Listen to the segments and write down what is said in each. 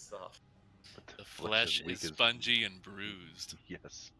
soft. The flesh is weak as... spongy and bruised. Yes.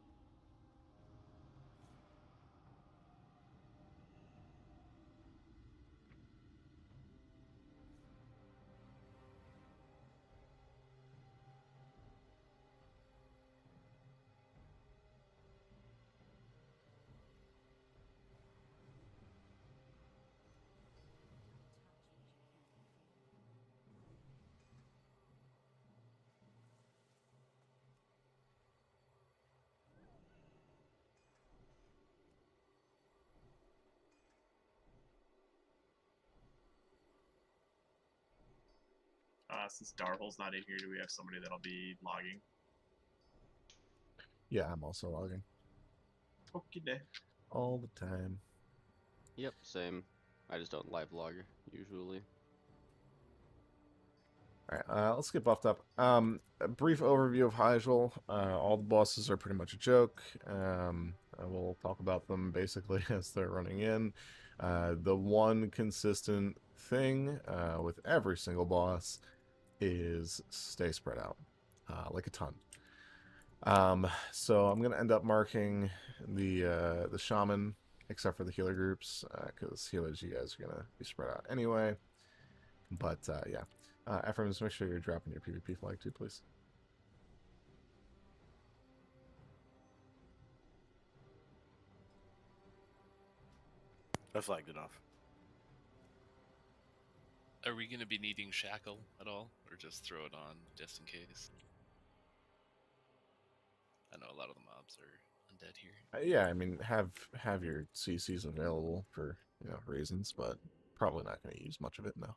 Since Darvel's not in here, do we have somebody that'll be logging? Yeah, I'm also logging. Okay. All the time. Yep, same. I just don't live log usually. Alright, let's get buffed up. A brief overview of Hyjal. All the bosses are pretty much a joke. I will talk about them basically as they're running in. The one consistent thing with every single boss is stay spread out, like a ton. So I'm gonna end up marking the shaman, except for the healer groups, because healers, you guys are gonna be spread out anyway. But yeah, Ephraim, just make sure you're dropping your PvP flag too, please. I flagged it off. Are we going to be needing Shackle at all? Or just throw it on just in case? I know a lot of the mobs are undead here. Yeah, I mean, have your CCs available for, you know, reasons, but probably not going to use much of it, no. I'm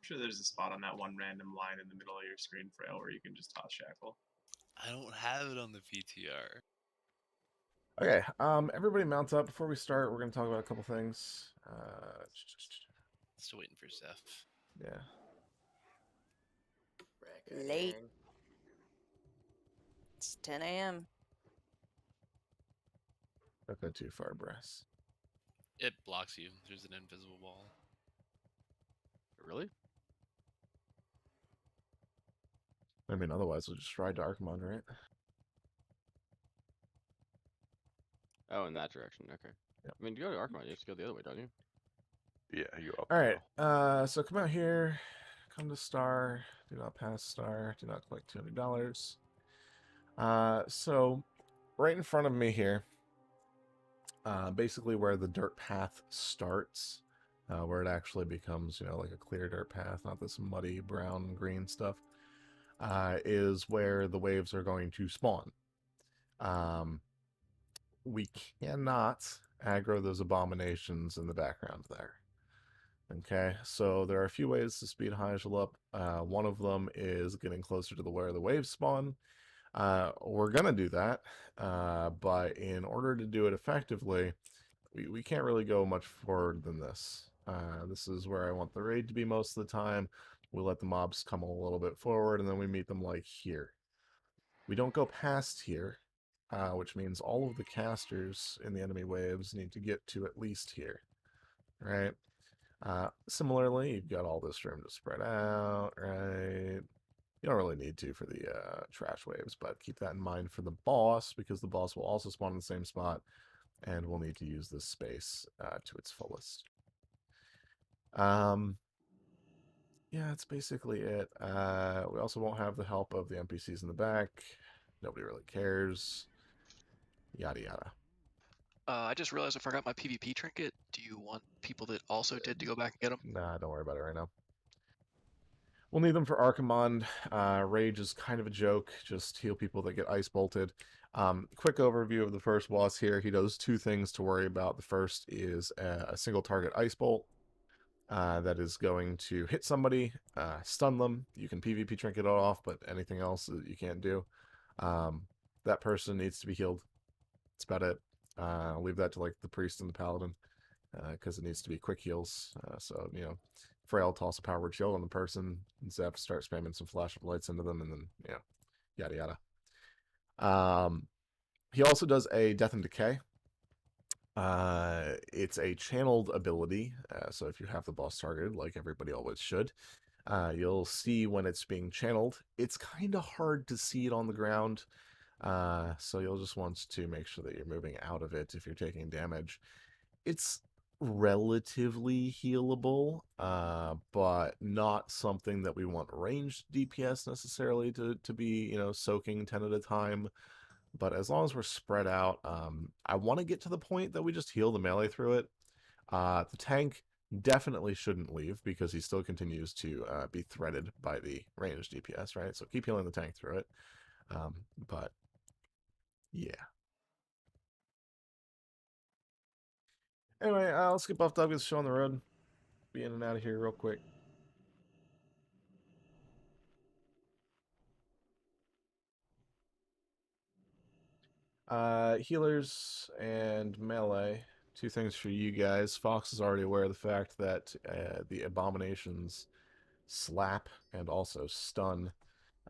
sure there's a spot on that one random line in the middle of your screen, Frail, where you can just toss Shackle. I don't have it on the PTR. Okay, everybody mount up. Before we start, we're going to talk about a couple things. Still waiting for Zeph. Yeah. Late. It's 10 a.m. Don't go too far, Brass. It blocks you. There's an invisible wall. Really? I mean, otherwise we'll just ride to Archimon, right? Oh, in that direction. Okay. Yep. I mean, to go to Archimon, you have to go the other way, don't you? Yeah, you're up. Alright, so come out here, come to Star, do not pass Star, do not collect $200. So right in front of me here, basically where the dirt path starts, where it actually becomes, you know, like a clear dirt path, not this muddy brown green stuff, is where the waves are going to spawn. We cannot aggro those abominations in the background there. Okay, so there are a few ways to speed Hyjal up. One of them is getting closer to where the waves spawn. We're gonna do that, but in order to do it effectively, we can't really go much forward than this. This is where I want the raid to be most of the time. We let the mobs come a little bit forward, and then we meet them like here. We don't go past here, which means all of the casters in the enemy waves need to get to at least here, right? Similarly, you've got all this room to spread out, right? You don't really need to for the trash waves, but keep that in mind for the boss, because the boss will also spawn in the same spot, and we'll need to use this space to its fullest. Yeah, that's basically it. We also won't have the help of the NPCs in the back. Nobody really cares. Yada yada. I just realized I forgot my PvP trinket. Do you want people that also did to go back and get them? Nah, don't worry about it right now. We'll need them for Archimon. Rage is kind of a joke. Just heal people that get ice bolted. Quick overview of the first boss here. He does two things to worry about. The first is a single target ice bolt that is going to hit somebody, stun them. You can PvP trinket it off, but anything else you can't do. That person needs to be healed. That's about it. I'll leave that to like the priest and the paladin, because it needs to be quick heals. So, you know, Frail toss a power word shield on the person, and Zeph start spamming some flash of lights into them, and then, you know, yada yada. He also does a death and decay. It's a channeled ability, so if you have the boss targeted, like everybody always should, you'll see when it's being channeled. It's kind of hard to see it on the ground, so you'll just want to make sure that you're moving out of it if you're taking damage. It's relatively healable, but not something that we want ranged DPS necessarily to be, soaking 10 at a time. But as long as we're spread out, I want to get to the point that we just heal the melee through it. The tank definitely shouldn't leave because he still continues to be threaded by the ranged DPS, right? So keep healing the tank through it. But yeah. Anyway, let's get buffed up, get the show on the road. Be in and out of here real quick. Healers and melee. 2 things for you guys. Fox is already aware of the fact that the abominations slap and also stun.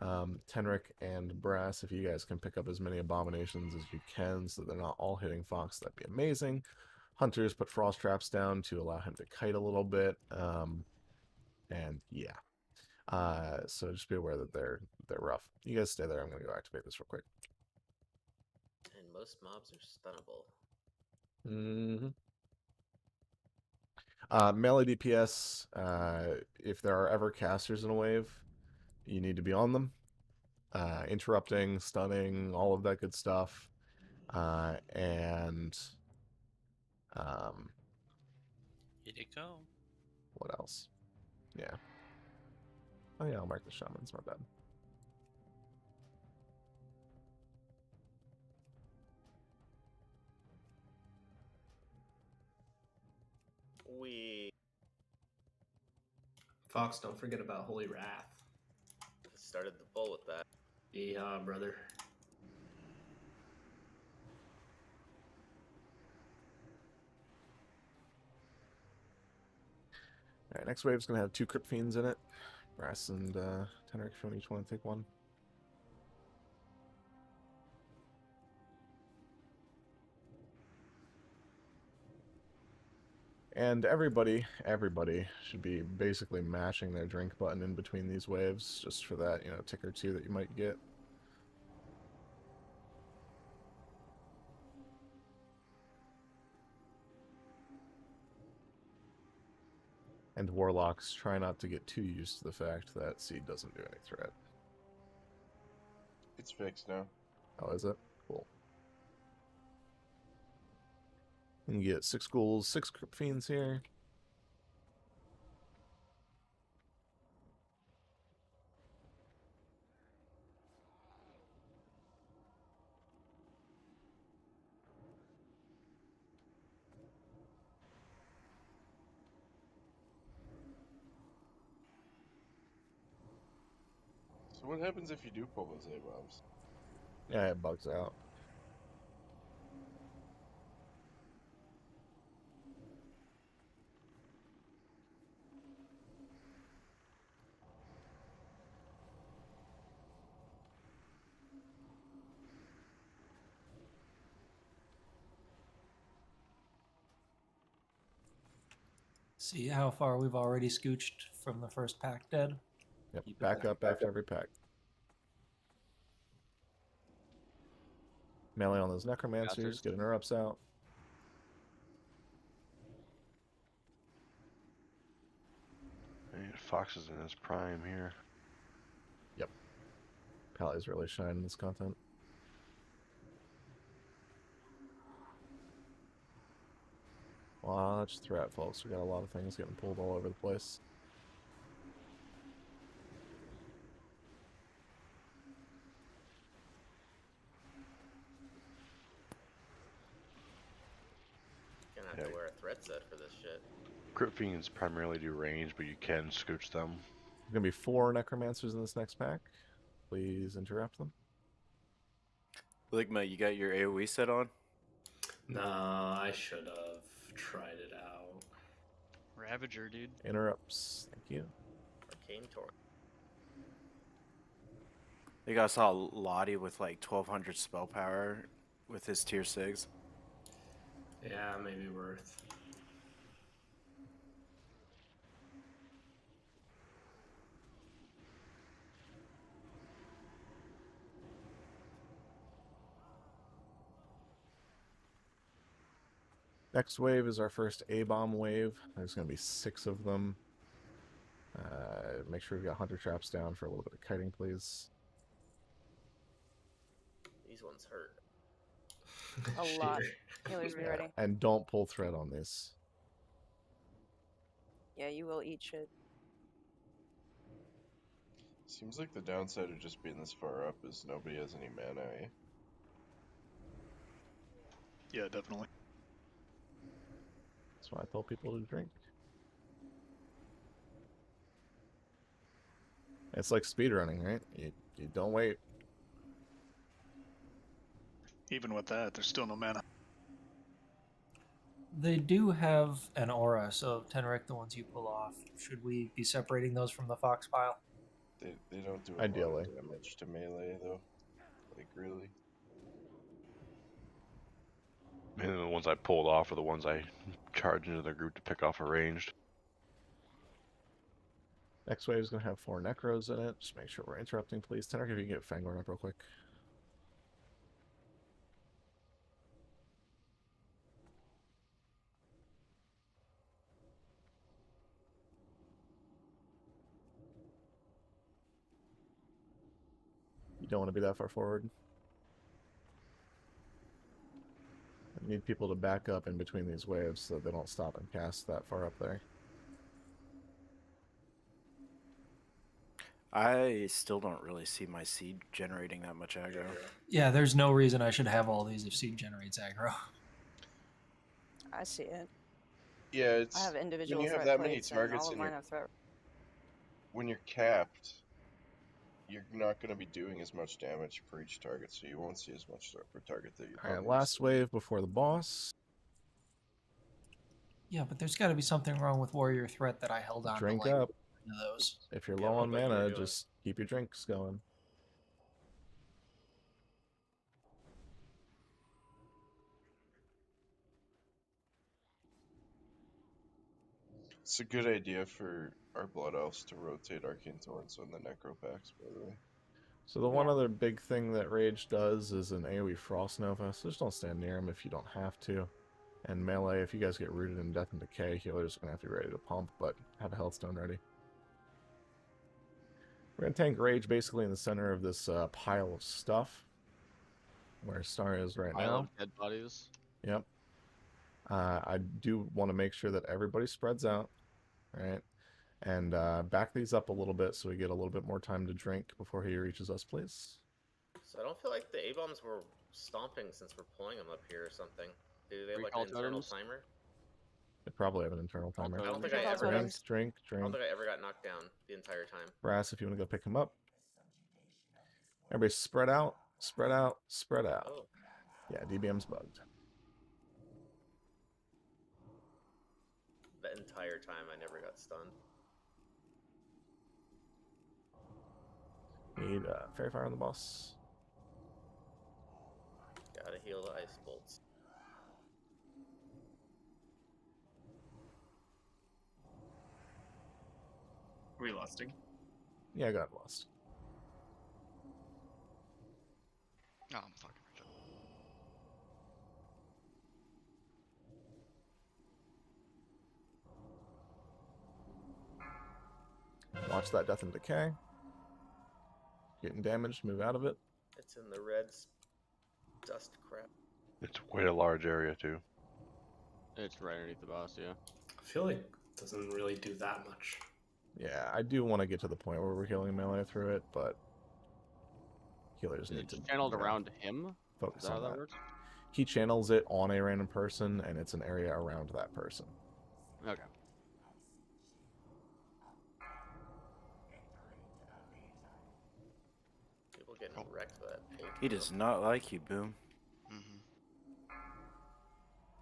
Tenric and Brass, if you guys can pick up as many abominations as you can so that they're not all hitting Fox, that'd be amazing. Hunters put frost traps down to allow him to kite a little bit. And yeah. So just be aware that they're rough. You guys stay there. I'm going to go activate this real quick. And most mobs are stunnable. Melee DPS, if there are ever casters in a wave, you need to be on them. Interrupting, stunning, all of that good stuff. And Here they go. what else? Yeah. Oh yeah, I'll mark the shamans, my bad. We Fox, don't forget about Holy Wrath. started the poll with that. Yeah, brother. Alright, next wave's gonna have 2 Crypt Fiends in it. Brass and Tenric, if you each want to take one. And everybody should be basically mashing their drink button in between these waves, just for that, tick or two that you might get. And Warlocks, try not to get too used to the fact that Seed doesn't do any threat. It's fixed now. Oh, is it? Cool. You can get 6 ghouls, 6 Crypt Fiends here. So what happens if you do pull those A-bombs? Yeah, it bugs out. See how far we've already scooched from the first pack dead? Yep, back up after every pack. Melee on those necromancers, get interrupts out. Man, Fox is in his prime here. Yep. Pally's really shining this content. Watch threat, folks. We got a lot of things getting pulled all over the place. Gonna have to wear a threat set for this shit. Crypt Fiends primarily do range, but you can scooch them. There's gonna be 4 necromancers in this next pack. Please interrupt them. Ligma, you got your AoE set on? Nah, I should have tried it out. Ravager, dude. Interrupts. Thank you. Arcane Torque. I think I saw Lottie with like 1200 spell power with his tier 6. Yeah, maybe worth. Next wave is our first A-bomb wave. There's going to be 6 of them. Make sure we've got hunter traps down for a little bit of kiting, please. These ones hurt. A lot. Shit. Healers be Yeah, ready. and don't pull thread on these. Yeah, you will eat shit. Seems like the downside of just being this far up is nobody has any mana, eh? Yeah, definitely. That's why I tell people to drink. It's like speedrunning, right? You don't wait. Even with that, there's still no mana. They do have an aura, so Teneric, the ones you pull off, should we be separating those from the fox pile? They don't do a Ideally. lot of damage to melee though. Like really. And the ones I pulled off are the ones I charge into the group to pick off a ranged. Next wave is going to have 4 necros in it. Just make sure we're interrupting, please. Teneric, if you can get Fangorn up real quick. You don't want to be that far forward. I need people to back up in between these waves so they don't stop and cast that far up there. I still don't really see my seed generating that much aggro. Yeah, there's no reason I should have all these if seed generates aggro. I see it. Yeah, it's I have individual when you have threat that many plates, and targets all of in mine your have threat. when you're capped, you're not going to be doing as much damage per each target, so you won't see as much per target that you're Alright, probably last used to. wave before the boss. Yeah, but there's got to be something wrong with warrior threat that I held on Drink to like up. one of those. If you're Yeah, low what on about you mana, doing? just keep your drinks going. It's a good idea for our blood elves to rotate arcane torrents on the necro packs, by the way. So the one Yeah. other big thing that Rage does is an AoE Frost Nova, so just don't stand near him if you don't have to. And melee, if you guys get rooted in Death and Decay, healers are going to have to be ready to pump, but have a Health Stone ready. We're going to tank Rage basically in the center of this pile of stuff, where Star is right Pile now. of dead bodies. Yep. I do want to make sure that everybody spreads out, right? And back these up a little bit so we get a little bit more time to drink before he reaches us, please. So I don't feel like the A-bombs were stomping since we're pulling them up here or something. Do they have like an Recall internal totems? timer? They probably have an internal timer. I don't think Recall I ever got, totems. Drink, I don't drink. think I ever got knocked down the entire time. Brass, if you want to go pick him up. Everybody spread out, spread out, spread out. Oh, Yeah, DBM's bugged. the entire time I never got stunned. Need Fairy Fire on the boss. Gotta heal the ice bolts. Are we lusting? Yeah, I got lost. Oh, I'm fucking retarded. Watch that Death and Decay. Getting damaged, move out of it. It's in the reds. Dust crap. It's quite a large area too. It's right underneath the boss, yeah. I feel like it doesn't really do that much. Yeah, I do want to get to the point where we're healing melee through it, but healers need It's to channeled you know, around him. focus Is that on how that that. works? He channels it on a random person, and it's an area around that person. Okay. People getting wrecked by that paint. He does not like you, Boom.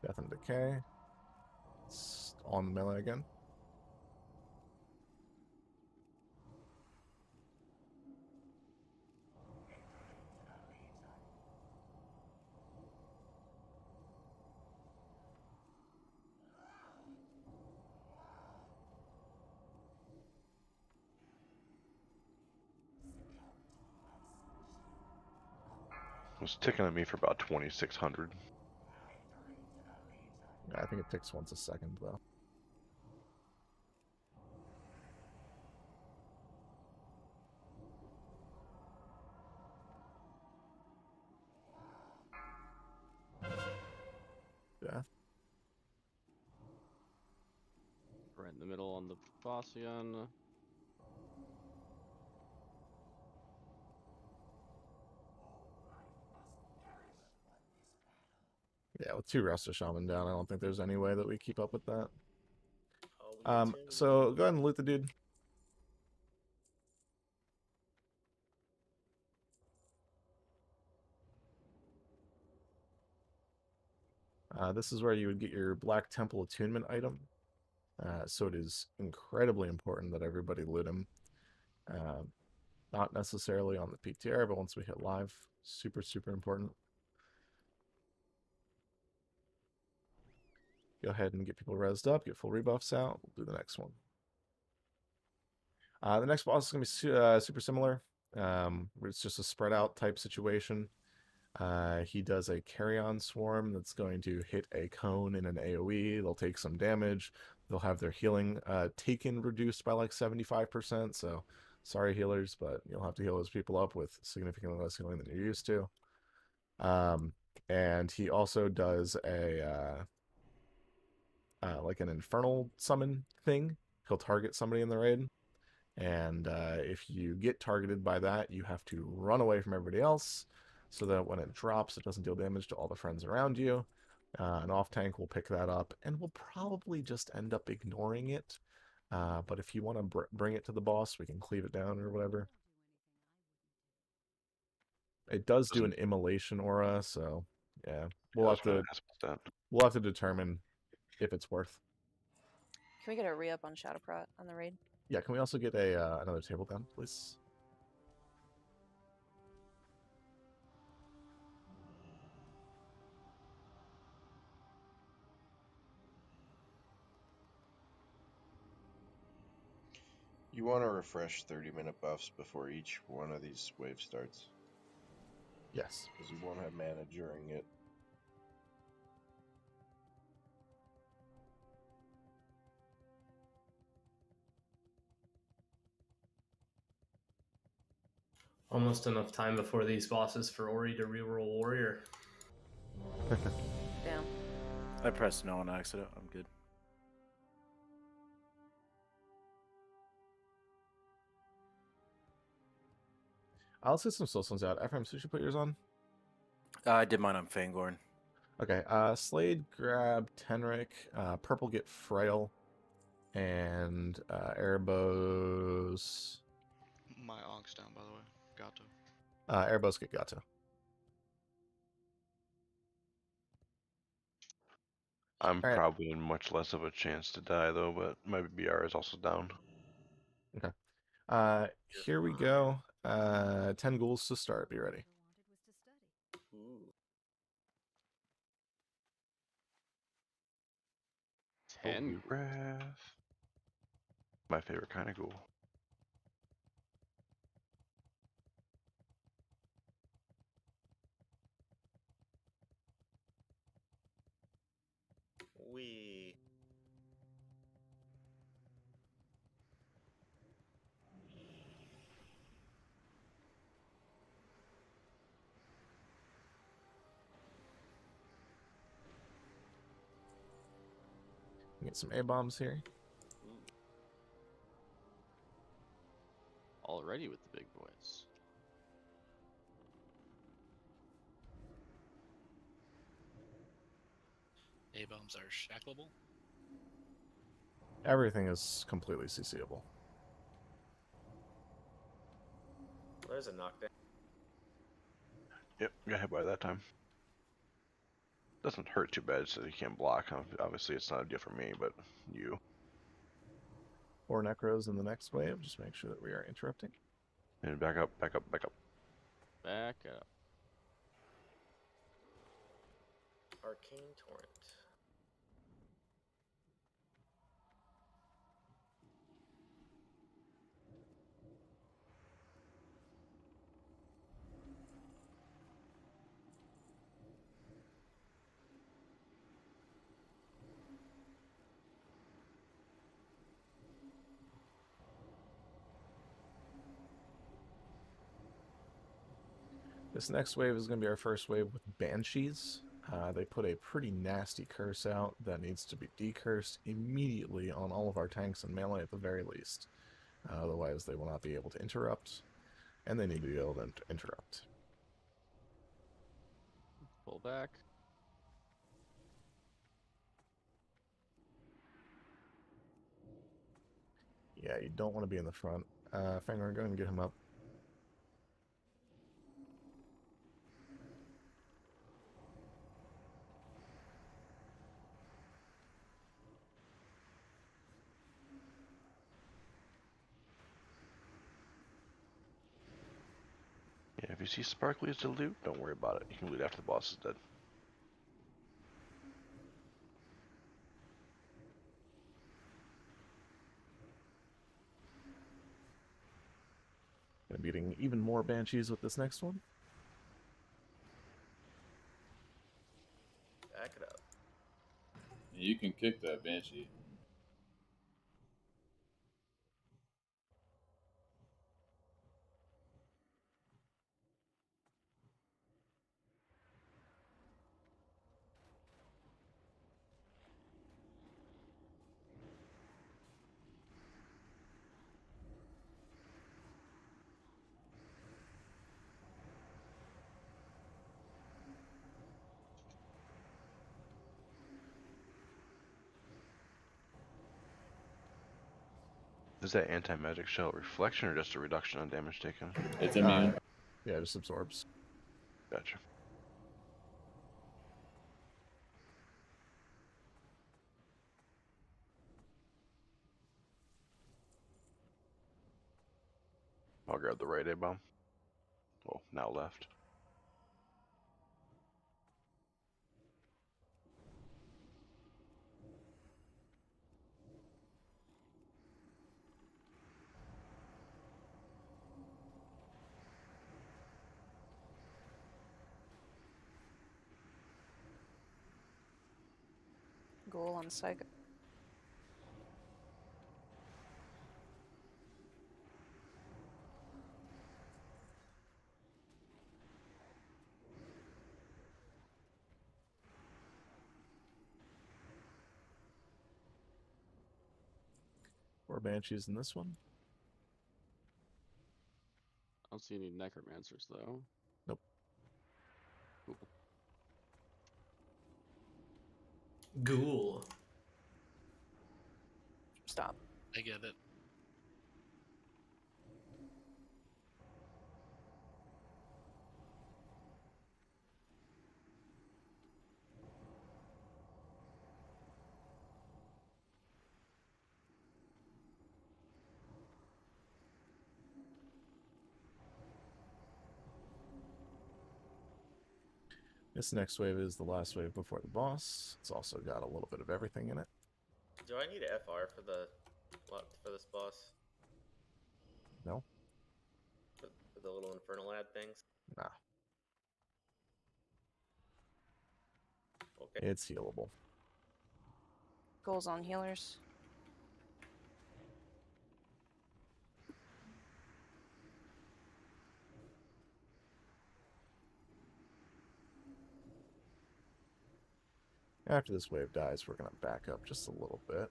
Death and Decay. It's on the melee again. was ticking at me for about 2,600. I think it ticks once a second, though. Death. Right in the middle on the boss again. Yeah, with 2 Resta Shaman down, I don't think there's any way that we keep up with that. Oh, we do. So go ahead and loot the dude. This is where you would get your Black Temple Attunement item. So it is incredibly important that everybody loot him. Not necessarily on the PTR, but once we hit live, super, super important. Go ahead and get people rezzed up, get full rebuffs out. We'll do the next one. The next boss is going to be super similar. It's just a spread out type situation. He does a carry-on swarm that's going to hit a cone in an AoE. They'll take some damage. They'll have their healing taken reduced by like 75%. So sorry, healers, but you'll have to heal those people up with significantly less healing than you're used to. And he also does a like an infernal summon thing. He'll target somebody in the raid. And if you get targeted by that, you have to run away from everybody else so that when it drops, it doesn't deal damage to all the friends around you. An off-tank will pick that up, and will probably just end up ignoring it. But if you want to bring it to the boss, we can cleave it down or whatever. It does do an immolation aura, so yeah. We'll have to determine if it's worth. Can we get a re-up on Shadowprot on the raid? Yeah, can we also get a another table down, please? You want to refresh 30-minute buffs before each one of these waves starts. Yes. Because you won't have mana during it. Almost enough time before these bosses for Ori to reroll Warrior. Damn. I pressed no on accident. I'm good. I'll set some soul stones out. Ephraim, so you should put yours on. I did mine on Fangorn. Okay, Slade, grab Tenric. Purple, get Frail. And Erebos. My Onk's down, by the way. Gato. Erebos, get Gato. I'm probably in much less of a chance to die, though, but my BR is also down. Okay. Here we go. 10 ghouls to start. Be ready. Ooh. 10. Wrath. My favorite kind of ghoul. We. Get some A-bombs here. Already with the big boys. A-bombs are shackleable. Everything is completely CCable. There's a knockdown. Yep, got hit by that time. Doesn't hurt too bad, so you can't block. Obviously, it's not a deal for me, but you. 4 Necros in the next wave. Just make sure that we are interrupting. And back up, back up, back up. Back up. Arcane Torrent. This next wave is going to be our first wave with Banshees. They put a pretty nasty curse out that needs to be decursed immediately on all of our tanks and melee at the very least. Otherwise, they will not be able to interrupt, and they need to be able to interrupt. Pull back. Yeah, you don't want to be in the front. Finger, go ahead and get him up. Yeah, if you see sparklies to loot, don't worry about it. You can loot after the boss is dead. Gonna be getting even more Banshees with this next one. Back it up. You can kick that Banshee. Is that anti-magic shell reflection or just a reduction on damage taken? It's immune. Yeah, it just absorbs. Gotcha. I'll grab the right A-bomb. Well, now left. Goal on Psycho. Four Banshees in this one. I don't see any necromancers though. Nope. Cool. Ghoul. Stop. I get it. This next wave is the last wave before the boss. It's also got a little bit of everything in it. Do I need a FR for this boss? No? For the little infernal ad things? Nah. Okay. It's healable. Goals on healers. After this wave dies, we're going to back up just a little bit.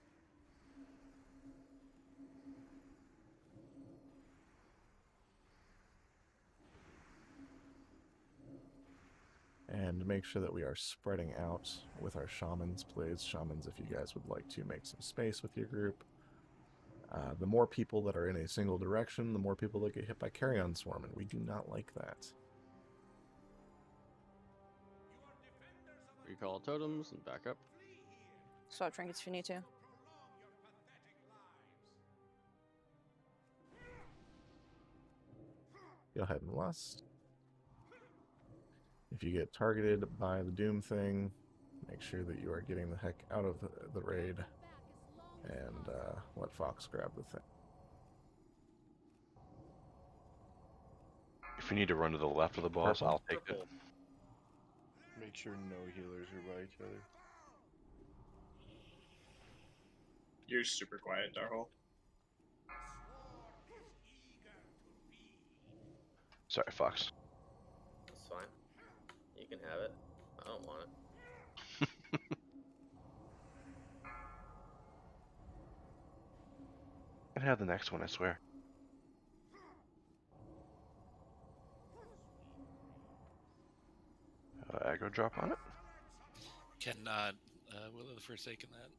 And make sure that we are spreading out with our shamans, please. Shamans, if you guys would like to make some space with your group. The more people that are in a single direction, the more people that get hit by carrion swarm, and we do not like that. Recall totems and back up. Swap trinkets if you need to. Go ahead and lust. If you get targeted by the Doom thing, make sure that you are getting the heck out of the raid and let Fox grab the thing. If you need to run to the left of the boss, Purple. I'll take it. Make sure no healers are by each other. You're super quiet, Darhole. Sorry, Fox. can have it. I don't want it. I have the next one, I swear. Aggro drop on it. Cannot Will of the Forsaken that.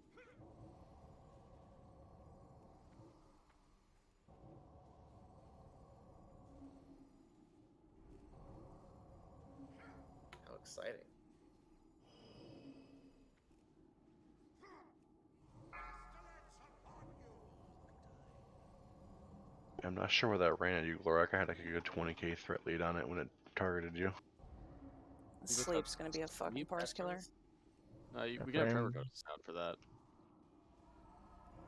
How exciting. I'm not sure where that ran at you, Glorak. I had like a good 20k threat lead on it when it targeted you. Sleep's gonna be a fucking parse killer. We can have Tremor Totem down for that.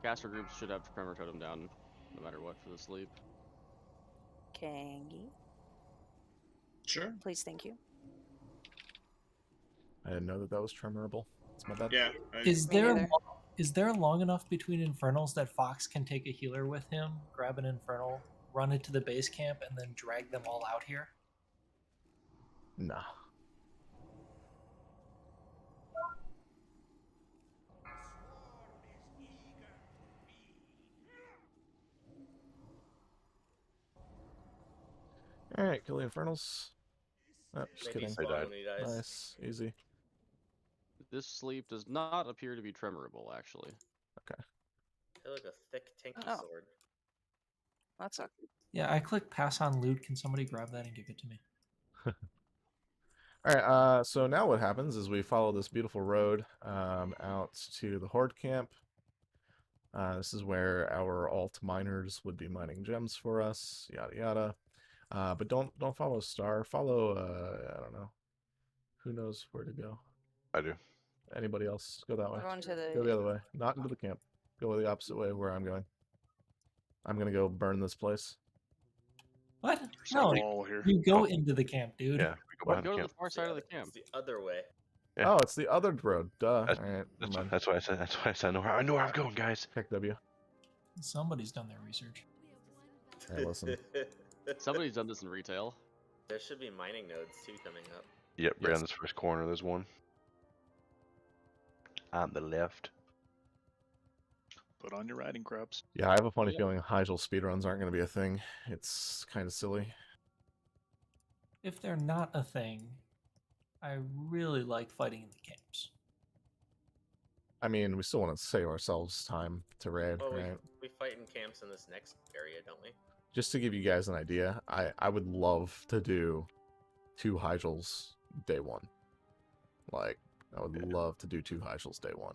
Caster groups should have Tremor Totem down no matter what for the sleep. Kangi. Sure. Please, thank you. I didn't know that that was tremorable. It's my bad. Yeah. Is there long enough between infernals that Fox can take a healer with him, grab an infernal, run it to the base camp, and then drag them all out here? Nah. Alright, kill the infernals. Oh, just Maybe kidding. spawn when he dies. Nice, easy. This sleep does not appear to be tremorable, actually. Okay. I feel like a thick, tinky Oh. sword. That sucks. Yeah, I clicked pass on loot. Can somebody grab that and give it to me? Alright, so now what happens is we follow this beautiful road out to the Horde camp. This is where our alt miners would be mining gems for us, yada yada. But don't follow Star. Follow I don't know. Who knows where to go? I do. Anybody else? Go that way. We're going to the... Go the other way. Not into the camp. Go the opposite way where I'm going. I'm gonna go burn this place. What? There's No, a wall here. you go into the camp, dude. Yeah, we go behind Go the to camp. the far side of the camp. It's the other way. Yeah. Oh, it's the other road. Duh. That's, Alright, that's why I said. That's why I said. I know where I'm going, guys. Pick W. Somebody's done their research. Hey, listen. Somebody's done this in retail. There should be mining nodes too coming up. Yep, right Yes. on this first corner. There's one. On the left. Put on your riding crabs. Yeah, I have a funny feeling Hyjal speedruns aren't going to be a thing. It's kind of silly. If they're not a thing, I really like fighting in the camps. I mean, we still want to save ourselves time to raid, Well, right? we fight in camps in this next area, don't we? Just to give you guys an idea, I would love to do 2 Hyjals day 1. Like, I would love to do 2 Hyjals day 1.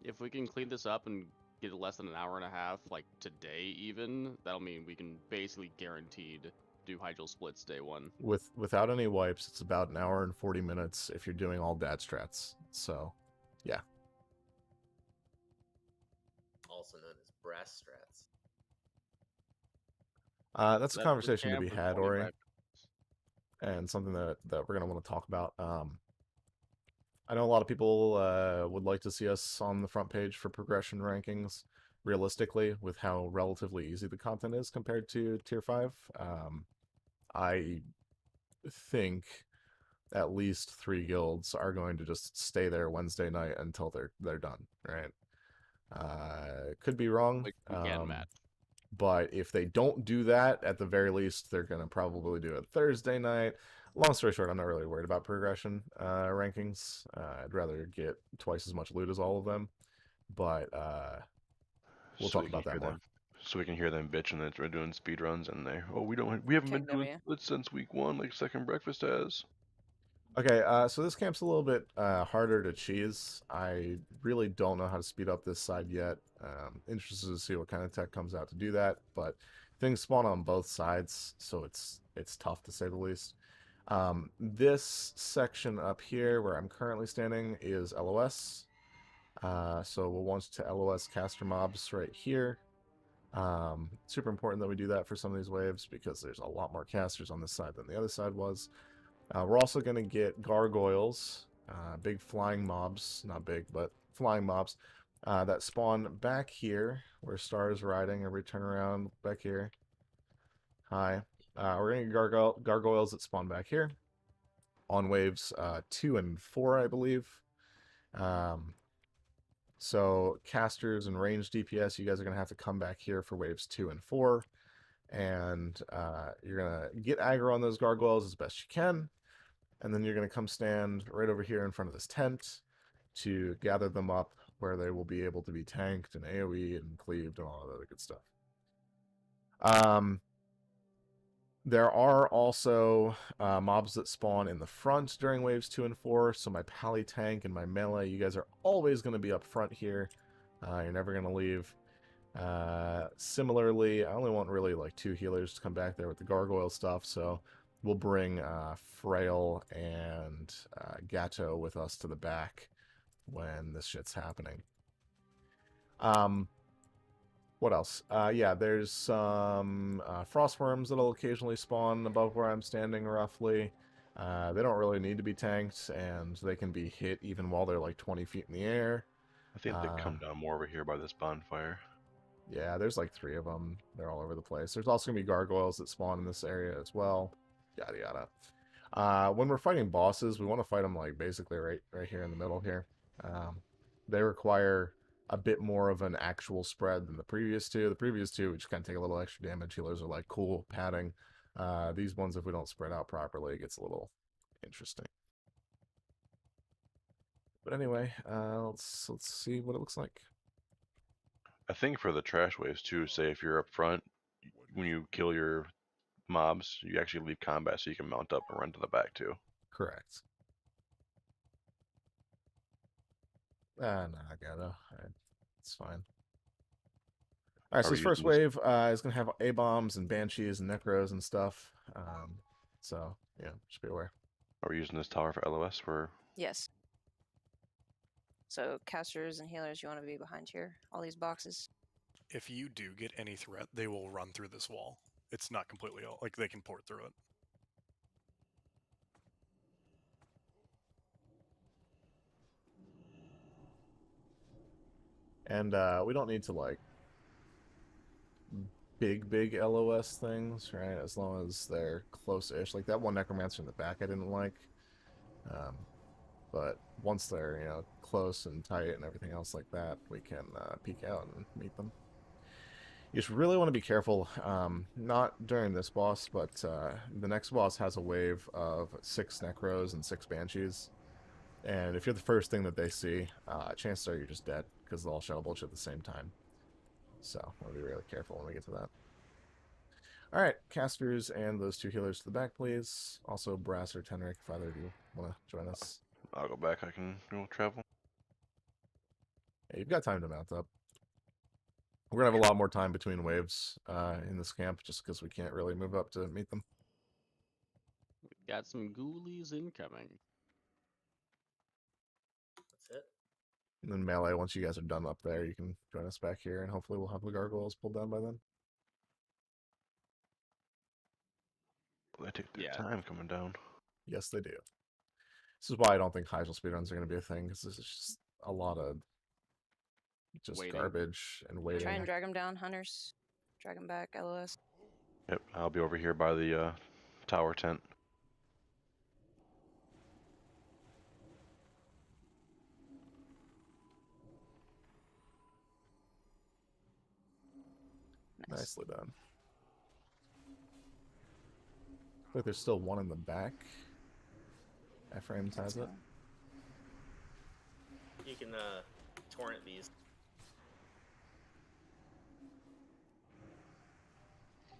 If we can clean this up and get it less than an hour and a half, like today even, that'll mean we can basically guaranteed do Hyjal splits day 1. Without any wipes, it's about an hour and 40 minutes if you're doing all dad strats. So, yeah. Also known as brass strats. That's a conversation to be had, Ori, 25 and something that we're going to want to talk about. I know a lot of people would like to see us on the front page for progression rankings, realistically, with how relatively easy the content is compared to Tier 5. I think at least 3 guilds are going to just stay there Wednesday night until they're done, right? Could be wrong. Like weekend match. But if they don't do that, at the very least, they're going to probably do it Thursday night. Long story short, I'm not really worried about progression rankings. I'd rather get twice as much loot as all of them. But we'll talk about that more. So we can hear them bitching that we're doing speed runs and we haven't been doing splits since week 1 like Second Breakfast has. Okay, so this camp's a little bit harder to cheese. I really don't know how to speed up this side yet. Interested to see what kind of tech comes out to do that, but things spawn on both sides, so it's tough to say the least. This section up here where I'm currently standing is LOS. So we'll want to LOS caster mobs right here. Super important that we do that for some of these waves because there's a lot more casters on this side than the other side was. We're also going to get gargoyles, big flying mobs, not big, but flying mobs, that spawn back here where Star is riding. Everybody turn around back here. Hi. We're going to get gargoyles that spawn back here. on waves 2 and 4, I believe. So casters and range DPS, you guys are going to have to come back here for waves 2 and 4. And you're going to get aggro on those gargoyles as best you can. And then you're going to come stand right over here in front of this tent to gather them up where they will be able to be tanked and AoE and cleaved and all that other good stuff. There are also mobs that spawn in the front during waves 2 and 4. So my pally tank and my melee, you guys are always going to be up front here. You're never going to leave. Similarly, I only want really like 2 healers to come back there with the gargoyle stuff. So we'll bring Frail and Gatto with us to the back when this shit's happening. What else? Yeah, there's some frostworms that'll occasionally spawn above where I'm standing, roughly. They don't really need to be tanked, and they can be hit even while they're like 20 feet in the air. I think they come down more over here by this bonfire. Yeah, there's like 3 of them. They're all over the place. There's also going to be gargoyles that spawn in this area as well. Yada yada. When we're fighting bosses, we want to fight them like basically right here in the middle here. They require a bit more of an actual spread than the previous 2. The previous 2, we just kind of take a little extra damage. Healers are like cool padding. These ones, if we don't spread out properly, it gets a little interesting. But anyway, let's see what it looks like. I think for the trash waves too, say if you're up front, when you kill your mobs, you actually leave combat so you can mount up and run to the back too. Correct. No, I gotta. It's fine. All right, so this first wave is going to have A-bombs and Banshees and Necros and stuff. So, yeah, just be aware. Are we using this tower for LOS? For... Yes. So casters and healers, you want to be behind here, all these boxes. If you do get any threat, they will run through this wall. It's not completely like they can port through it. And we don't need to like big LOS things, right? As long as they're close-ish. Like that one necromancer in the back I didn't like. But once they're, you know, close and tight and everything else like that, we can peek out and meet them. You just really want to be careful, not during this boss, but the next boss has a wave of 6 Necros and 6 Banshees. And if you're the first thing that they see, chances are you're just dead, because they'll all shadow bullshit at the same time. So, I want to be really careful when we get to that. Alright, casters and those 2 healers to the back, please. Also, Brass or Tenric, if either of you want to join us. I'll go back, I can go travel. Yeah, you've got time to mount up. We're going to have a lot more time between waves in this camp, just because we can't really move up to meet them. We got some ghoulies incoming. That's it. And then melee, once you guys are done up there, you can join us back here, and hopefully we'll have the gargoyles pulled down by then. They take their time coming down. Yes, they do. This is why I don't think Hyjal speedruns are going to be a thing, because this is just a lot of just garbage and waiting. Try and drag them down, hunters. Drag them back, LOS. Yep, I'll be over here by the tower tent. Nicely done. Look, there's still one in the back. Ephraim's has it. You can torrent these.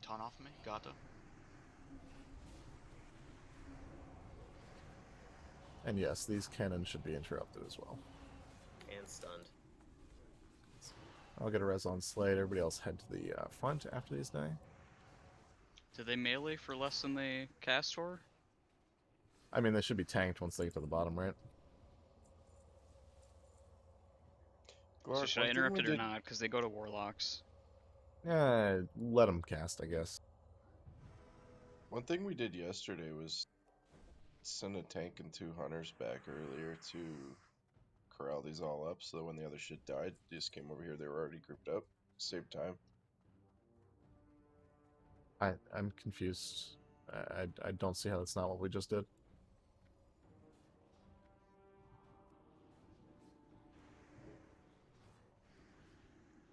Taunt off me, Gato. And yes, these cannons should be interrupted as well. And stunned. I'll get a res on Slade. Everybody else head to the front after these die. Do they melee for less than they cast for? I mean, they should be tanked once they get to the bottom, right? So should I interrupt it or not? Because they go to warlocks. Yeah, let them cast, I guess. One thing we did yesterday was send a tank and 2 hunters back earlier to corral these all up, so that when the other shit died, they just came over here, they were already grouped up. Saved time. I'm confused. I don't see how that's not what we just did.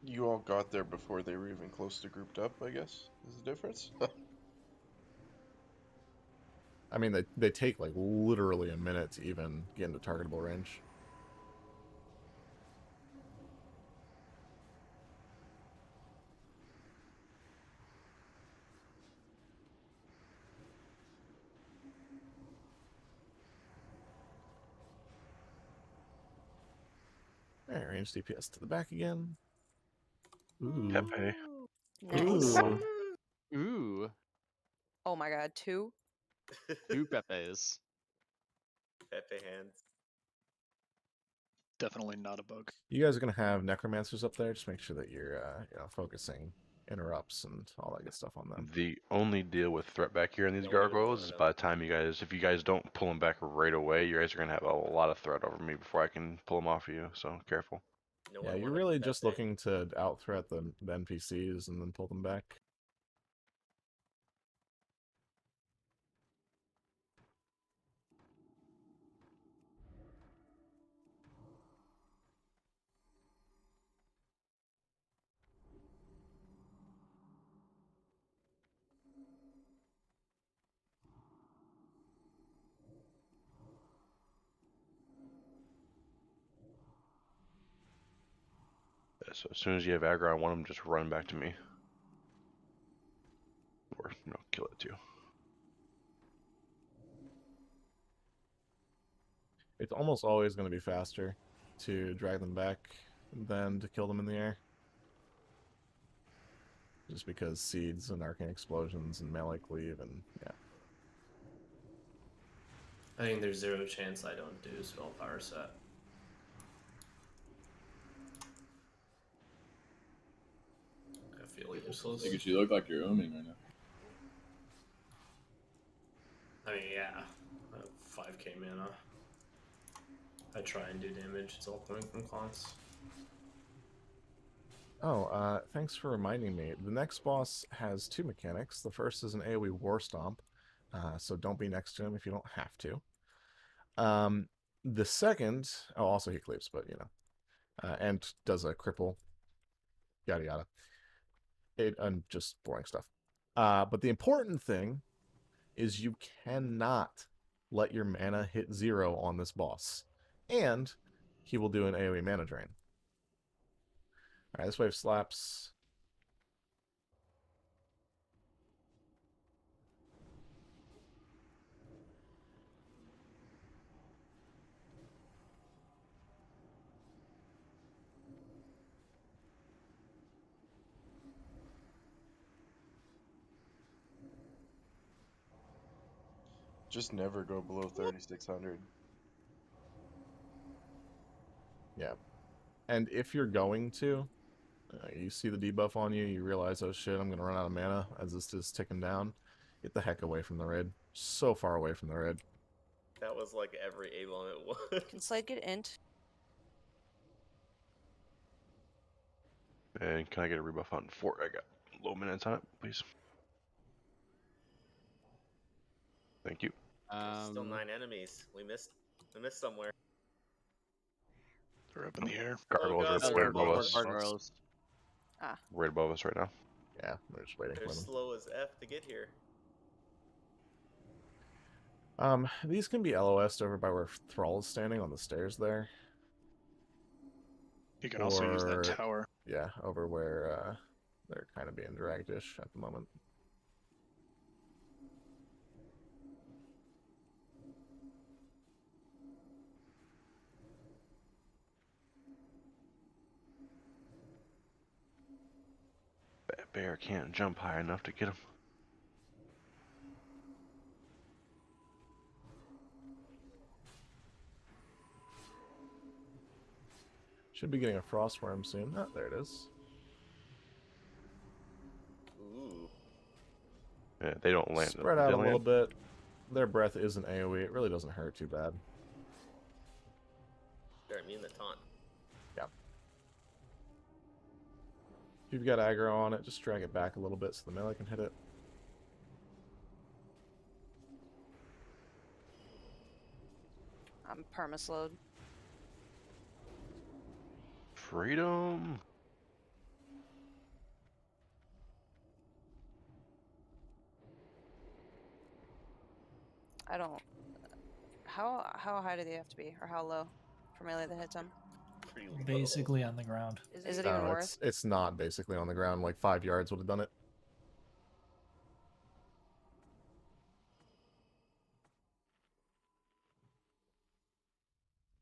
You all got there before they were even close to grouped up, I guess, is the difference. I mean, they take like literally a minute to even get into targetable range. Alright, range DPS to the back again. Ooh. Pepe. Nice. Ooh. Ooh. Oh my god, 2? 2 Pepes. Pepe hands. Definitely not a bug. You guys are gonna have necromancers up there. Just make sure that you're focusing interrupts and all that good stuff on them. The only deal with threat back here in these gargoyles is by the time if you guys don't pull them back right away, you guys are gonna have a lot of threat over me before I can pull them off of you. So careful. Yeah, you're really just looking to out threat the NPCs and then pull them back. So as soon as you have aggro on one of them, just run back to me. Or, kill it too. It's almost always going to be faster to drag them back than to kill them in the air. Just because seeds and arcane explosions and melee cleave and yeah. I think there's 0 chance I don't do spell power set. I feel useless. Because you look like you're ooming right now. I mean, yeah. I have 5k mana. I try and do damage. It's all coming from clowns. Oh, thanks for reminding me. The next boss has 2 mechanics. The first is an AoE War Stomp, so don't be next to him if you don't have to. The second, also he cleaves, but and does a cripple, yada yada. And just boring stuff. But the important thing is you cannot let your mana hit 0 on this boss. And he will do an AoE mana drain. Alright, this wave slaps. Just never go below 3,600. Yeah. And if you're going to, you see the debuff on you, you realize, oh shit, I'm going to run out of mana as this is ticking down. Get the heck away from the raid. So far away from the raid. That was like every A-bomb it was. Can Slide get int? And can I get a rebuff on Fort? I got low minutes on it, please. Thank you. Still 9 enemies. We missed somewhere. They're up in the air. Gargoyles God, are right above us. Gargoyles. Ah. Right above us right now. Yeah, we're just waiting They're for them. slow as F to get here. These can be LOS'd over by where Thrall is standing on the stairs there. You can also use that tower. Yeah, over where they're kind of being dragged-ish at the moment. That bear can't jump high enough to get him. Should be getting a Frostworm soon. Oh, there it is. Ooh. Yeah, they don't land. Spread out a little bit. Their breath isn't AoE. It really doesn't hurt too bad. They're immune to taunt. Yeah. If you've got aggro on it, just drag it back a little bit so the melee can hit it. I'm permaslowed. Freedom. I don't. How high do they have to be, or how low for melee that hits them? Pretty low. Basically on the ground. Is it even worth? It's not basically on the ground. Like 5 yards would have done it.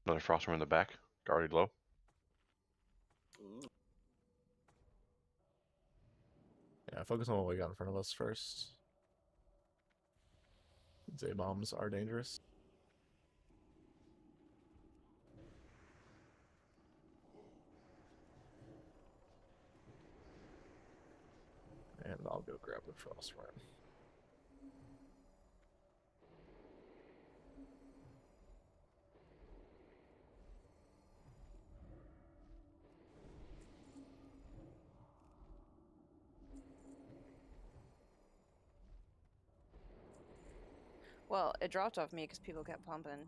Another Frostworm in the back, guarded low. Ooh. Yeah, focus on what we got in front of us first. Z-bombs are dangerous. And I'll go grab the Frostworm. Well, it dropped off me because people kept pumping,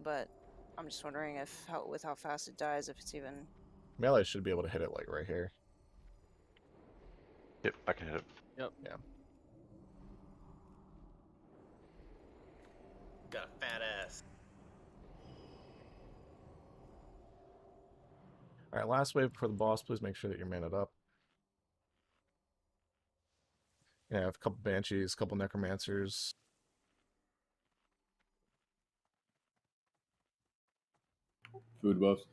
but I'm just wondering if with how fast it dies, if it's even. Melee should be able to hit it like right here. Yep, I can hit it. Yep. Yeah. Got a fat ass. All right, last wave before the boss. Please make sure that you're maned up. Yeah, I have a couple Banshees, a couple Necromancers. Food buffs.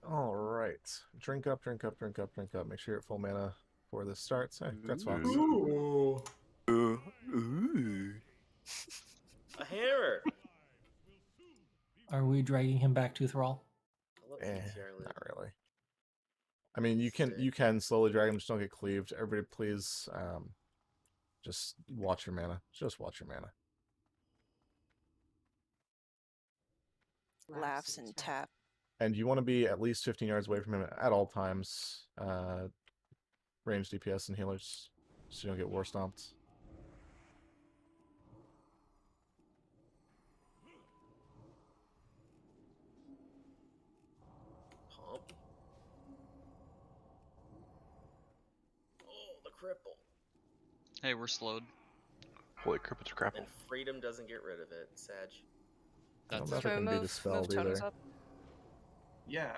All right, drink up, drink up, drink up, drink up. Make sure you're at full mana before this starts. Hey, that's Fox. Ooh. A hammer. Are we dragging him back to Thrall? I love Eh, PTR loot. not really. I mean, you can slowly drag him, just don't get cleaved. Everybody, please, just watch your mana. Just watch your mana. Laughs and tap. And you want to be at least 15 yards away from him at all times. Range DPS and healers, so you don't get war stomped. Pump. Oh, the cripple. Hey, we're slowed. Holy crap, it's a crapple. And freedom doesn't get rid of it. Sag. I don't That's know if Can it we can be move dispelled totems either. up? Yeah.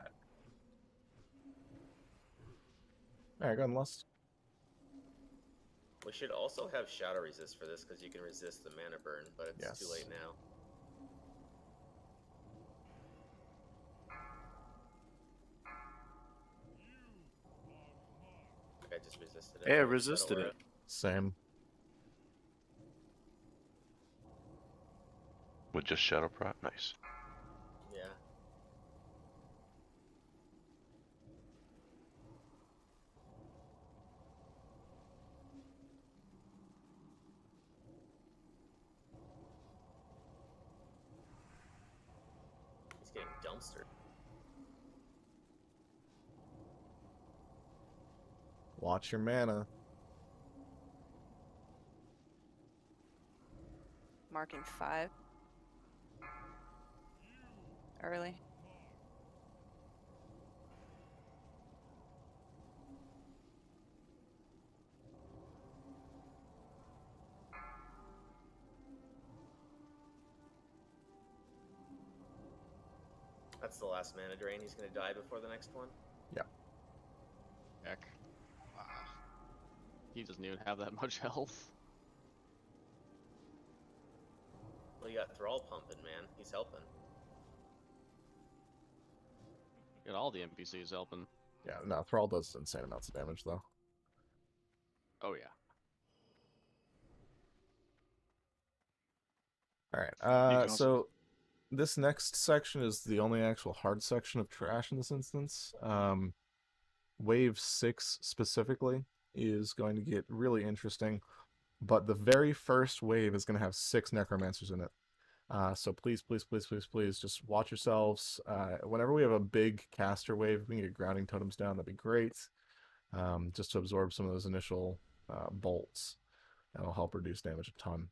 Alright, go ahead and lust. We should also have shadow resist for this because you can resist the mana burn, but it's too Yes. late now. I just resisted it. Hey, I Shadow resisted Aura. it. Same. With just Shadow Prot? Nice. Yeah. He's getting dumpstered. Watch your mana. Marking 5. Early. That's the last mana drain. He's gonna die before the next one. Yeah. Heck. Wow. He doesn't even have that much health. Well, you got Thrall pumping, man. He's helping. Get all the NPCs helping. Yeah, no, Thrall does insane amounts of damage, though. Oh, yeah. Alright, so this next section is the only actual hard section of trash in this instance. Wave 6 specifically is going to get really interesting, but the very first wave is going to have 6 necromancers in it. So please, please, please, please, please, just watch yourselves. Whenever we have a big caster wave, we can get grounding totems down, that'd be great. Just to absorb some of those initial bolts. That'll help reduce damage a ton.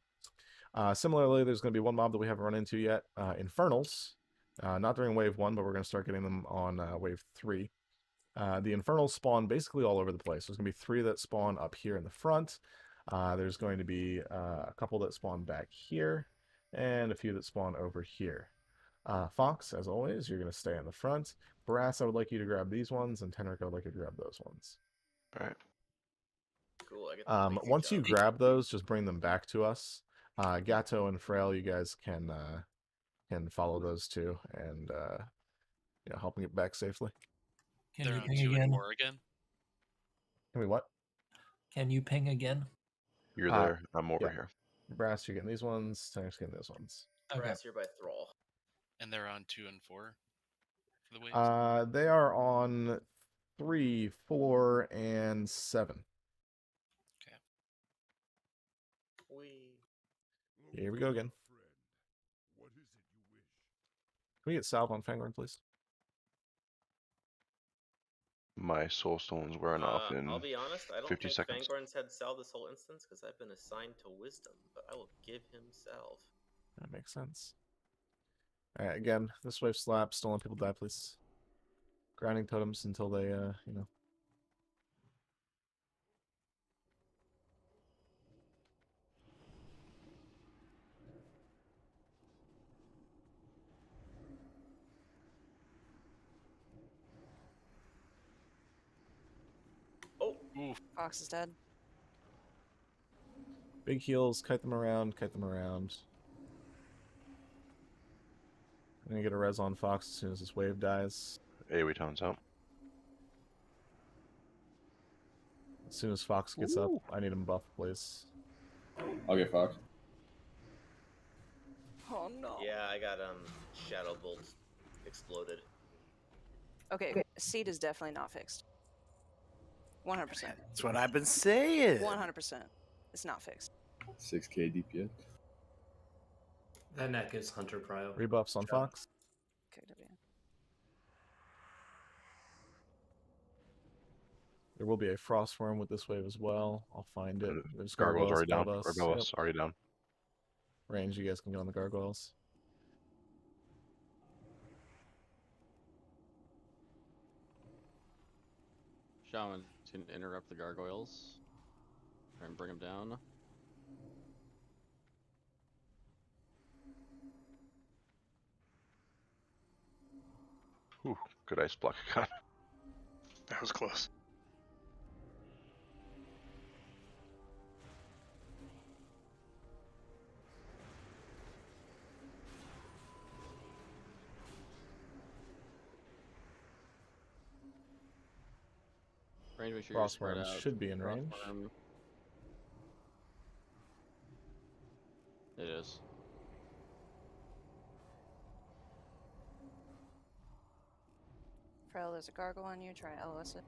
Similarly, there's going to be one mob that we haven't run into yet, Infernals. Not during wave 1, but we're going to start getting them on wave 3. The Infernals spawn basically all over the place. There's going to be 3 that spawn up here in the front. There's going to be a couple that spawn back here, and a few that spawn over here. Fox, as always, you're going to stay in the front. Brass, I would like you to grab these ones, and Tenric, I would like you to grab those ones. All right. Cool. I get the lazy Once you job. grab those, just bring them back to us. Gato and Frail, you guys can follow those two and help them get back safely. Can They're you on ping 2 and again? 4 again. Can we what? Can you ping again? You're there. I'm over yeah. here. Brass, you're getting these ones. Tenoric's getting those ones. Okay. Brass here by Thrall. And they're on 2 and 4 for the waves. They are on 3, 4, and 7. Okay. Here we go again. Can we get salve on Fangorn, please? My soul stone's wearing off in I'll be honest, I don't 50 think seconds. Fangorn's had salve this whole instance because I've been assigned to wisdom, but I will give him salve. That makes sense. Alright, again, this wave slaps. Don't let people die, please. Grounding totems until they, Oh! Fox is dead. Big heals, kite them around, kite them around. I'm gonna get a res on Fox as soon as this wave dies. AoE tones out. As soon as Fox gets up, I need him buffed, please. I'll get Fox. Oh no. Yeah, I got Shadow Bolt exploded. Okay, seed is definitely not fixed. 100%. That's what I've been saying. 100%. It's not fixed. 6k DPS. That neck is Hunter Prio. Rebuffs on Fox. Okay, W. There will be a frost worm with this wave as well. I'll find it. There's Gargoyles already down. Galdos. Gargoyles already down. Range, you guys can go on the gargoyles. Shaman can interrupt the gargoyles. Try and bring them down. Ooh, good ice block. That was close. Range, make sure you're spread Frostworm out. should be in range. Frostworm. It is. Frail, there's a gargle on you. Try and LOS it.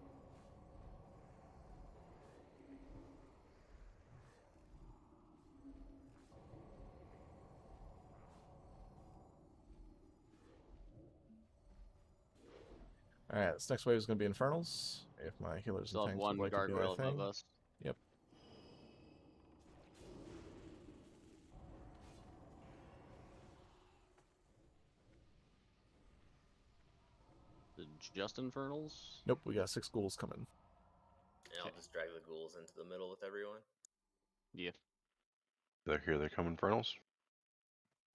Alright, this next wave is going to be Infernals. If my healers Still and have tanks one would like to do gargoyle their above thing. us. Yep. Just Infernals? Nope, we got 6 ghouls coming. And I'll just drag the ghouls into the middle with everyone. Yeah. They're here. They come Infernals.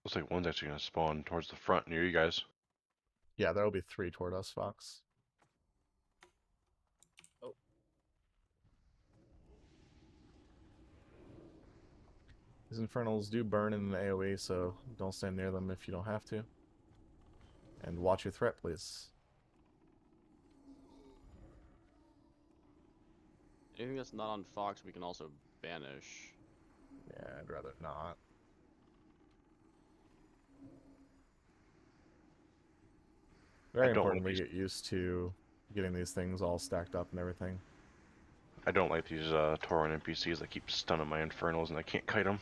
Looks like one's actually going to spawn towards the front near you guys. Yeah, there will be 3 toward us, Fox. Oh. These Infernals do burn in the AoE, so don't stand near them if you don't have to. And watch your threat, please. Anything that's not on Fox, we can also banish. Yeah, I'd rather not. Very I don't important like we these. get used to getting these things all stacked up and everything. I don't like these Tauren NPCs that keep stunning my Infernals and I can't kite them.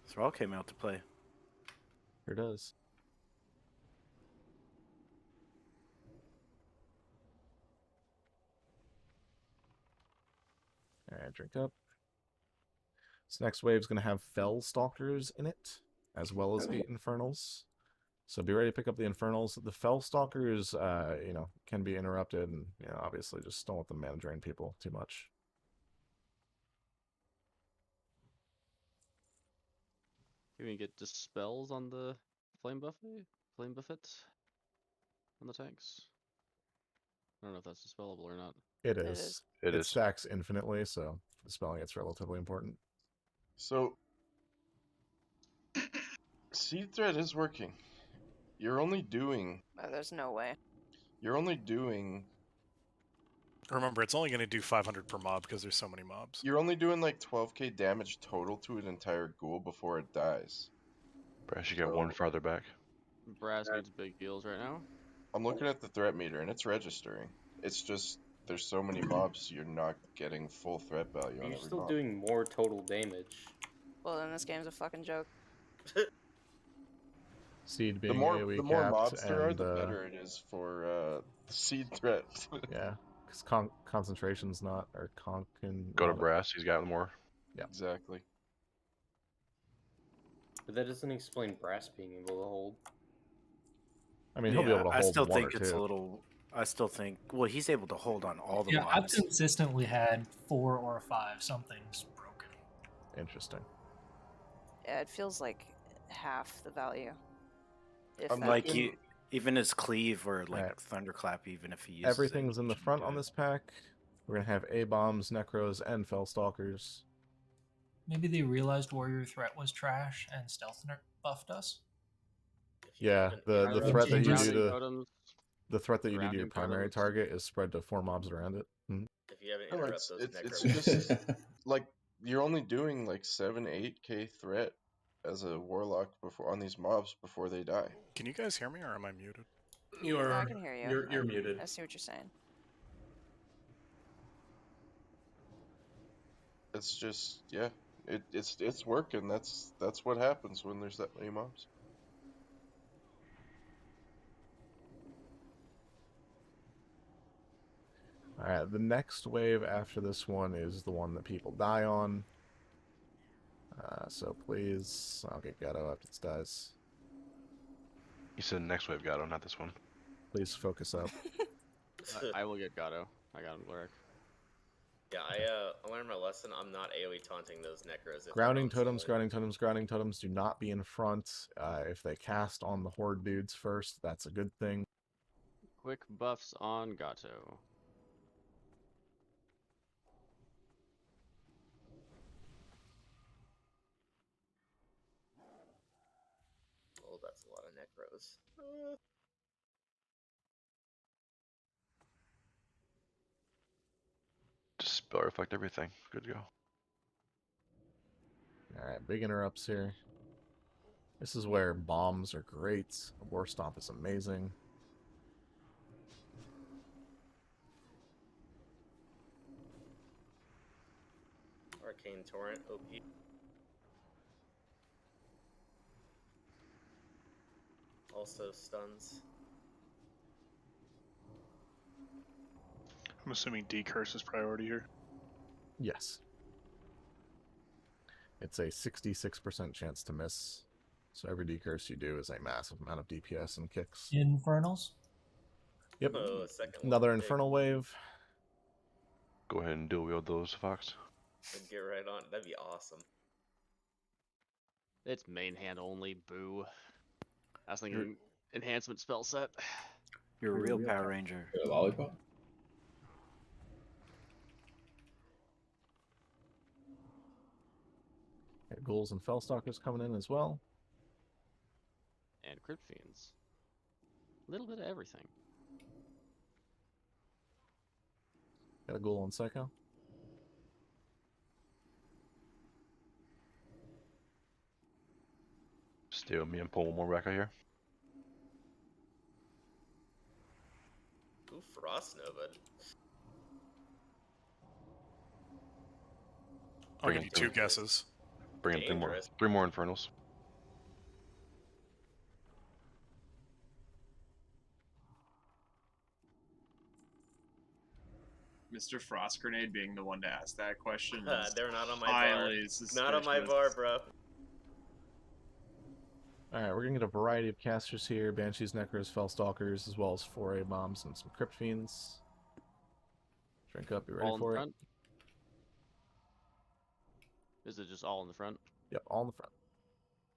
Thrall came out to play. Here does. Alright, drink up. This next wave's going to have Fell Stalkers in it, as well as 8 Infernals. So be ready to pick up the Infernals. The Fell Stalkers, you know, can be interrupted, and you know, obviously just don't let them mana drain people too much. Can we get dispels on the flame buffet? Flame buffet on the tanks? I don't know if that's dispellable or not. It is. It is. Stacks infinitely, so dispelling it's relatively important. So, Seed Threat is working. You're only doing. There's no way. You're only doing. Remember, it's only going to do 500 per mob because there's so many mobs. You're only doing like 12k damage total to an entire ghoul before it dies. Brass, you got one farther back. Brass needs big heals right now. I'm looking at the threat meter and it's registering. It's just there's so many mobs you're not getting full threat value on You're every still mob. doing more total damage. Well, then this game's a fucking joke. Seed being The more AoE mobs capped there are, and, the better it is for Seed Threat. yeah, because concentration's not, or Go to Brass, he's got more. Yeah, exactly. But that doesn't explain Brass being able to hold. I mean, he'll be able to hold I still one think or it's two. a little. I still think. Well, he's able to hold on all the Yeah, I've mobs. consistently had 4 or 5 something's broken. Interesting. Yeah, it feels like half the value. If I'm that. Like you, even his cleave or like Right. Thunderclap, even if he uses Everything's it, in the front on this pack. We're going to have A-bombs, Necros, and Fellstalkers. Maybe they realized Warrior Threat was trash and Stealth buffed us. Yeah, the Grounding threat that you do to totems, the threat that you do to your grounding primary totems. target is spread to 4 mobs around it. Mhm. If you haven't No, interrupt it's, those it's necros. just like you're only doing like 7-8k threat as a warlock before on these mobs before they die. Can you guys hear me, or am I muted? You No, are. I can hear you. You're muted. I see what you're saying. It's just it's working. That's what happens when there's that many mobs. Alright, the next wave after this one is the one that people die on. So please, I'll get Gato after this dies. You said next wave Gato, not this one. Please focus up. I will get Gato. I got him, Lyric. Yeah, I learned my lesson. I'm not AoE taunting those necros. If Grounding totems, grounding totems, grounding totems do not be in front. If they cast on the horde dudes first, that's a good thing. Quick buffs on Gato. Oh, that's a lot of necros. Just spell reflect everything. Good to go. Alright, big interrupts here. This is where bombs are great. War Stomp is amazing. Arcane Torrent, OP. Also stuns. I'm assuming D-Curse is priority here. Yes. It's a 66% chance to miss. So every decurse you do is a massive amount of DPS and kicks. Infernals? Yep. Oh, second one, Another big. Infernal Wave. Go ahead and dual wield those, Fox. Get right on. That'd be awesome. It's main hand only. Boo. I was thinking enhancement spell set. You're a real Power Ranger. Lollipop? Ghouls and Fellstalkers coming in as well. And Crypt Fiends. A little bit of everything. Got a ghoul on Psycho. Stay with me and pull one more back out here. Ooh, Frost Nova. I'll give you two guesses. Bring in three more Infernals. Mr. Frost Grenade being the one to ask that question. They're not on my bar. Not on my bar, bro. Alright, we're gonna get a variety of casters here. Banshees, Necros, Fellstalkers, as well as 4 A-bombs and some Crypt Fiends. Drink up, be ready All in for the it. front? Is it just all in the front? Yep, all in the front.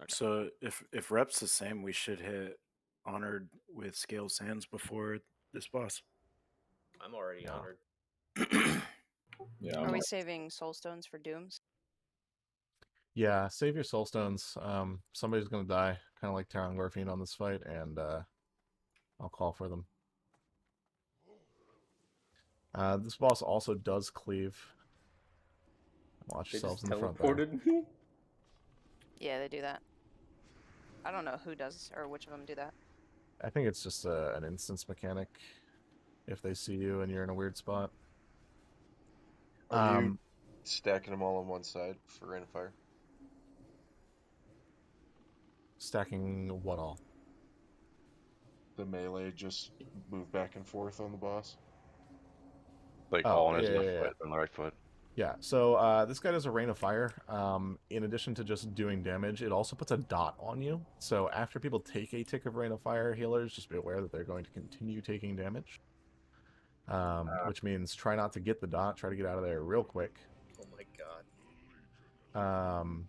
Okay. So if rep's the same, we should hit Honored with Scale Sands before this boss. I'm already honored. Yeah. Are we saving soul stones for dooms? Yeah, save your soul stones. Somebody's gonna die, kind of like Terran Gorfiend on this fight, and I'll call for them. This boss also does cleave. Watch yourselves in the front there. Yeah, they do that. I don't know who does or which of them do that. I think it's just an instance mechanic. If they see you and you're in a weird spot. Are you stacking them all on one side for rain of fire? Stacking what all? The melee just move back and forth on the boss. Like all on his left foot and the right foot. Yeah, so this guy does a rain of fire. In addition to just doing damage, it also puts a dot on you. So after people take a tick of rain of fire, healers, just be aware that they're going to continue taking damage. Which means try not to get the dot. Try to get out of there real quick. Oh my god.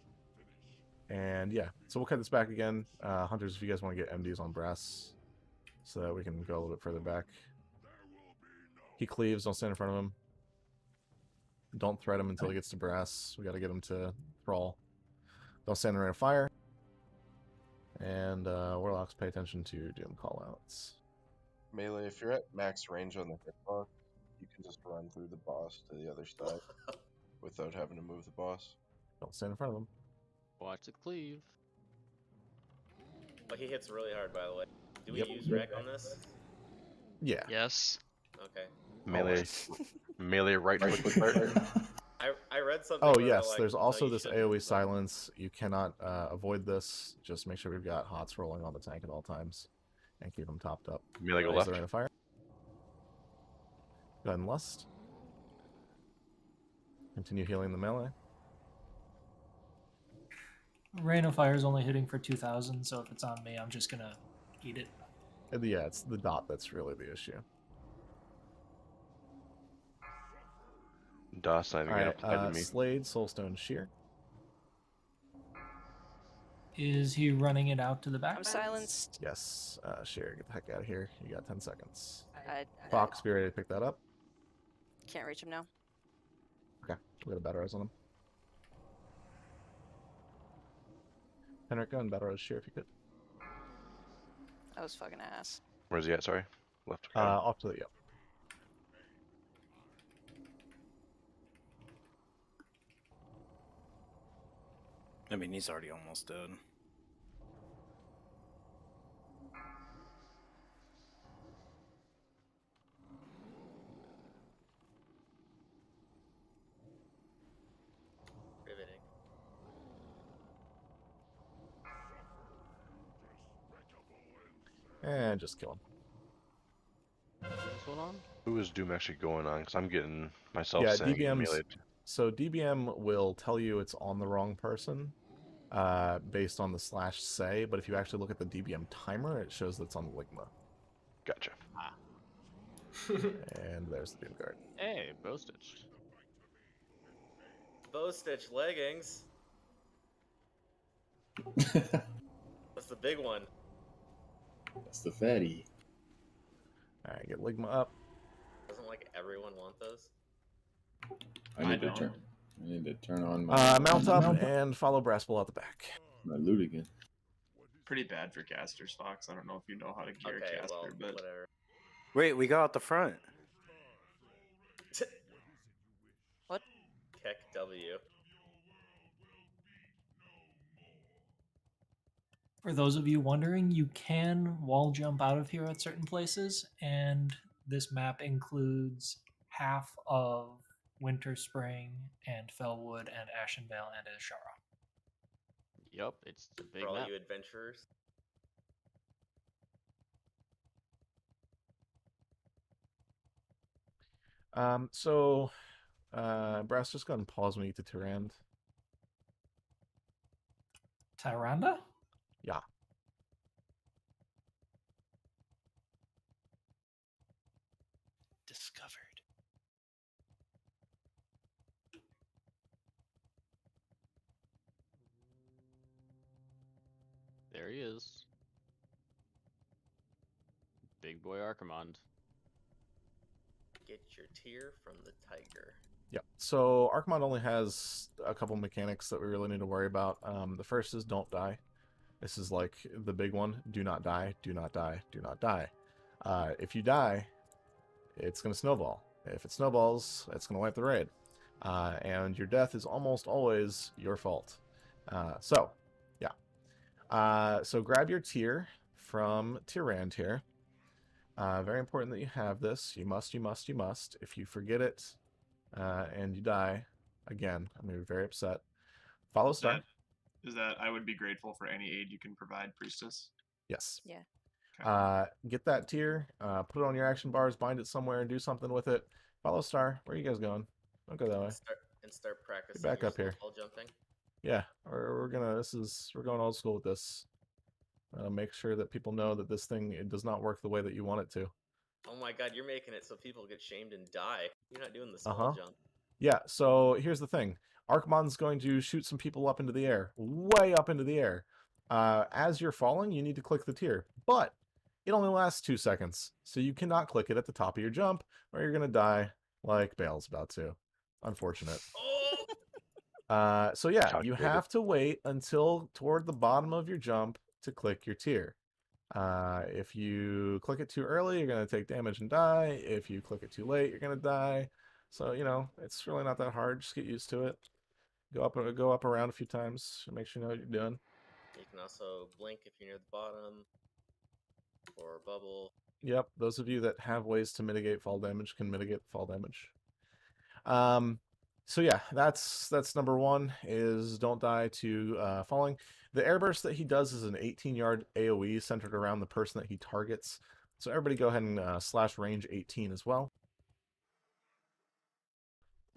And yeah, so we'll cut this back again. Hunters, if you guys want to get MDs on brass, so that we can go a little bit further back. He cleaves, don't stand in front of him. Don't threat him until he gets to brass. We got to get him to crawl. Don't stand in the rain of fire. And Warlocks, pay attention to Doom callouts. Melee, if you're at max range on the hitbox, you can just run through the boss to the other side without having to move the boss. Don't stand in front of him. Watch it cleave. Oh, he hits really hard, by the way. Do we Yep. use rec on this? Yeah. Yes. Okay. Melee right foot start. I read something. Oh where yes, like, there's also no, you this shouldn't, AoE but- silence. You cannot avoid this. Just make sure we've got hots rolling on the tank at all times, and keep them topped up. Melee go Is left. there in a fire? Go ahead and lust. Continue healing the melee. Rain of Fire is only hitting for 2,000, so if it's on me, I'm just gonna eat it. Yeah, it's the dot that's really the issue. Dot's not even Alright, gonna apply to me. Slade, Soulstone, Shear. Is he running it out to the back? I'm silenced. Yes, Shear, get the heck out of here. You got 10 seconds. I Fox, be ready to pick that up. can't reach him now. Okay, we'll get a battle res on him. Henrik, go and battle res Shear if you could. That was fucking ass. Where's he at? Sorry, left. Off to the yep. I mean, he's already almost dead. Riveting. And just kill him. What's going on? Who is Doom actually going on? Because I'm getting myself Yeah, saying DBM's melee. so DBM will tell you it's on the wrong person based on the /say, but if you actually look at the DBM timer, it shows that it's on the Ligma. Gotcha. Ah. And there's the Doom guard. Hey, bow stitched. Bow stitch leggings. That's the big one. That's the fatty. Alright, get Ligma up. Doesn't like everyone want those? I need to turn on my Mount up and follow Brassbull out the back. my loot again. pretty bad for casters, Fox. I don't know if you know how to gear a caster, but whatever. Wait, we got out the front. What? Keck W. For those of you wondering, you can wall jump out of here at certain places, and this map includes half of Winter Spring and Fellwood and Ashenvale and Ashara. Yep, it's a big For all map. you adventurers. Brass, just go ahead and pause when you get to Tyrande. Tyrande? Yeah. Discovered. There he is. Big boy Archimond. Get your tear from the tiger. Yeah. So Archimond only has a couple mechanics that we really need to worry about. The first is don't die. This is like the big one. Do not die. Do not die. Do not die. If you die, it's going to snowball. If it snowballs, it's going to wipe the raid. And your death is almost always your fault. So grab your tier from Tyrande here. Very important that you have this. You must. If you forget it and you die, again, I'm going to be very upset. Follow star. Is that I would be grateful for any aid you can provide, Priestess? Yes. Yeah. Get that tier, put it on your action bars, bind it somewhere, and do something with it. Follow star. Where are you guys going? Don't go that way. Start practicing Get back your up here. snowball jumping. Yeah, we're going old school with this. Make sure that people know that this thing, it does not work the way that you want it to. Oh my god, you're making it so people get shamed and die. You're not doing the small jump. Yeah, so here's the thing. Archimond's going to shoot some people up into the air, way up into the air. As you're falling, you need to click the tier, but it only lasts 2 seconds, so you cannot click it at the top of your jump, or you're going to die like Bale's about to. Unfortunate. So yeah, you have to wait until toward the bottom of your jump to click your tier. If you click it too early, you're going to take damage and die. If you click it too late, you're going to die. So, it's really not that hard. Just get used to it. Go up around a few times. Make sure you know what you're doing. You can also blink if you're near the bottom. Or bubble. Yep, those of you that have ways to mitigate fall damage can mitigate fall damage. So yeah, that's number one, is don't die to falling. The airburst that he does is an 18-yard AoE centered around the person that he targets. So everybody go ahead and slash range 18 as well.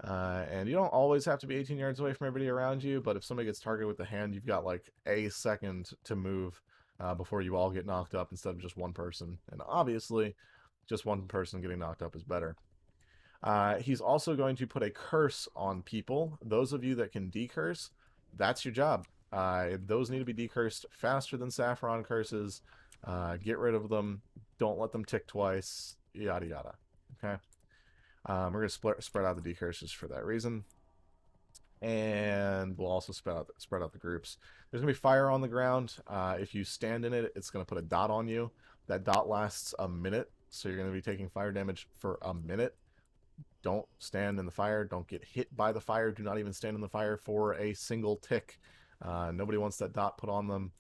And you don't always have to be 18 yards away from everybody around you, but if somebody gets targeted with the hand, you've got like a second to move before you all get knocked up instead of just one person. And obviously, just one person getting knocked up is better. He's also going to put a curse on people. Those of you that can decurse, that's your job. Those need to be decursed faster than Saffron curses. Get rid of them. Don't let them tick twice. Yada yada. Okay. We're going to spread out the decurses for that reason. And we'll also spread out the groups. There's going to be fire on the ground. If you stand in it, it's going to put a dot on you. That dot lasts a minute, so you're going to be taking fire damage for a minute. Don't stand in the fire. Don't get hit by the fire. Do not even stand in the fire for a single tick. Nobody wants that dot put on them.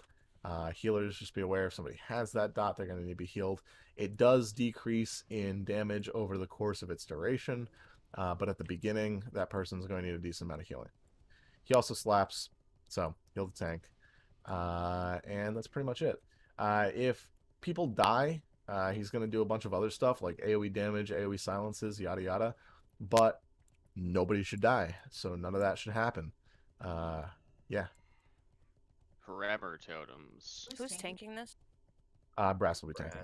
Healers, just be aware if somebody has that dot, they're going to need to be healed. It does decrease in damage over the course of its duration, but at the beginning, that person's going to need a decent amount of healing. He also slaps, so heal the tank. And that's pretty much it. If people die, he's going to do a bunch of other stuff like AoE damage, AoE silences, yada yada, but nobody should die, so none of that should happen. Yeah. Forever totems. Who's tanking this? Brass will be tanking.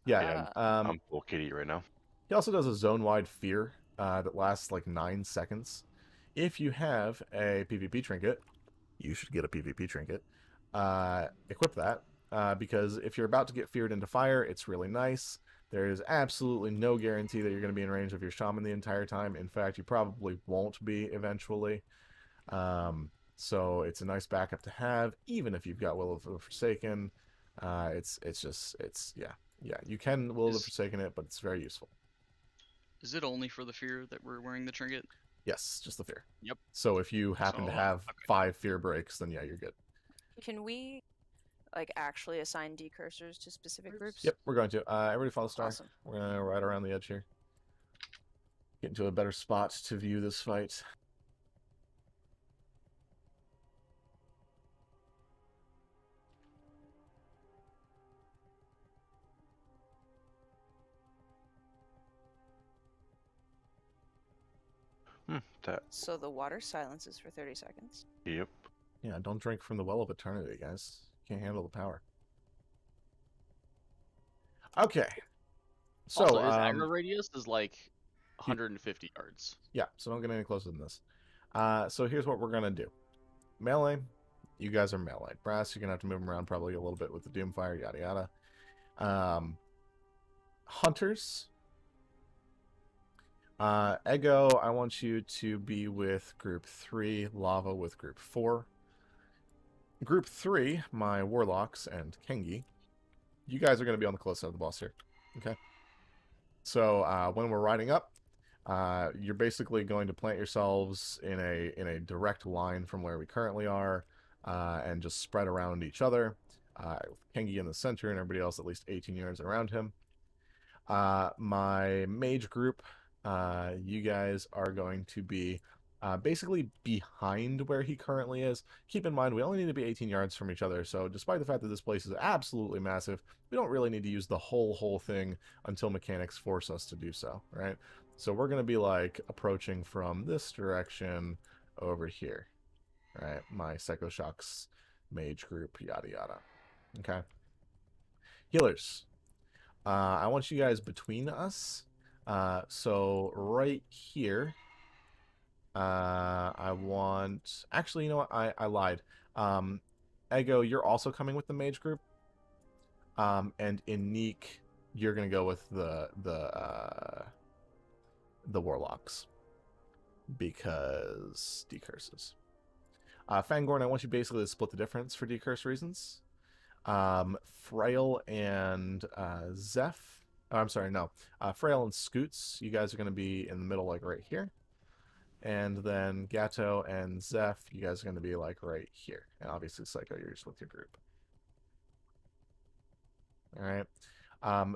Yeah, I'm full kitty right now. He also does a zone-wide fear that lasts like 9 seconds. If you have a PvP trinket, you should get a PvP trinket. Equip that, because if you're about to get feared into fire, it's really nice. There is absolutely no guarantee that you're going to be in range of your shaman the entire time. In fact, you probably won't be eventually. So it's a nice backup to have, even if you've got Will of the Forsaken. It's yeah. You can Will of the Forsaken it, but it's very useful. Is it only for the fear that we're wearing the trinket? Yes, just the fear. Yep. So if you happen to have 5 fear breaks, then yeah, you're good. Can we like actually assign decursors to specific groups? Yep, we're going to. Everybody follow Star. Awesome. We're gonna ride around the edge here. Get into a better spot to view this fight. That. So the water silences for 30 seconds. Yep. Yeah, don't drink from the well of eternity, guys. Can't handle the power. Okay. So also, his aggro radius is like 150 yards. Yeah, so don't get any closer than this. So here's what we're gonna do. Melee, you guys are melee. Brass, you're gonna have to move them around probably a little bit with the Doomfire, yada yada. Hunters. Ego, I want you to be with group 3, Lava with group 4. Group 3, my Warlocks and Kengi. You guys are going to be on the close side of the boss here. Okay? So when we're riding up, you're basically going to plant yourselves in a direct line from where we currently are, and just spread around each other. Kengi in the center and everybody else at least 18 yards around him. My mage group, you guys are going to be basically behind where he currently is. Keep in mind, we only need to be 18 yards from each other, so despite the fact that this place is absolutely massive, we don't really need to use the whole thing until mechanics force us to do so, right? So we're going to be, like, approaching from this direction over here, right? My Psycho Shocks mage group, yada yada. Okay? Healers. I want you guys between us. So right here, I want... Actually, you know what? I lied. Ego, you're also coming with the mage group. And Inique, you're going to go with the Warlocks. Because decurses. Fangorn, I want you basically to split the difference for decurse reasons. Frail and Zeph. Oh, I'm sorry, no. Frail and Scoots, you guys are going to be in the middle, like right here. And then Gatto and Zeph, you guys are going to be like right here. And obviously Psycho, you're just with your group. Alright.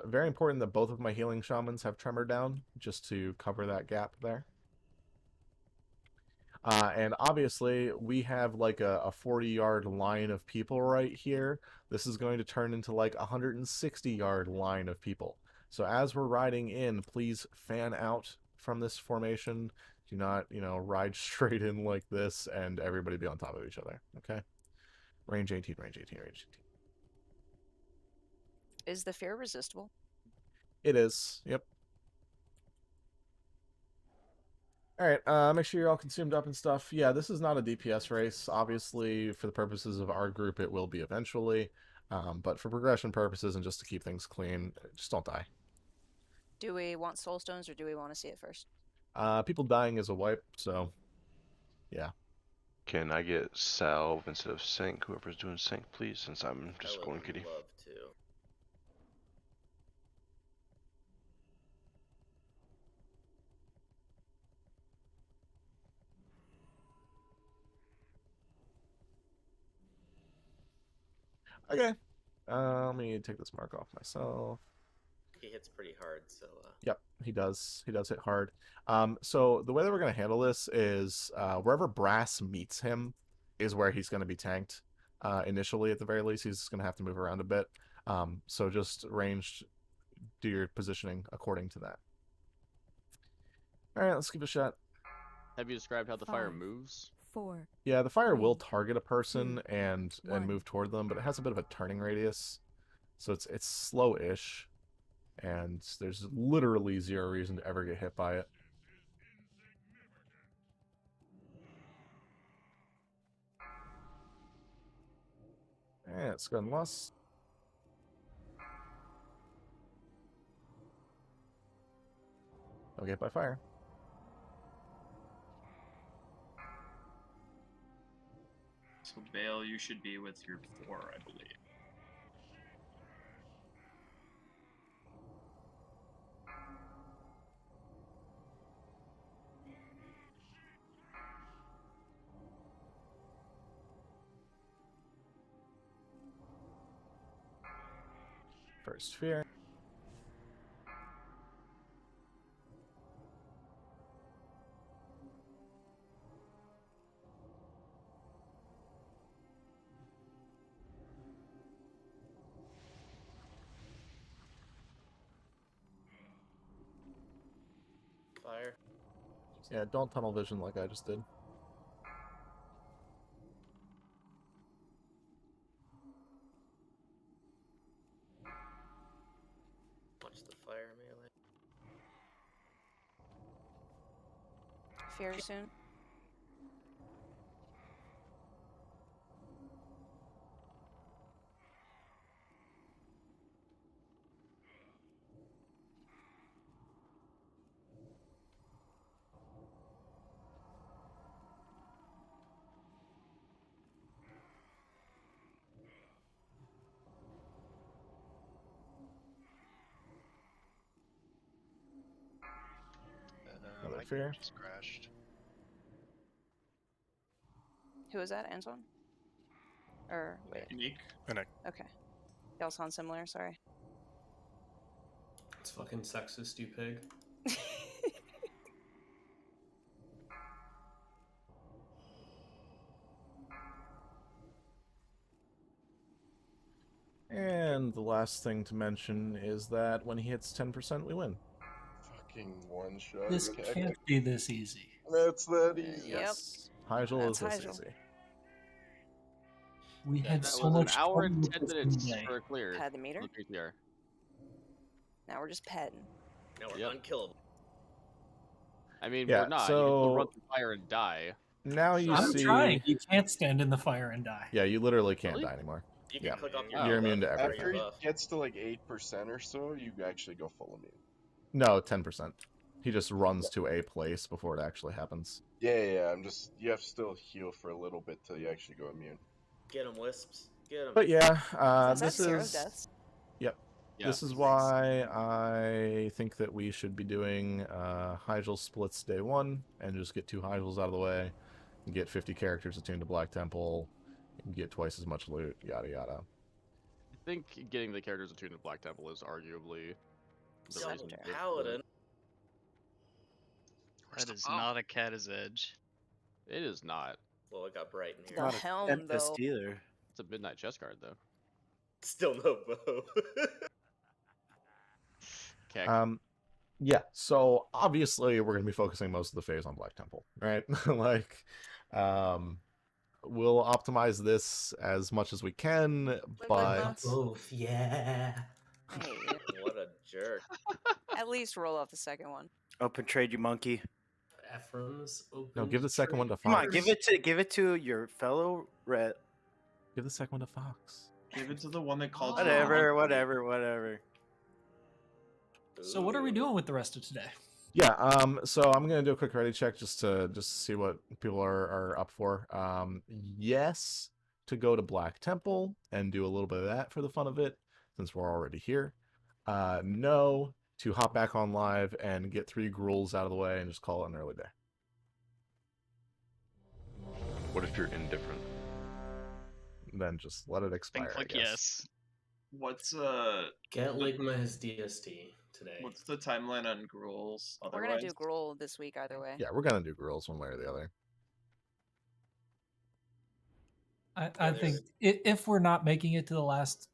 Very important that both of my healing shamans have Tremor down, just to cover that gap there. And obviously, we have like a 40-yard line of people right here. This is going to turn into like a 160-yard line of people. So as we're riding in, please fan out from this formation. Do not, ride straight in like this and everybody be on top of each other. Okay? Range 18, range 18, range 18. Is the fear resistible? It is. Yep. Alright, make sure you're all consumed up and stuff. Yeah, this is not a DPS race. Obviously, for the purposes of our group, it will be eventually. But for progression purposes and just to keep things clean, just don't die. Do we want soul stones or do we want to see it first? People dying is a wipe, so yeah. Can I get salve instead of sync? Whoever's doing sync, please, since I'm just going kitty. Love to. Okay. Let me take this mark off myself. He hits pretty hard, so... Yep, he does. He does hit hard. So the way that we're going to handle this is wherever Brass meets him is where he's going to be tanked. Initially, at the very least, he's going to have to move around a bit. So just ranged, do your positioning according to that. All right, let's give it a shot. Have you described how the fire moves? 4. Yeah, the fire will target a person and move toward them, but it has a bit of a turning radius, so it's slow-ish, and there's literally zero reason to ever get hit by it. Alright, let's go and lust. Don't get hit by fire. So Bale, you should be with your 4, I believe. First fear. Fire. Yeah, don't tunnel vision like I just did. Watch the fire melee. Fear soon. Another my fear. game just crashed. Who was that, Antoine? Or wait. Unique. Okay. Y'all sound similar. Sorry. It's fucking sexist, you pig. And the last thing to mention is that when he hits 10%, we win. Fucking one shot. This can't be this easy. That's that easy. Yes. Hyjal is That's this Hyjal. easy. We had That so was much an hour fun and with 10 this minutes today. for a clear. Pad the meter. The PTR. Now we're just petting. Now we're Yep. unkillable. I mean, Yeah, we're not. You can so- still run through fire and die. Now you I'm see. trying. You can't stand in the fire and die. Yeah, you literally can't Really? die anymore. You can Yeah. click off You're your immune to buff everything. After your he buff. gets to like 8% or so, you actually go full immune. No, 10%. He just runs to a place before it actually happens. Yeah. I'm just you have to still heal for a little bit till you actually go immune. Get him, Wisps. Get him. But yeah, Is that this zero is. deaths? Yep. Yeah. This is why I think that we should be doing Hyjal splits day 1 and just get 2 Hyjals out of the way, and get 50 characters attuned to Black Temple, and get twice as much loot, yada yada. I think getting the characters attuned to Black Temple is arguably the Double reason. for- Paladin. That is not a Cat's Edge. It is not. Well, it got bright in here. The Not a helm, Tempest though. either. It's a midnight chest guard, though. Still no bow. Okay. Yeah, so obviously we're going to be focusing most of the phase on Black Temple, right? Like, we'll optimize this as much as we can, but Both, yeah. Hey, What a jerk. at least roll off the second one. Open trade, you monkey. Ephraim's open. no, give the second one to Fox. Come on, give it to your fellow ret. Give the second one to Fox. Give it to the one that called. Whatever. So what are we doing with the rest of today? Yeah, so I'm gonna do a quick ready check just to see what people are up for. Yes, to go to Black Temple and do a little bit of that for the fun of it, since we're already here. No, to hop back on live and get 3 gruels out of the way and just call it an early day. What if you're indifferent? Then just let it Then expire. I click guess. yes. What's Get Ligma his DST today. what's the timeline on gruels? We're gonna do Otherwise? Gruel this week either way. Yeah, we're gonna do gruels one way or the other. I think if we're not making it to the last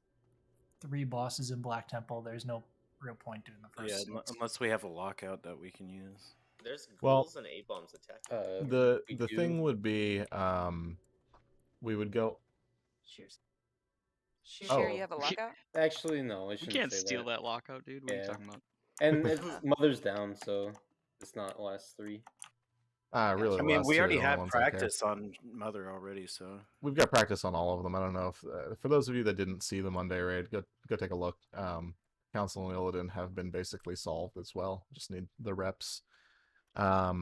3 bosses in Black Temple, there's no real point doing the Yeah, first. unless we have a lockout that we can use. There's Well, ghouls and A-bombs attack. The thing would be, we would go. Cheers. Oh. Sure, you have a lockout? Actually, no. I We shouldn't can't say steal that lockout, dude. What are you Yeah. talking about? And it's Mother's down, so it's not last 3. Really. I mean, last we 2 are already the only had ones I care. practice on Mother already, so We've got practice on all of them. I don't know if for those of you that didn't see the Monday raid, go take a look. Council and Illidan have been basically solved as well. Just need the reps. What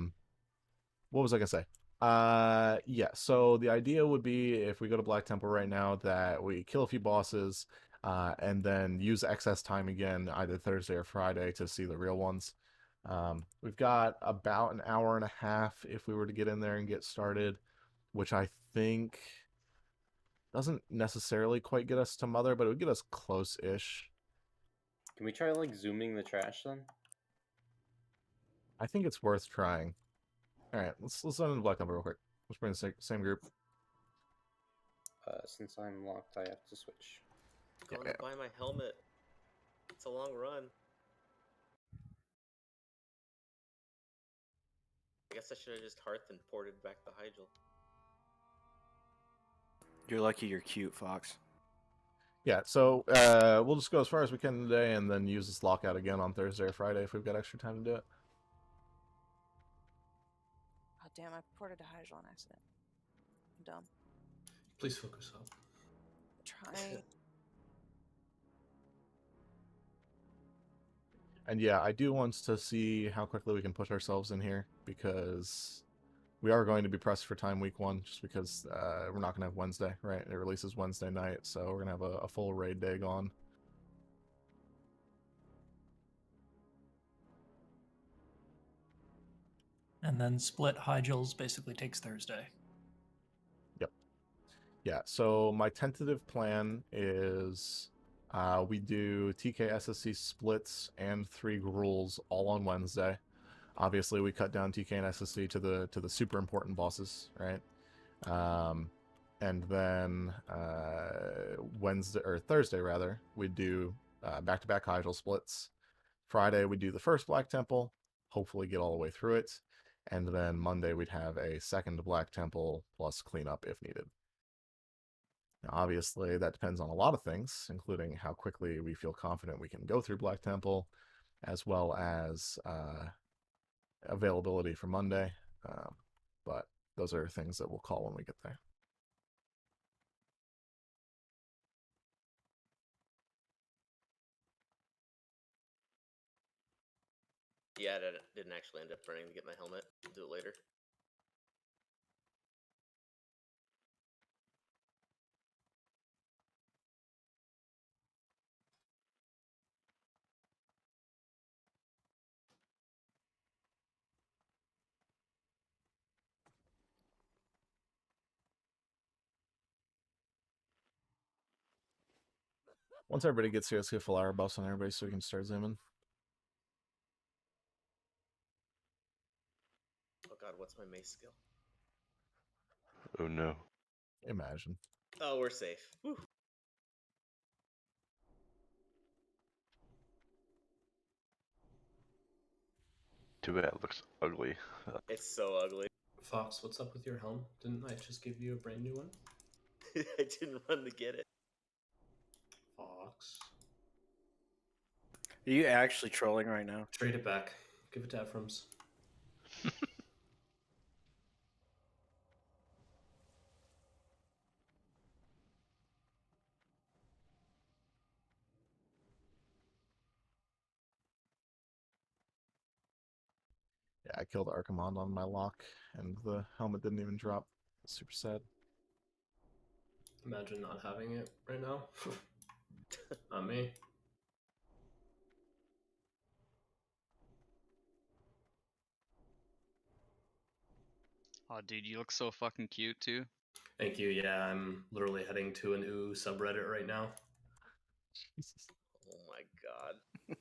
was I gonna say? Yeah. So the idea would be if we go to Black Temple right now that we kill a few bosses, and then use excess time again either Thursday or Friday to see the real ones. We've got about an hour and a half if we were to get in there and get started, which I think doesn't necessarily quite get us to Mother, but it would get us close-ish. Can we try like zooming the trash then? I think it's worth trying. All right, let's run into Black Temple real quick. Let's bring the same group. Since I'm locked, I have to switch. Going to buy my helmet. It's a long run. I guess I should have just hearthed and ported back the Hyjal. You're lucky you're cute, Fox. Yeah, so we'll just go as far as we can today and then use this lockout again on Thursday or Friday if we've got extra time to do it. Oh, damn, I ported a Hyjal on accident. I'm dumb. Please focus up. Try. And yeah, I do want to see how quickly we can push ourselves in here, because we are going to be pressed for time week 1, just because we're not going to have Wednesday, right? It releases Wednesday night, so we're going to have a full raid day gone. And then split Hyjals basically takes Thursday. Yep. Yeah, so my tentative plan is we do TK SSC splits and 3 gruels all on Wednesday. Obviously, we cut down TK and SSC to the super important bosses, right? And then Wednesday or Thursday rather, we do back-to-back Hyjal splits. Friday we do the first Black Temple, hopefully get all the way through it, and then Monday we'd have a second Black Temple plus cleanup if needed. Now, obviously, that depends on a lot of things, including how quickly we feel confident we can go through Black Temple, as well as availability for Monday. But those are things that we'll call when we get there. Yeah, I didn't actually end up running to get my helmet. I'll do it later. Once everybody gets here, let's get full hour buffs on everybody so we can start zooming. Oh god, what's my mace skill? Oh no. Imagine. Oh, we're safe. Whew. Too bad it looks ugly. It's so ugly. Fox, what's up with your helm? Didn't I just give you a brand new one? I didn't run to get it. Fox. Are you actually trolling right now? Trade it back. Give it to Ephraim's. Yeah, I killed Archimond on my lock, and the helmet didn't even drop. Super sad. Imagine not having it right now. Not me. Oh, dude, you look so fucking cute too. Thank you. Yeah, I'm literally heading to an ooh subreddit right now. Jesus. Oh my god.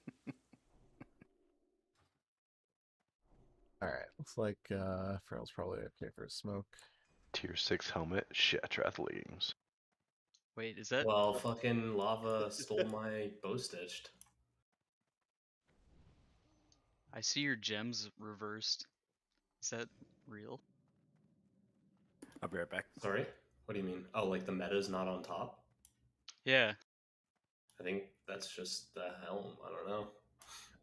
Alright, looks like Feral's probably okay for a smoke. Tier 6 helmet, Shatrath leggings. Wait, is that? Well, fucking lava stole my bow stitched. I see your gems reversed. Is that real? I'll be right back. Sorry? What do you mean? Oh, like the meta's not on top? Yeah. I think that's just the helm. I don't know.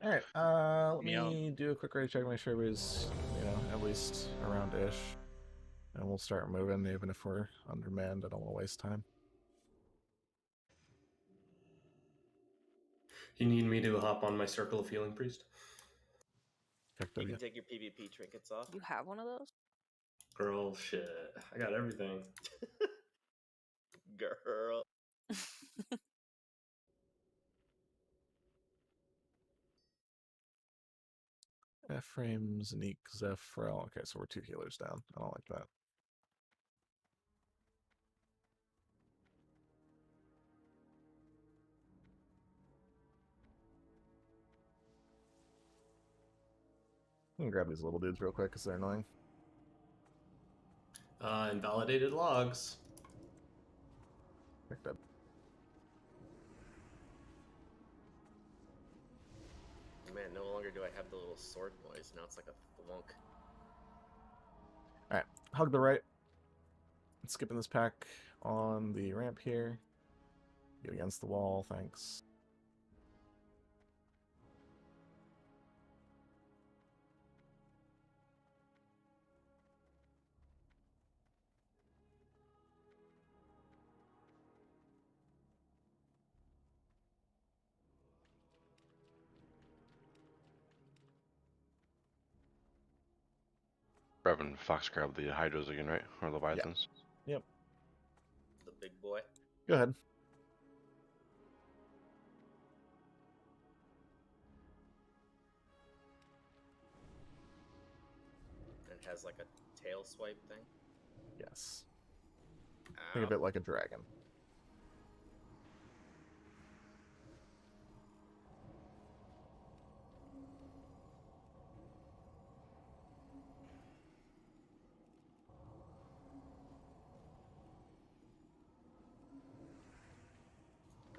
Alright, let me do a quick raid check, make sure everybody's, at least around-ish. And we'll start moving, even if we're undermanned. I don't want to waste time. You need me to hop on my Circle of Healing Priest? You can take your PvP trinkets off. You have one of those? Girl, shit. I got everything. Girl. Ephraim, Zanique, Zephrel. Okay, so we're 2 healers down. I don't like that. I'm gonna grab these little dudes real quick because they're annoying. Invalidated logs. Picked up. Man, no longer do I have the little sword noise. Now it's like a thwunk. Alright, hug the right. Skipping this pack on the ramp here. Get against the wall, thanks. Reverend Fox grabbed the Hydras again, right? Or Leviathans? Yep. The big boy. Go ahead. And it has like a tail swipe thing. Yes. Think of it like a dragon.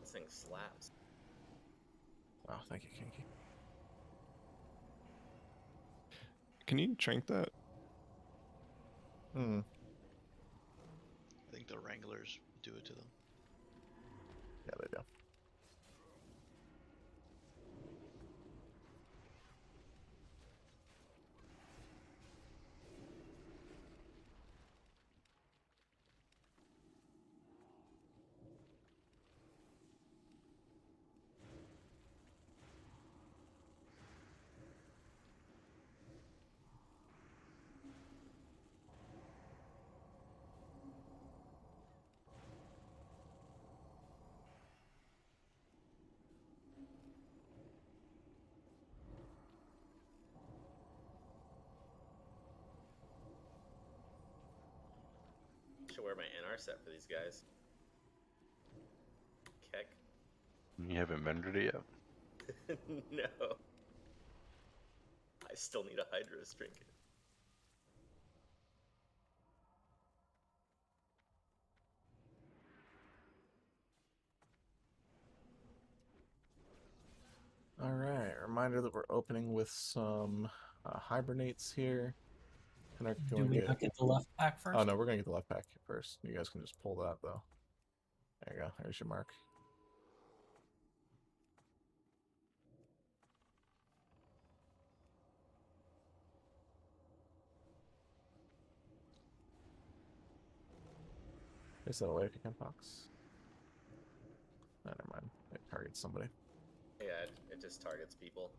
This thing slaps. Oh, thank you, Kinky. Can you trank that? Hmm. I think the Wranglers do it to them. Yeah, they do. Should wear my NR set for these guys. Keck. You haven't rendered it yet? No. I still need a Hydra's trinket. Alright, reminder that we're opening with some hibernates here. Do we not get the left pack first? Oh no, we're gonna get the left pack first. You guys can just pull that though. There you go. There's your mark. Is that away if you can, Fox? Oh, never mind. It targets somebody. Yeah, it just targets people.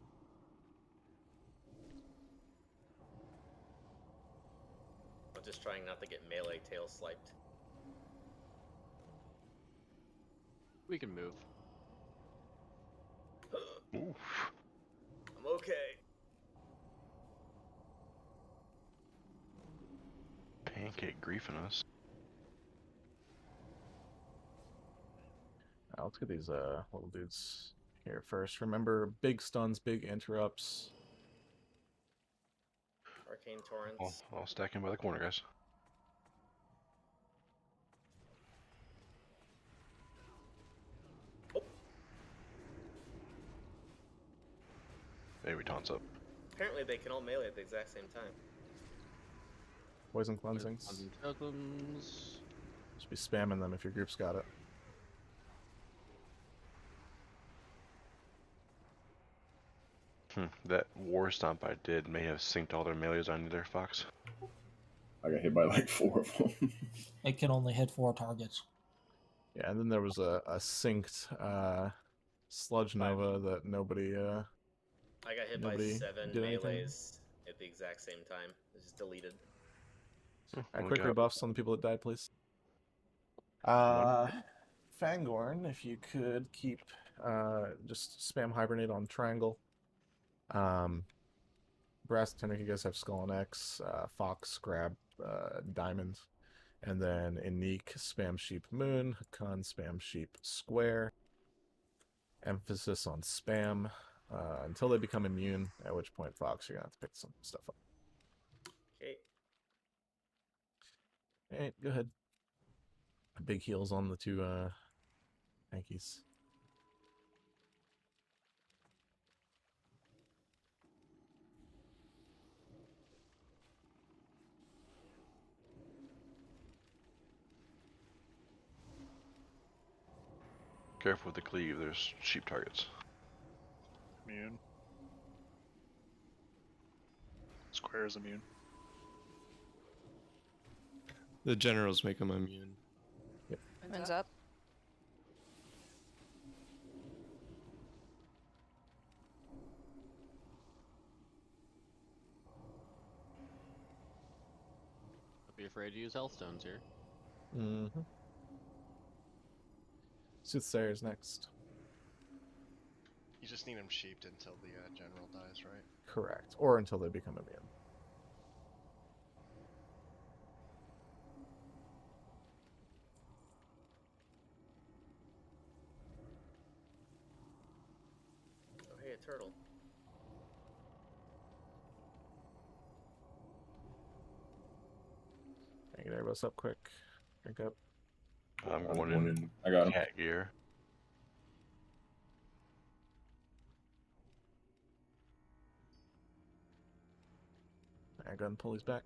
I'm just trying not to get melee tail swiped. We can move. Oof. I'm okay. Pancake griefing us. Let's get these little dudes here first. Remember, big stuns, big interrupts. Arcane torrents. I'll stack in by the corner, guys. Maybe taunts up. Apparently they can all melee at the exact same time. Poison cleansings. Just be spamming them if your group's got it. That war stomp I did may have synced all their melees on you there, Fox. I got hit by like 4 of them. It can only hit 4 targets. Yeah, and then there was a synced sludge nova that nobody I got hit by 7 melees at the exact same time. It's just deleted. Quick rebuffs on the people that died, please. Fangorn, if you could keep just spam hibernate on triangle. Brass Tender, you guys have Skull and X. Fox, grab diamond. And then Inique, spam sheep moon. Hakan, spam sheep square. Emphasis on spam until they become immune, at which point, Fox, you're going to have to pick some stuff up. Okay. Alright, go ahead. Big heals on the two Yankees. Careful with the cleave, there's sheep targets. Immune. Square is immune. The generals make them immune. Yep. Wins up. Don't be afraid to use Healthstones here. Mm-hmm. Soothsayer is next. You just need them sheeped until the general dies, right? Correct. Or until they become immune. Oh, hey, a turtle. Get everybody up quick. Drink up. I'm going in. I got him. Cat gear. I go and pull these back.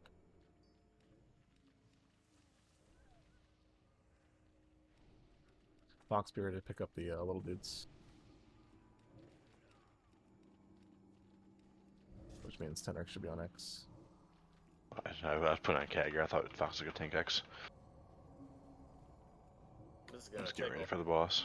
Fox, be ready to pick up the little dudes. Which means 10x should be on X. I was putting on cat gear. I thought Fox was gonna tank X. This is gonna Let's get ready tickle. for the boss.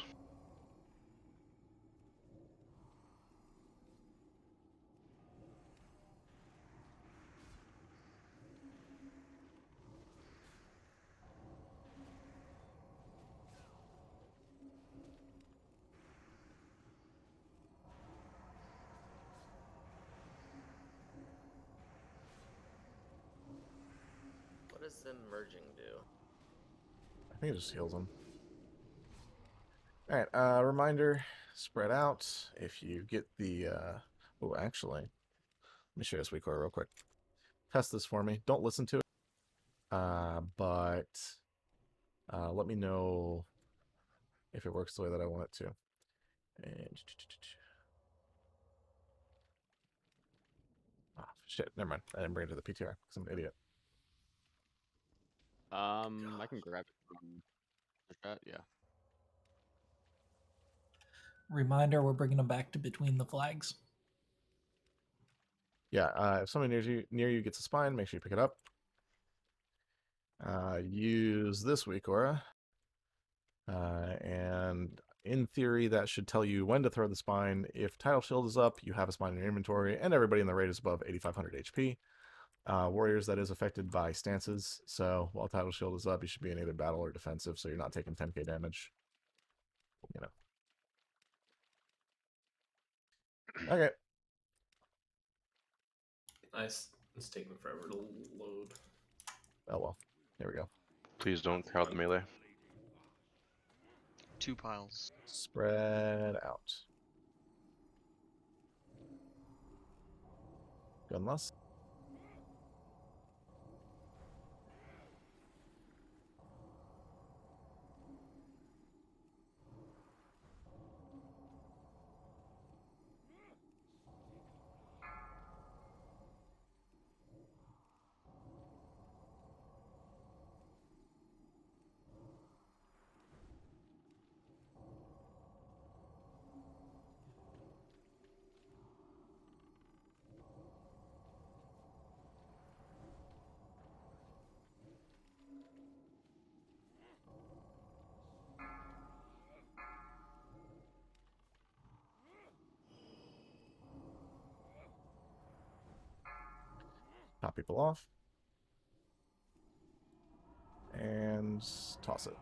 What does them merging do? I think it just heals them. Alright, reminder, spread out. If you get the, oh, actually, let me show you this weak core real quick. Test this for me. Don't listen to it. But let me know if it works the way that I want it to. And shit, never mind. I didn't bring it to the PTR because I'm an idiot. I can grab it from the chat, yeah. Reminder, we're bringing them back to between the flags. Yeah, if somebody near you gets a spine, make sure you pick it up. Use this weak aura. And in theory, that should tell you when to throw the spine. If Title Shield is up, you have a spine in your inventory, and everybody in the raid is above 8,500 HP. Warriors, that is affected by stances. So while Title Shield is up, you should be in either battle or defensive, so you're not taking 10k damage. You know. Okay. Nice. It's taking forever to load. Oh well. Here we go. Please don't crowd the melee. 2 piles. Spread out. Gunless. Top people off. And toss it.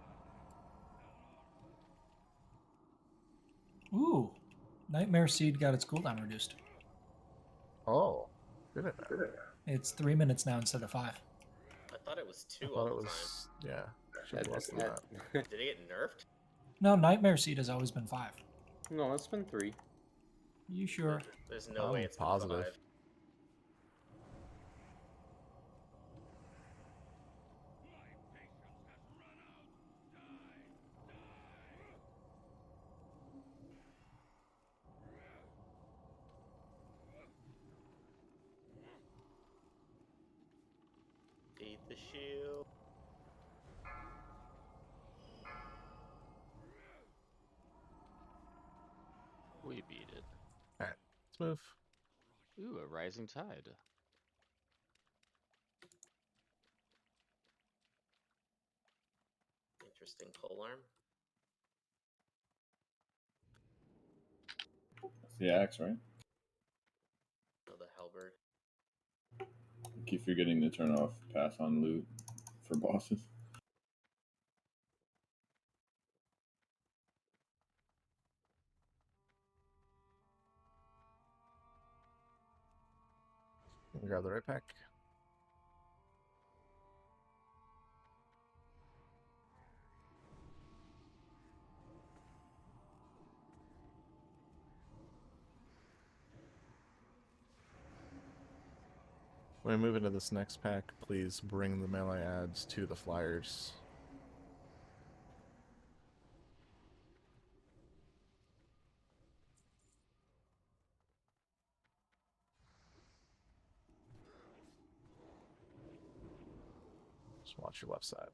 Ooh, Nightmare Seed got its cooldown reduced. Oh, did it? It's 3 minutes now instead of 5. I thought it was I 2 thought all it the was, yeah, should be less than time. that. Did it get nerfed? No, Nightmare Seed has always been 5. No, it's been 3. You sure? There's no way it's been positive. 5. Beat the shield. We beat it. Alright, let's move. Ooh, a rising tide. Interesting polearm. That's the axe, right? Oh, the halberd. I keep forgetting to turn off pass on loot for bosses. Grab the right pack. When we move into this next pack, please bring the melee adds to the flyers. Just watch your left side.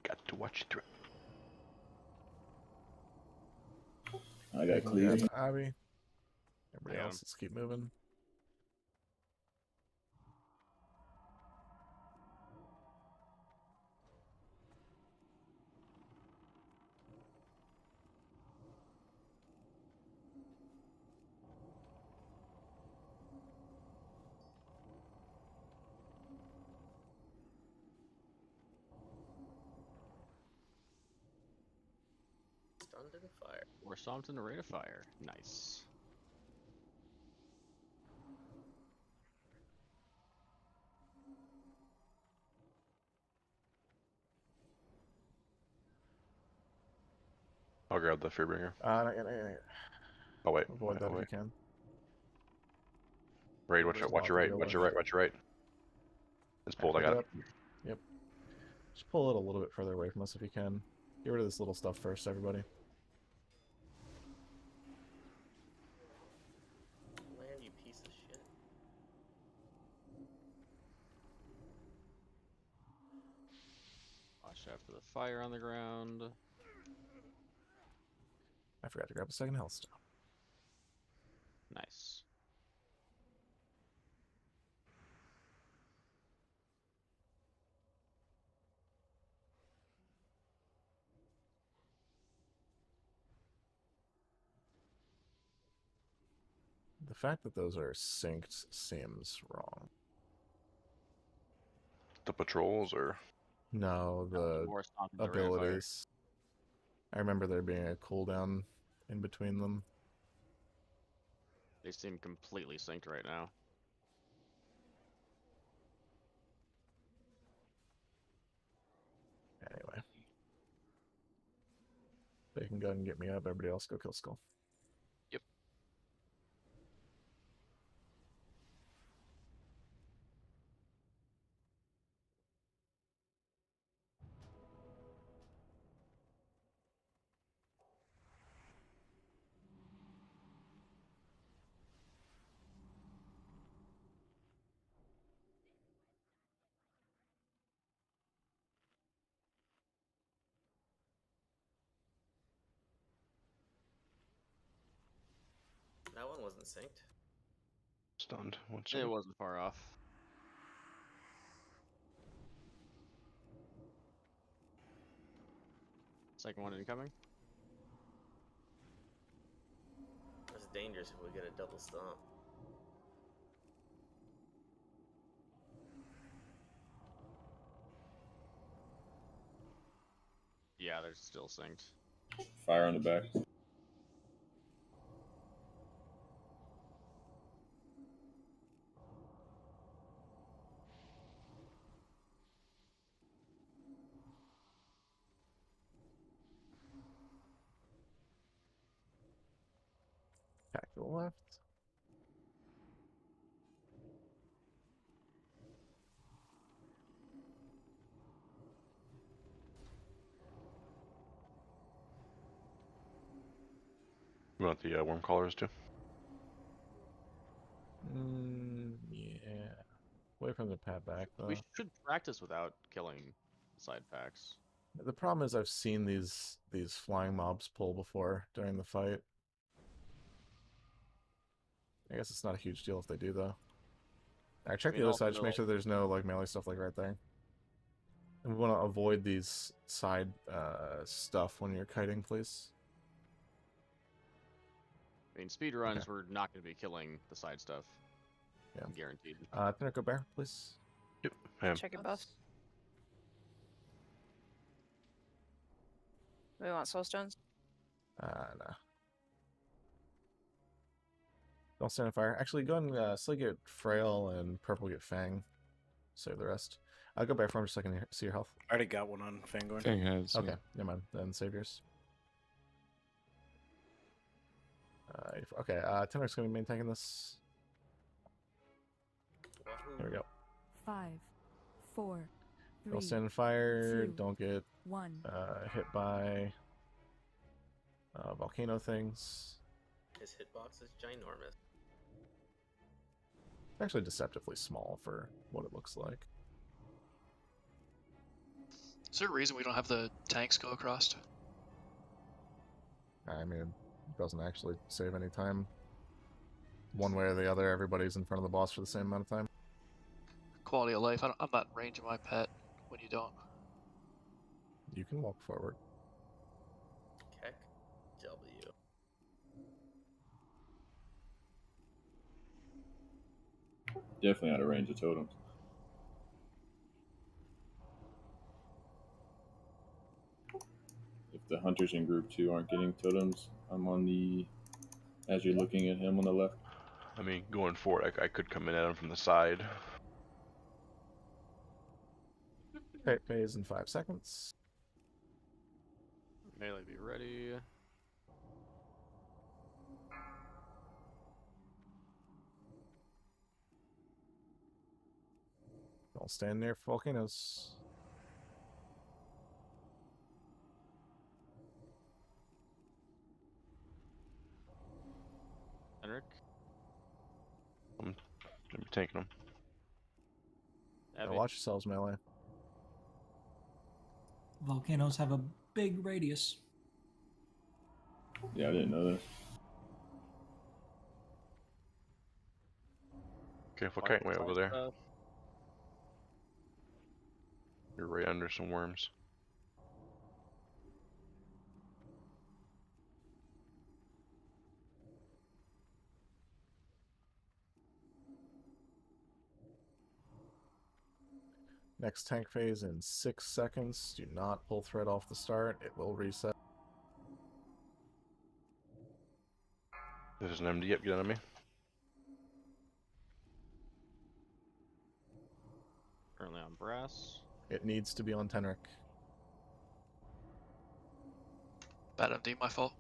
Got to watch through. I got clear. Abby. Everybody else, let's keep moving. Stunned in fire. Or stomped in a rate of fire. Nice. I'll grab the Fearbringer. Not yet, not yet. Oh wait. Avoid that if you can. Raid, watch your right, watch your right, watch your right. It's pulled, I got it. Yep. Just pull it a little bit further away from us if you can. Get rid of this little stuff first, everybody. Land, you piece of shit. Watch out for the fire on the ground. I forgot to grab a second health stone. Nice. The fact that those are synced seems wrong. The patrols or No, the More stomped in the rate of fire. abilities. I remember there being a cooldown in between them. They seem completely synced right now. Anyway. They can go and get me up. Everybody else go kill Skull. Yep. one wasn't synced. Stunned. One It second. wasn't far off. Second one incoming. It's dangerous if we get a double stomp. Yeah, they're still synced. Fire on the back. Back to the left. You want the worm callers too? Yeah. Wait for them to pat back though. We should practice without killing side packs. The problem is I've seen these flying mobs pull before during the fight. I guess it's not a huge deal if they do though. Alright, check the other side, just make sure there's no like melee stuff like right there. And we want to avoid these side stuff when you're kiting, please. I mean, speed runs, we're not going to be killing the side stuff. Yeah. Guaranteed. Pinnacle Bear, please. Yep. Check your buffs. We want soul stones. No. Don't stand on fire. Actually, go and Slay get Frail and Purple get Fang. Save the rest. I'll go back for him just so I can see your health. I already got one on Fangorn. Fang has. Okay, never mind. Then save yours. Okay, Tenar's going to be main tanking this. There we go. 5, 4, 3. Don't stand on fire. 2, don't get 1. Hit by volcano things. His hitbox is ginormous. Actually deceptively small for what it looks like. Is there a reason we don't have the tanks go across? I mean, it doesn't actually save any time. One way or the other, everybody's in front of the boss for the same amount of time. Quality of life. I'm not in range of my pet when you don't. You can walk forward. Keck W. Definitely out of range of totems. If the hunters in group 2 aren't getting totems, I'm on the... As you're looking at him on the left. I mean, going forward, I could come in at him from the side. Okay, phase in 5 seconds. Melee be ready. Don't stand near volcanoes. Henrik? I'm gonna be taking him. Now watch yourselves, melee. Volcanoes have a big radius. Yeah, I didn't know that. Careful, kite way over there. You're right under some worms. Next tank phase in 6 seconds. Do not pull thread off the start. It will reset. This is an MD. Yep, get on me. Currently on brass. It needs to be on Tenric. Bad MD, my fault.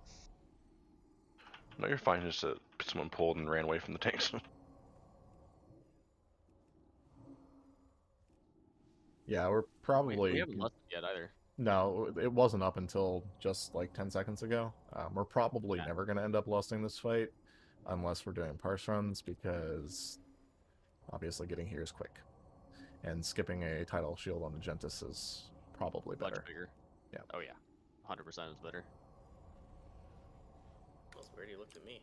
No, you're fine. Just someone pulled and ran away from the tanks. Yeah, we're probably... We haven't left it yet either. No, it wasn't up until just like 10 seconds ago. We're probably never going to end up lusting this fight unless we're doing parse runs, because obviously getting here is quick. And skipping a title shield on the Gentis is probably better. Much bigger. Yeah. Oh yeah. 100% is better. That was weird, he looked at me.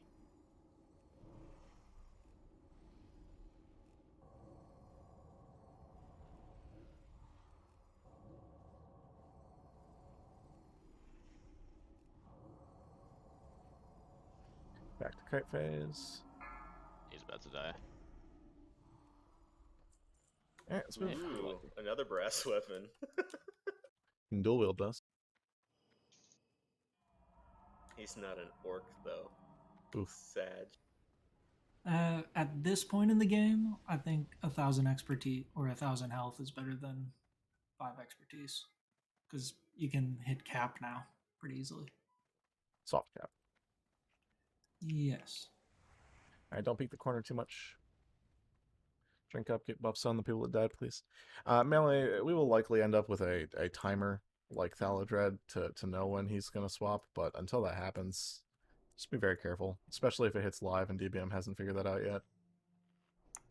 Back to kite phase. He's about to die. Alright, let's move. Ooh, another brass weapon. You can dual wield dust. He's not an orc though. Oof. Sad. At this point in the game, I think 1,000 expertise or 1,000 health is better than 5 expertise, because you can hit cap now pretty easily. Soft cap. Yes. Alright, don't peek the corner too much. Drink up, get buffs on the people that died, please. Melee, we will likely end up with a timer like Thaladred to know when he's going to swap, but until that happens, just be very careful, especially if it hits live and DBM hasn't figured that out yet.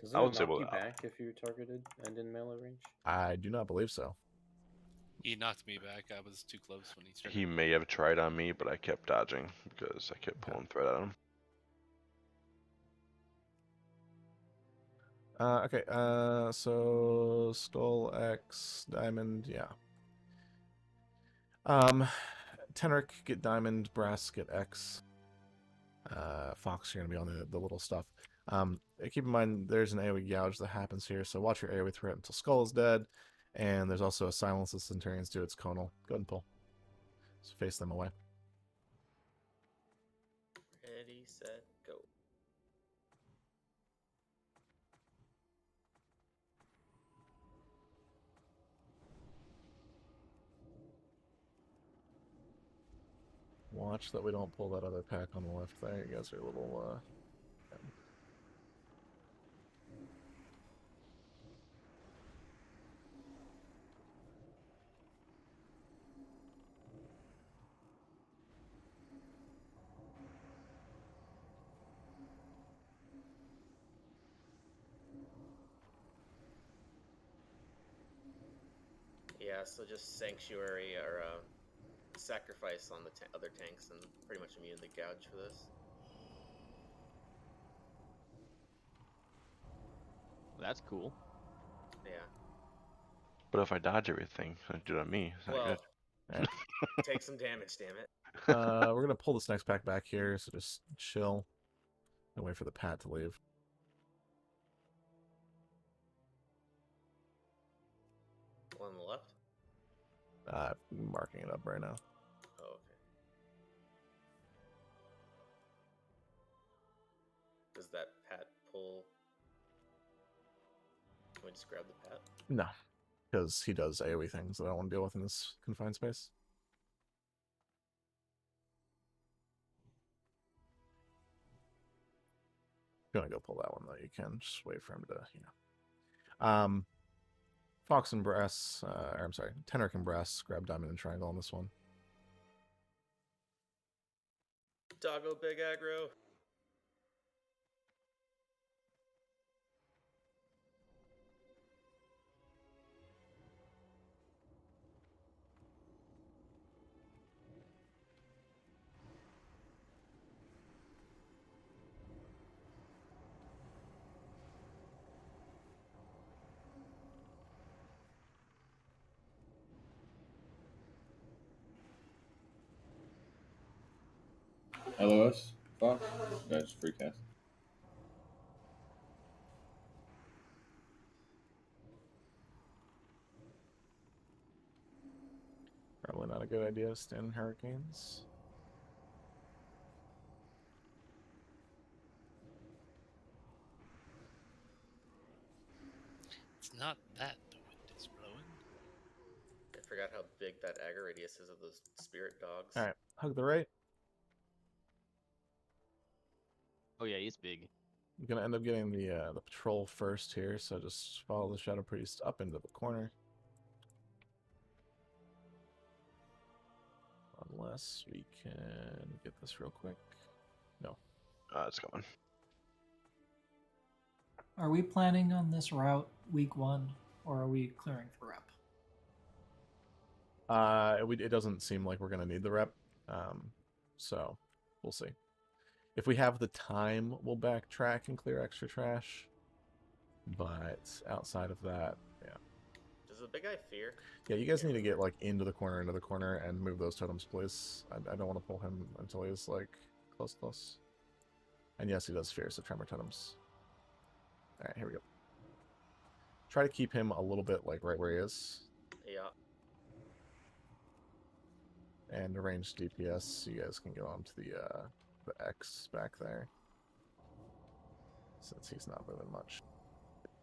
Does it knock you back if you're targeted and in melee range? I do not believe so. He knocked me back. I was too close when he started. He may have tried on me, but I kept dodging because I kept pulling thread at him. Okay, so Skull X, Diamond, yeah. Tenric, get Diamond, Brass, get X. Fox, you're going to be on the little stuff. Keep in mind, there's an AoE gouge that happens here, so watch your AoE threat until Skull is dead. And there's also a silence the Centurions do its conal. Go ahead and pull. So face them away. Ready, set, go. Watch that we don't pull that other pack on the left there. You guys are a little, Yeah, so just Sanctuary or Sacrifice on the other tanks and pretty much immune to gouge for this. That's cool. Yeah. But if I dodge everything, I do it on me. It's not Well, good. take some damage, damn it. we're gonna pull this next pack back here, so just chill and wait for the pat to leave. One on the left? Marking it up right now. Oh, okay. Does that pat pull? Can we just grab the pat? No, because he does AoE things that I don't want to deal with in this confined space. If you want to go pull that one, though, you can. Just wait for him to, you know. Fox and Brass, or I'm sorry, Tenric and Brass, grab Diamond and Triangle on this one. Doggo big aggro. LOS, Fox, that's free cast. Probably not a good idea to stand in Hurricanes. It's not that the wind is blowing. I forgot how big that aggro radius is of those spirit dogs. Alright, hug the right. Oh yeah, he's big. I'm gonna end up getting the patrol first here, so just follow the Shadow Priest up into the corner. Unless we can get this real quick. No. It's coming. Are we planning on this route week 1, or are we clearing for rep? It doesn't seem like we're gonna need the rep, so we'll see. If we have the time, we'll backtrack and clear extra trash. But outside of that, yeah. Does the big guy fear? Yeah, you guys need to get like into the corner, and move those totems, please. I don't want to pull him until he's like close. And yes, he does fear, so Tremor Totems. Alright, here we go. Try to keep him a little bit like right where he is. Yeah. And range DPS, so you guys can get onto the X back there. Since he's not moving much.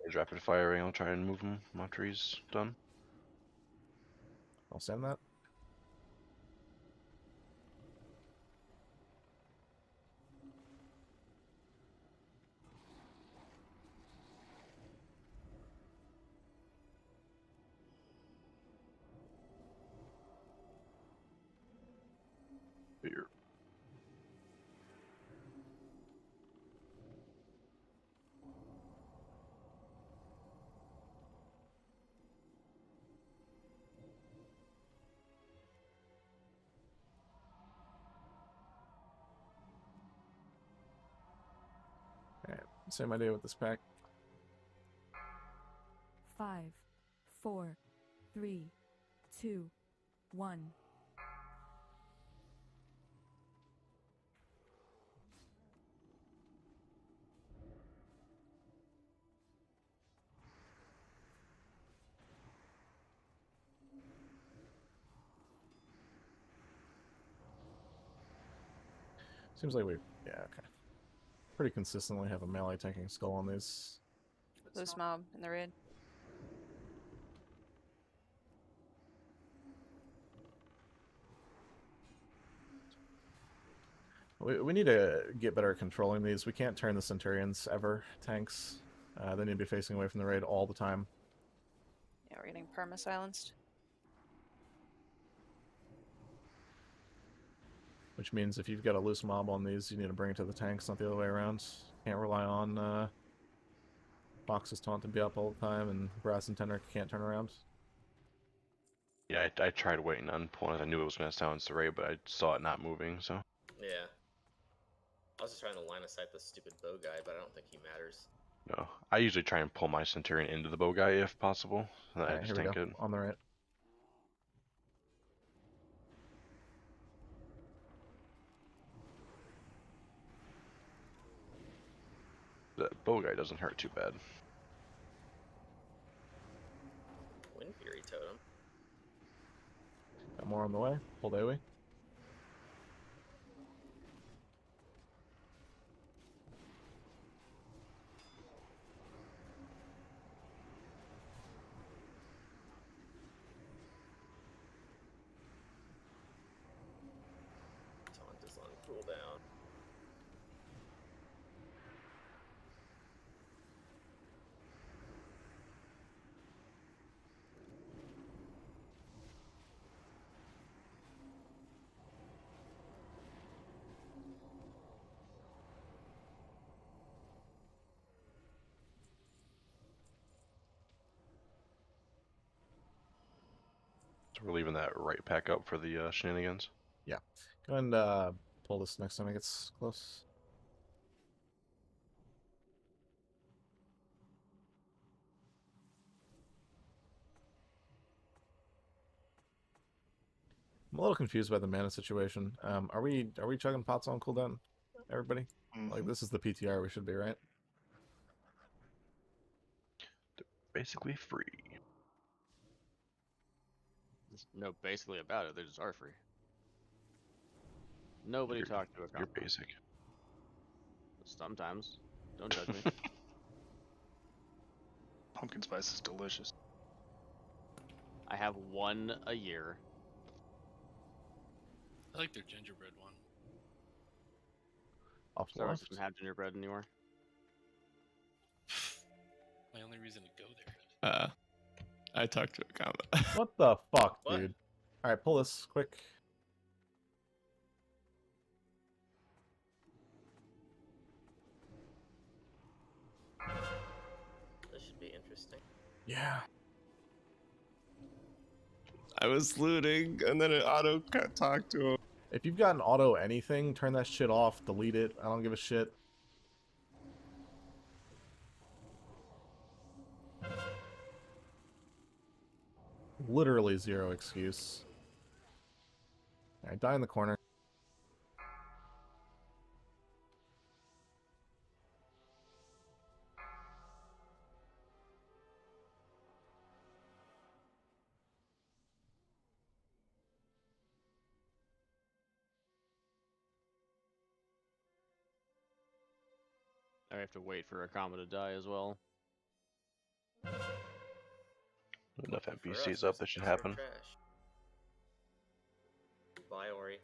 He's rapid firing. I'll try and move him after he's done. I'll send that. Here. Alright, same idea with this pack. 5, 4, 3, 2, 1. Seems like yeah, okay. Pretty consistently have a melee tanking skull on these. Loose mob in the raid. We need to get better at controlling these. We can't turn the Centurions ever tanks. They need to be facing away from the raid all the time. Yeah, we're getting perma-silenced. Which means if you've got a loose mob on these, you need to bring it to the tanks, not the other way around. Can't rely on Fox's taunt to be up all the time, and Brass and Tender can't turn around. Yeah, I tried waiting on pulling. I knew it was going to silence the raid, but I saw it not moving, so. Yeah. I was just trying to line of sight the stupid bow guy, but I don't think he matters. No, I usually try and pull my Centurion into the bow guy if possible. And I Alright, just here we tank go. it. On the right. The bow guy doesn't hurt too bad. Wind Fury Totem. Got more on the way. Hold AoE. Taunt is on cooldown. So we're leaving that right pack up for the shenanigans. Yeah. Go ahead and pull this next time it gets close. I'm a little confused by the mana situation. Are we chugging pots on cooldown, everybody? Like, this is the PTR we should be, right? Basically free. There's no basically about it. They just are free. Nobody talked to a You're combo. basic. Sometimes. Don't judge me. Pumpkin spice is delicious. I have one a year. I like their gingerbread one. Off Star Wars left. doesn't have gingerbread anymore. My only reason to go there. I talked to a combo. What the fuck, What? dude? Alright, pull this quick. This should be interesting. Yeah. I was looting, and then it auto talked to him. If you've got an auto anything, turn that shit off, delete it. I don't give a shit. Literally zero excuse. Alright, die in the corner. I have to wait for a comma to die as well. Enough For us, NPCs up, there's that should extra happen. trash. Bye, Ori.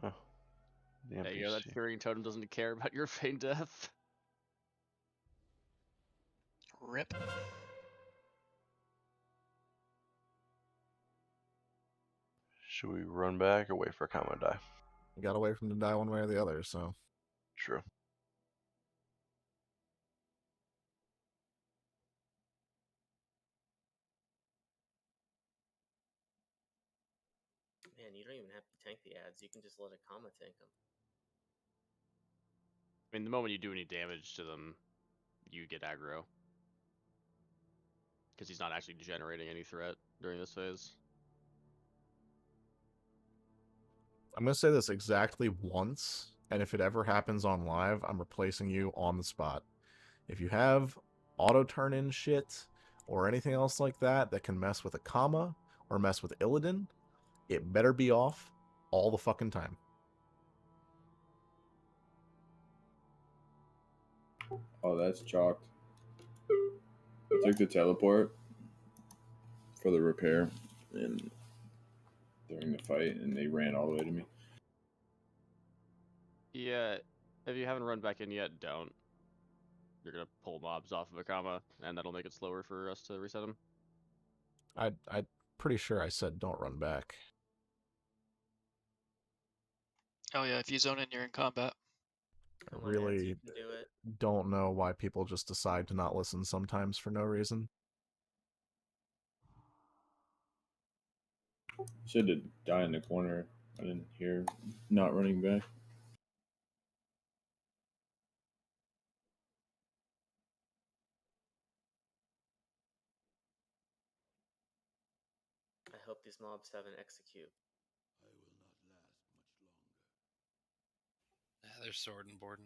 Oh, the Yeah, you know that NPC. Fearing Totem doesn't care about your feigned death. Rip. Should we run back or wait for a comma to die? You gotta wait for him to die one way or the other, so. True. Man, you don't even have to tank the ads. You can just let a comma tank them. I mean, the moment you do any damage to them, you get aggro. Because he's not actually generating any threat during this phase. I'm gonna say this exactly once, and if it ever happens on live, I'm replacing you on the spot. If you have auto turn in shit or anything else like that that can mess with a comma or mess with Illidan, it better be off all the fucking time. Oh, that's chalked. I took the teleport for the repair and during the fight, and they ran all the way to me. Yeah, if you haven't run back in yet, don't. You're gonna pull mobs off of a comma, and that'll make it slower for us to reset them. I'm pretty sure I said don't run back. Oh yeah, if you zone in, you're in combat. I really don't know why people just decide to not listen sometimes for no reason. Should have died in the corner. I didn't hear not running back. I hope these mobs have an execute. Yeah, they're sword and boarding.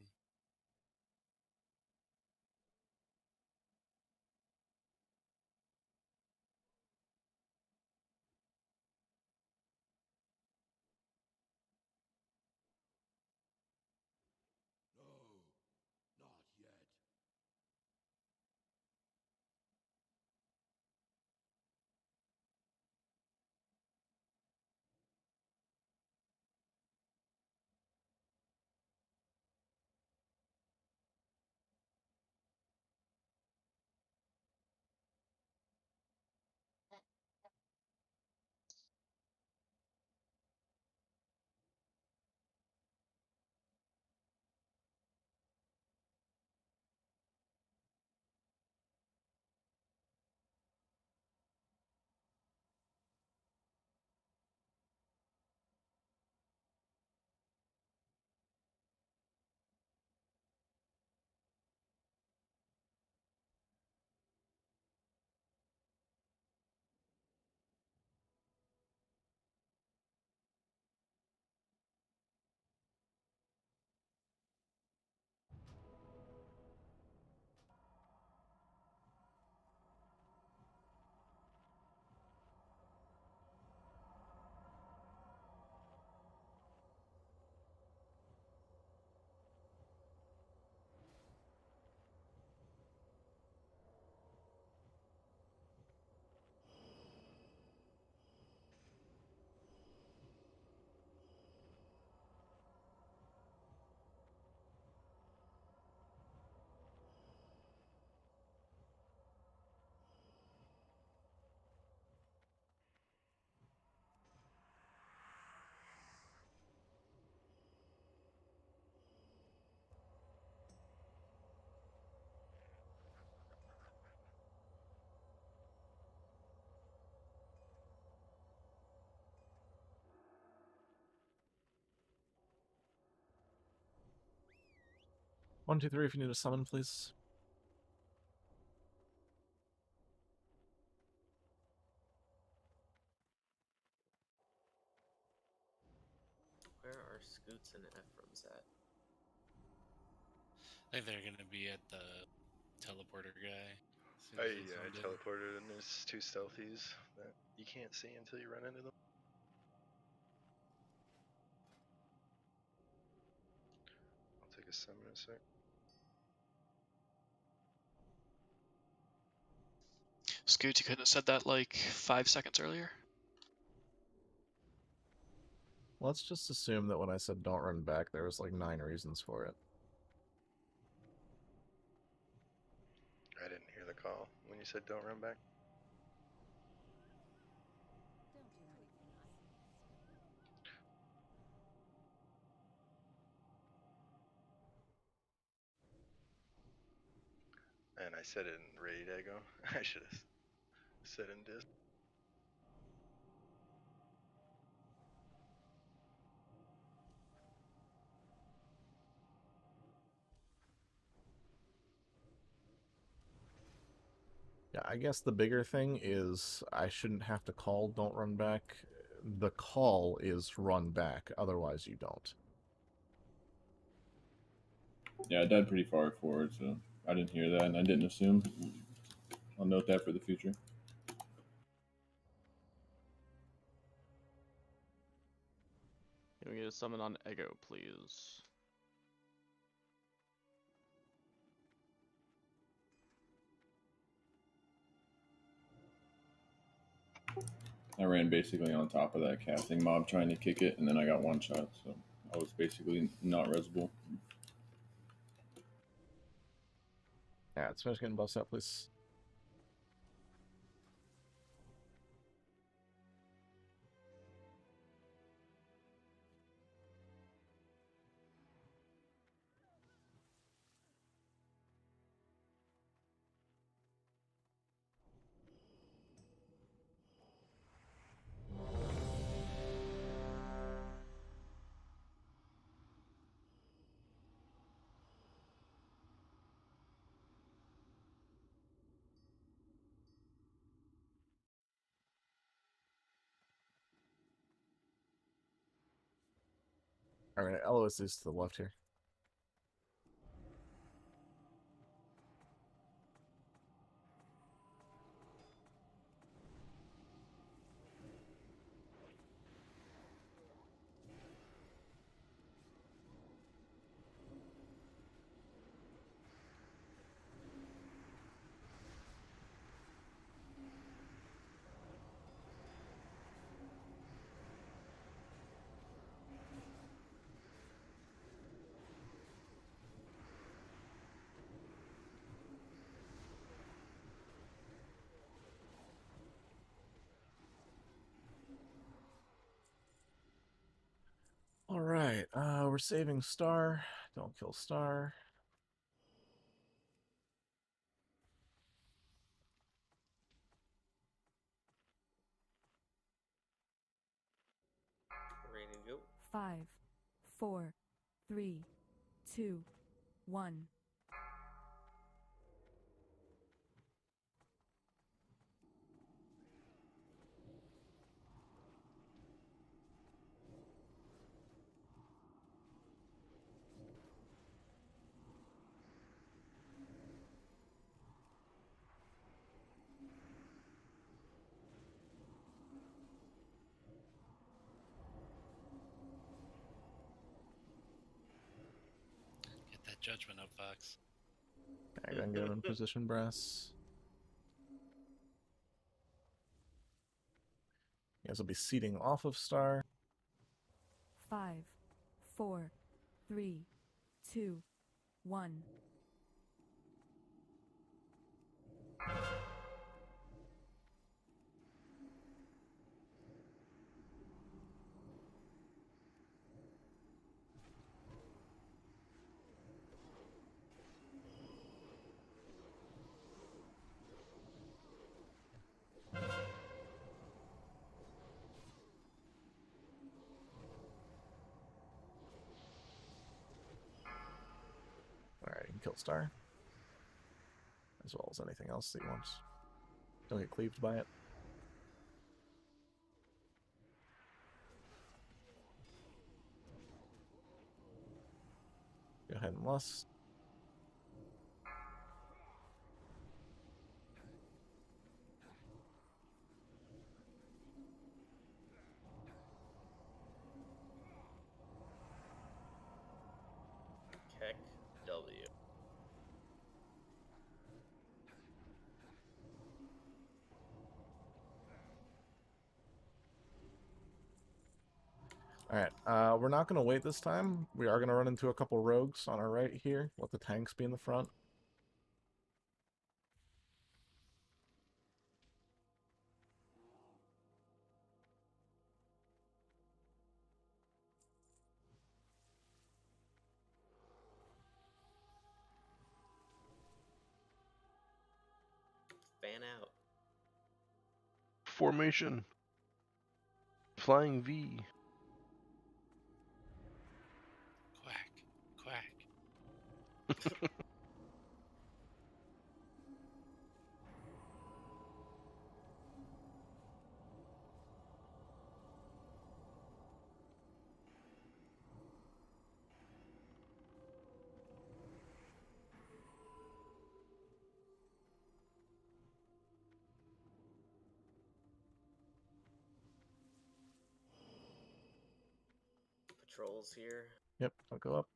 One, two, three. If you need a summon, please. Where are Scoots and Ephraim's at? I think they're gonna be at the teleporter guy. I teleported and there's two stealthies that you can't see until you run into them. summon a sec. Scoot, you couldn't have said that like 5 seconds earlier. Let's just assume that when I said don't run back, there was like 9 reasons for it. I didn't hear the call when you said don't run back. And I said it in Raid Ego. I should have said in Dis. Yeah, I guess the bigger thing is I shouldn't have to call don't run back. The call is run back, otherwise you don't. Yeah, I died pretty far forward, so I didn't hear that, and I didn't assume. I'll note that for the future. Can we get a summon on Ego, please? I ran basically on top of that casting mob trying to kick it, and then I got one shot, so I was basically not resable. Yeah, it's finished getting buffs out, please. Alright, LOS is to the left here. Alright, we're saving Star. Don't kill Star. Ready to go. 5, 4, 3, 2, 1. Get that judgment up, Fox. I gotta get him in position, Brass. You guys will be seating off of Star. 5, 4, 3, 2, 1. Alright, you can kill Star. As well as anything else that you want. Don't get cleaved by it. Go ahead and lust. Keck. Alright, we're not going to wait this time. We are going to run into a couple rogues on our right here. Let the tanks be in the front. Fan out. Formation. Flying V. Quack. Patrols here. Yep, I'll go up.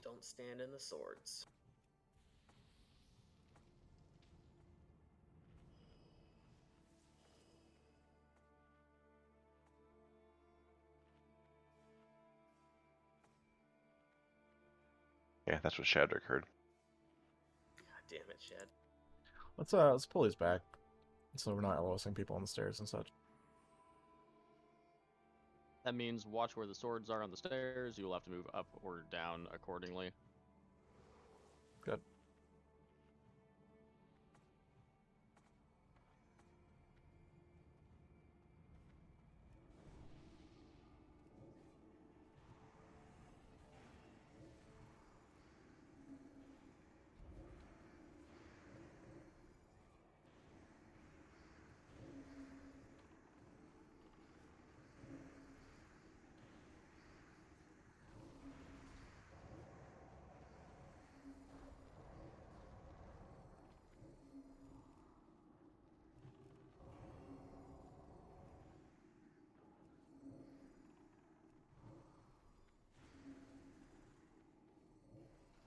Don't stand in the swords. Yeah, that's what Shadrick heard. God damn it, Shed. Let's pull these back, so we're not LOSing people on the stairs and such. That means watch where the swords are on the stairs. You will have to move up or down accordingly. Good.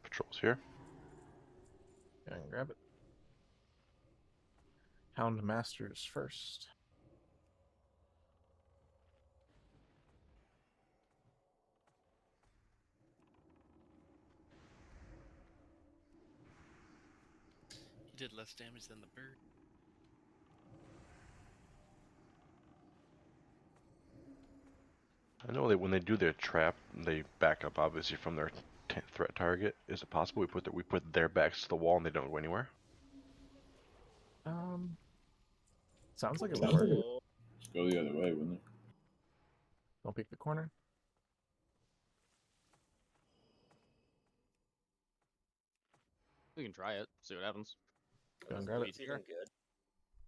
Patrols here. Yeah, I can grab it. Hound Masters first. He did less damage than the bird. I know that when they do their trap, they back up obviously from their threat target. Is it possible we put their backs to the wall and they don't go anywhere? Sounds like it would work. Just go the other way, wouldn't it? Don't pick the corner. We can try it. See what happens. Go and grab it. Good.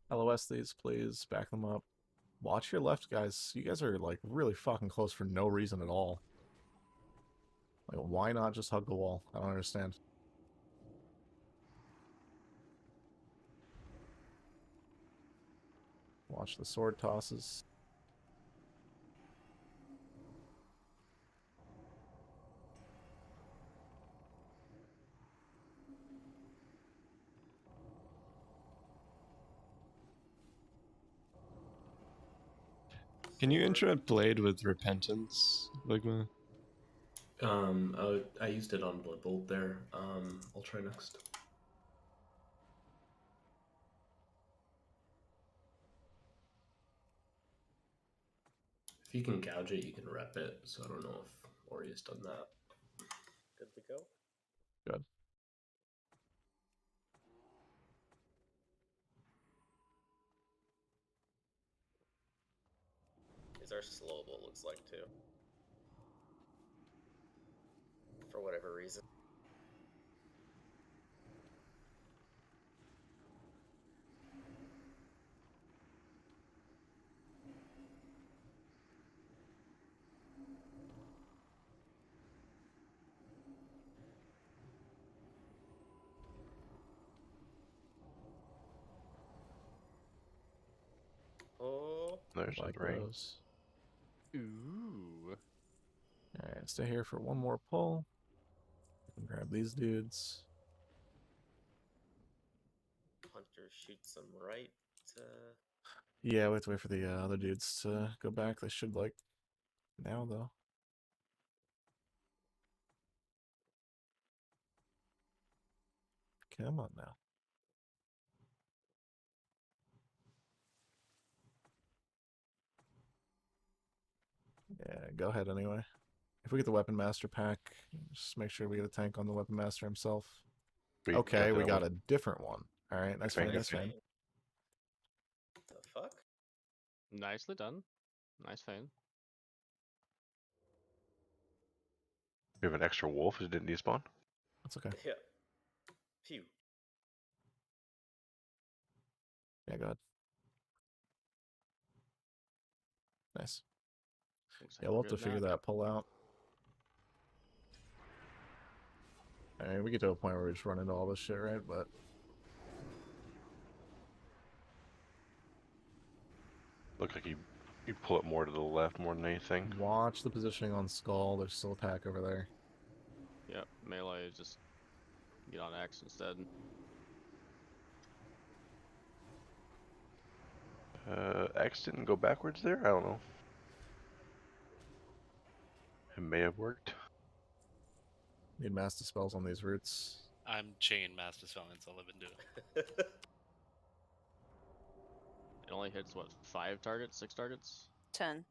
LOS these, please. Back them up. Watch your left, guys. You guys are, like, really fucking close for no reason at all. Like, why not just hug the wall? I don't understand. Watch the sword tosses. Can you interrupt Blade with Repentance, Ligma? I used it on Blood Bolt there. I'll try next. If you can gouge it, you can rep it. So I don't know if Ori's done that. Good to go. Good. Is our slowable looks like too. For whatever reason. Oh, there's like the ring. those. Ooh. Alright, stay here for one more pull. Grab these dudes. Hunter shoots him right. Yeah, we have to wait for the other dudes to go back. They should, like, now, though. Come on now. Yeah, go ahead anyway. If we get the Weapon Master pack, just make sure we get a tank on the Weapon Master himself. Okay, we got a different one. Alright, nice fan, nice fan. What the fuck? Nicely done. Nice fan. We have an extra wolf. It didn't despawn. That's okay. Yeah. Phew. Yeah, go ahead. Nice. Yeah, we'll have to figure that pull out. I mean, we get to a point where we just run into all this shit, right? But Looks like you pull it more to the left more than anything. watch the positioning on Skull. There's still a pack over there. Yep, melee, just get on X instead. X didn't go backwards there? I don't know. It may have worked. Need master spells on these roots. I'm chain master spelling, that's all I've been doing. It only hits, what, 5 targets? 6 targets? 10.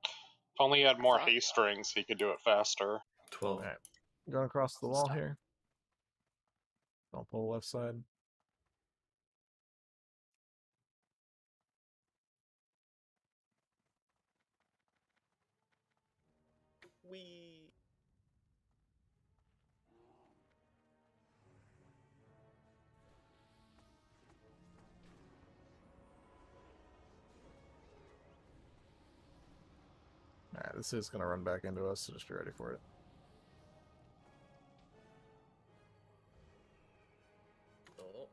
If only he had more haste rings, he could do it faster. 12. Alright. Going across the wall here. Don't pull left side. We. Alright, this is gonna run back into us, so just be ready for it. Oh.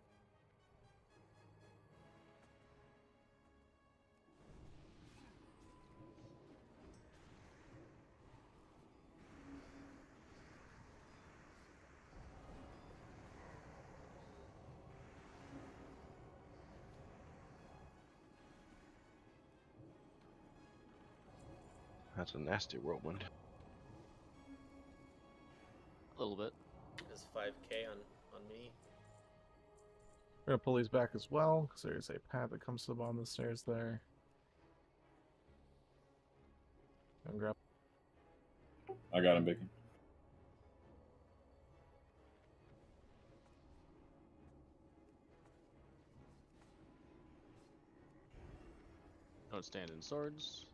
That's a nasty whirlwind. A little bit. Is 5k on me? We're gonna pull these back as well, because there's a path that comes to the bottom of the stairs there. And grab. I got him, Bacon. Don't stand in swords.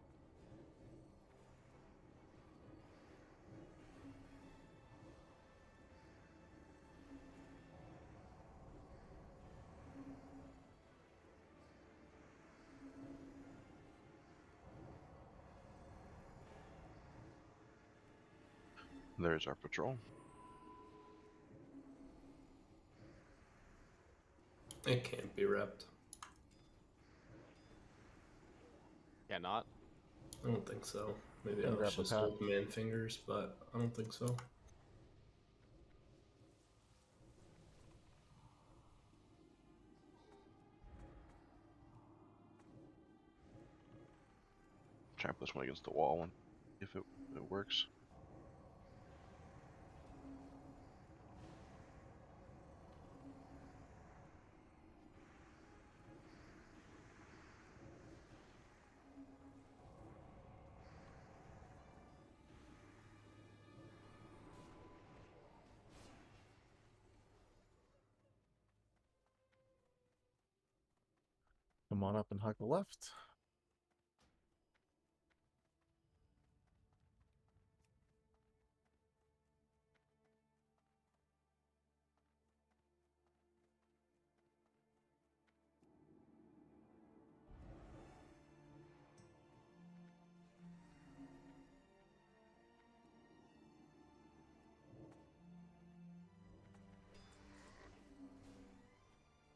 There's our patrol. It can't be repped. Cannot? I don't think so. Maybe Gonna I'll grab the just pad. hold man fingers, but I don't think so. Try and put this one against the wall and if it works. Come on up and hug the left.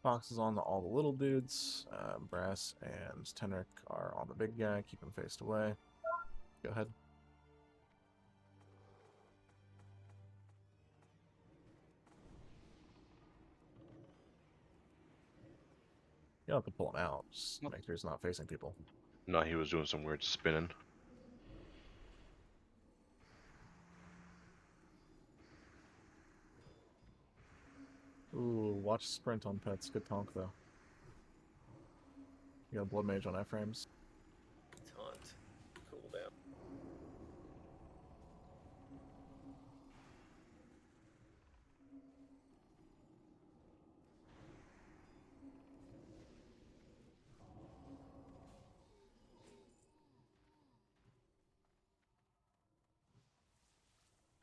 Fox is on to all the little dudes. Brass and Tenric are on the big guy. Keep him faced away. Go ahead. You don't have to pull him out. Just make sure he's not facing people. No, he was doing some weird spinning. Ooh, watch sprint on pets. Good tonk, though. You got a blood mage on F-frames. Taunt. Cool down.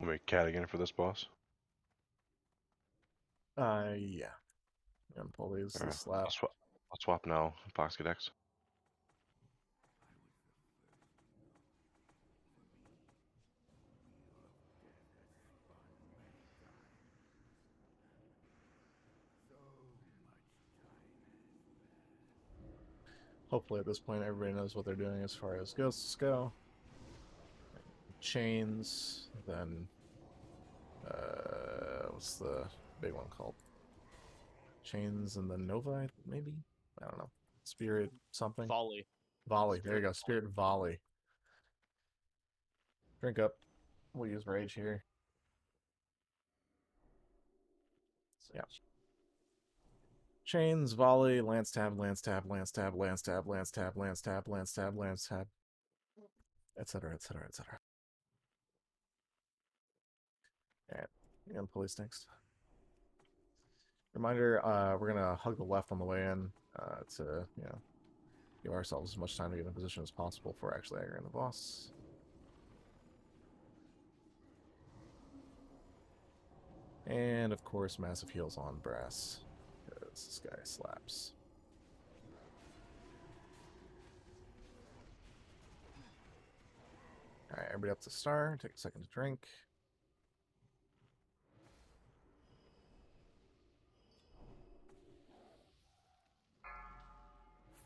We'll make cat again for this boss. Yeah. I'm gonna pull these. Alright, Slap. I'll swap now. Poxcadex. Hopefully at this point everybody knows what they're doing as far as ghosts go. Chains, then what's the big one called? Chains and then Nova, maybe? I don't know. Spirit something? Volley. Volley. There you go. Spirit Volley. Drink up. We'll use Rage here. So, yeah. Chains, Volley, Lance Tab, Lance Tab, Lance Tab, Lance Tab, Lance Tab, Lance Tab, Lance Tab, Lance Tab, etc., etc., etc. Alright, and police next. Reminder, we're gonna hug the left on the way in to, give ourselves as much time to get in position as possible for actually aggroing the boss. And of course, massive heals on Brass, because this guy slaps. Alright, everybody up to star. Take a second to drink.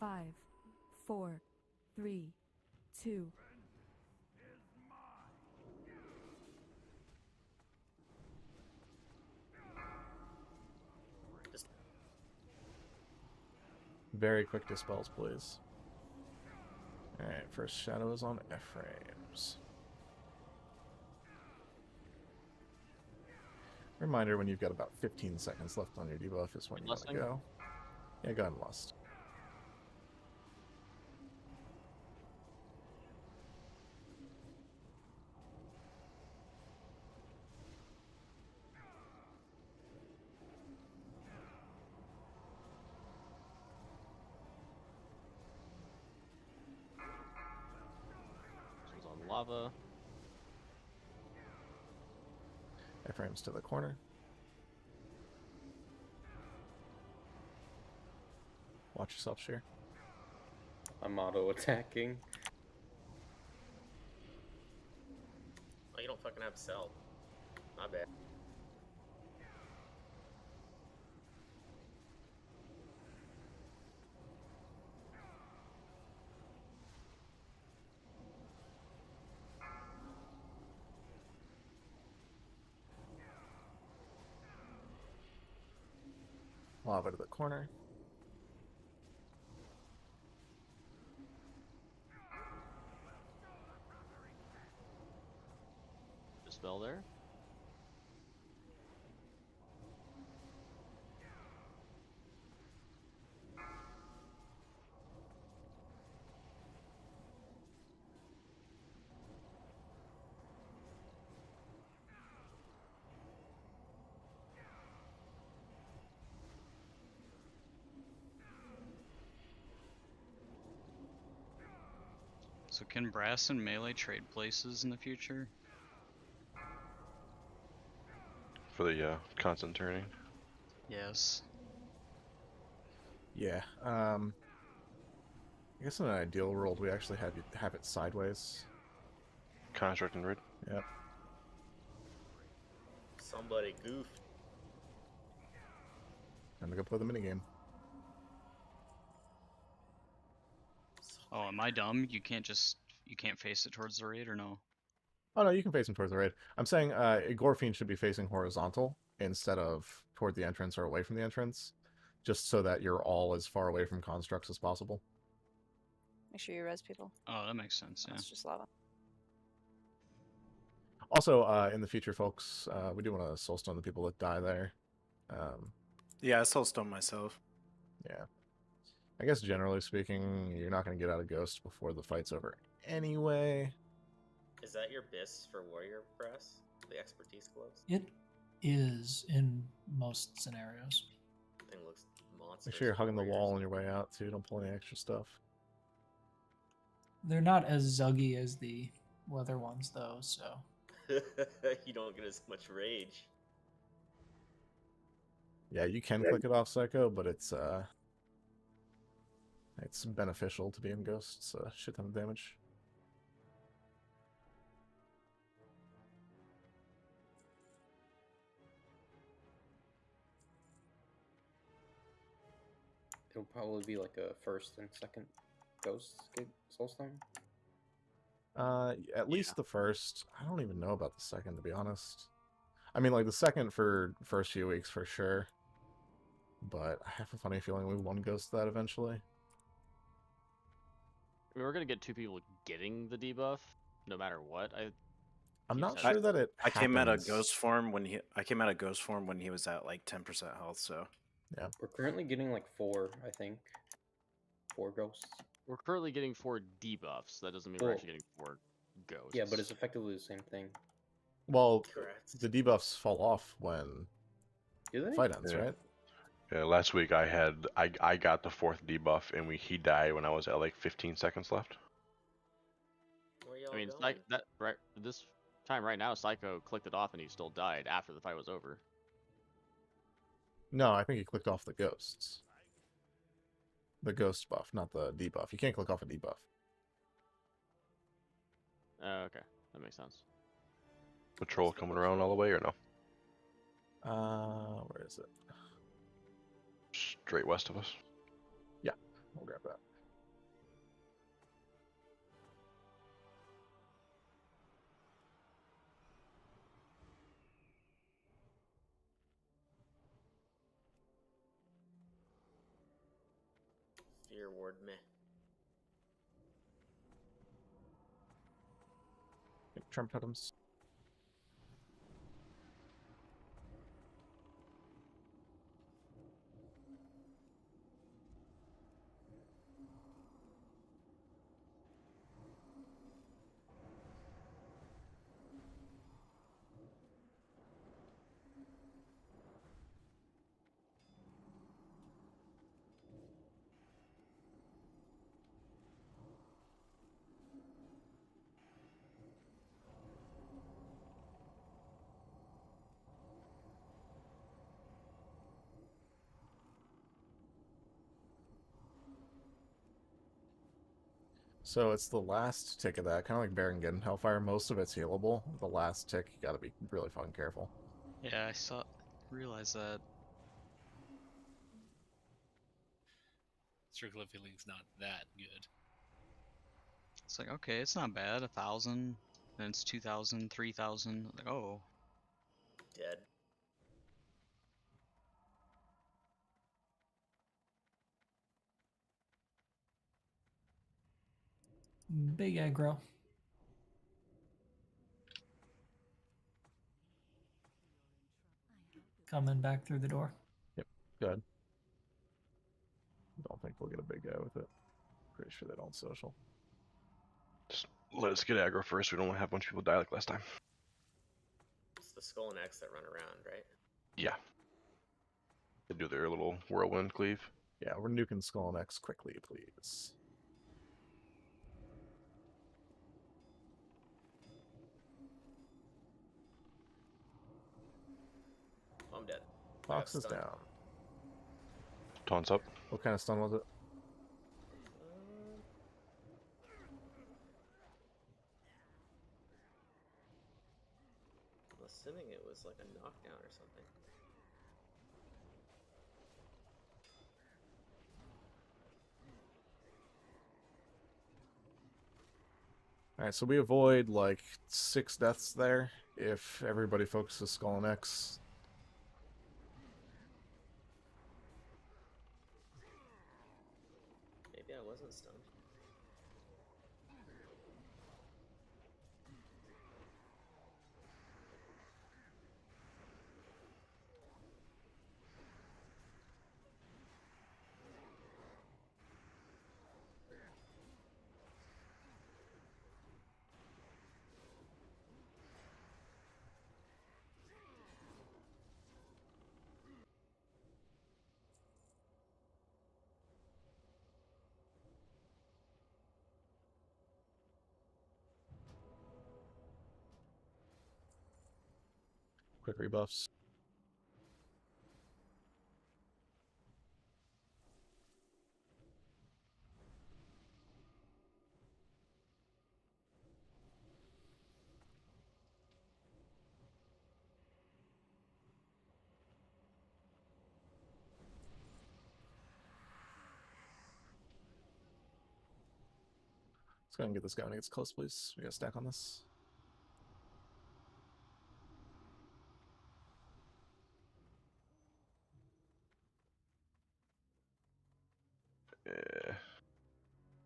Five, 4, 3, 2. Very quick dispels, please. Alright, first shadow is on F-frames. Reminder, when you've got about 15 seconds left on your debuff is when you want to go. Yeah, go ahead and lust. This one's on lava. F-frames to the corner. Watch yourself, Sheer. I'm auto-attacking. Oh, you don't fucking have cell. My bad. Lava to the corner. Dispel there. So can Brass and Melee trade places in the future? For the constant turning. Yes. Yeah. I guess in an ideal world, we actually have it sideways. Construct and Rid. Yep. Somebody goofed. Time to go play the minigame. Oh, am I dumb? You can't face it towards the raid, or no? Oh no, you can face him towards the raid. I'm saying Gorfiend should be facing horizontal instead of toward the entrance or away from the entrance, just so that you're all as far away from constructs as possible. Make sure you res people. Oh, that makes sense. Yeah. It's just lava. Also, in the future, folks, we do want to soulstone the people that die there. Yeah, I soulstone myself. Yeah. I guess generally speaking, you're not going to get out of Ghost before the fight's over anyway. Is that your BIS for Warrior Press? The expertise gloves? It is in most scenarios. Thing looks monstrous. Make sure you're hugging the wall on your way out, too. Don't pull any extra stuff. They're not as zuggy as the leather ones, though, so... You don't get as much rage. Yeah, you can click it off, Psycho, but it's beneficial to be in Ghost. It's a shit ton of damage. It'll probably be like a first and second Ghost Soulstone. At least the first. I don't even know about the second, to be honest. I mean, like, the second for first few weeks for sure. But I have a funny feeling we won Ghost that eventually. We were gonna get 2 people getting the debuff, no matter what. I'm not sure that it I came out of happens. Ghost form when he was at like 10% health. So yeah, we're currently getting like 4, I think. 4 ghosts. We're currently getting 4 debuffs. That doesn't mean we're actually getting 4 ghosts. Yeah, but it's effectively the same thing. Well, the debuffs fall off when Do they? fight ends, right? Yeah, last week I got the 4th debuff and he died when I was at like 15 seconds left. I mean, this time right now, Psycho clicked it off and he still died after the fight was over. No, I think he clicked off the ghosts. The ghost buff, not the debuff. You can't click off a debuff. Okay, that makes sense. Patrol coming around all the way or no? Where is it? Straight west of us. Yeah, we'll grab that. Fear ward meh. Trump totems. So it's the last tick of that, kind of like Berengen Hellfire. Most of it's healable. The last tick, you gotta be really fucking careful. Yeah, I realized that. Circle of Healing's not that good. It's like, okay, it's not bad. 1,000, then it's 2,000, 3,000. Like, oh. Dead. Big aggro. Coming back through the door. Yep, good. Don't think we'll get a big guy with it. Pretty sure they don't social. Just let us get aggro first. We don't want to have a bunch of people die like last time. It's the Skull and X that run around, right? Yeah. They do their little whirlwind cleave. Yeah, we're nuking Skull and X quickly, please. I'm dead. Fox is down. Taunts up. What kind of stun was it? I'm assuming it was like a knockdown or something. Alright, so we avoid like 6 deaths there if everybody focuses Skull and X. wasn't stunned. Quick rebuffs. Let's go ahead and get this guy when he gets close, please. We got a stack on this. Yeah.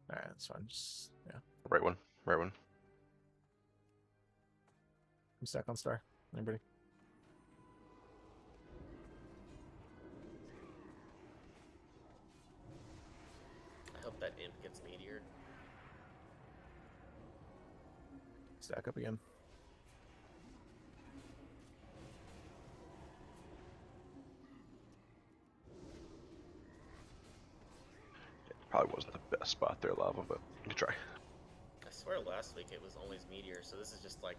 Alright, that's fine. Just, yeah. Right one. Right one. I'm stack on star. Anybody? I hope that imp gets meteored. Stack up again. Probably wasn't the best spot there, Lava, but you can try. I swear last week it was always meteor, so this is just like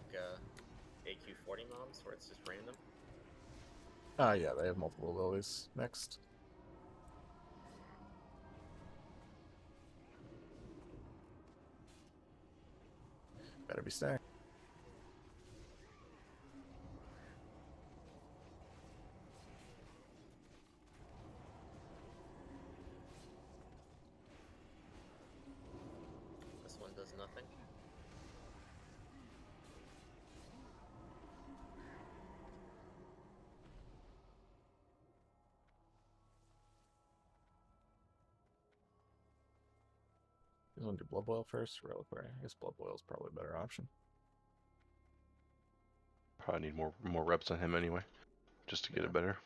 AQ40 mobs where it's just random. Yeah, they have multiple abilities. Next. Better be stacked. This one does nothing. You want to do Blood Boil first? Reliquary. I guess Blood Boil is probably a better option. Probably need more reps on him anyway, just to get it better.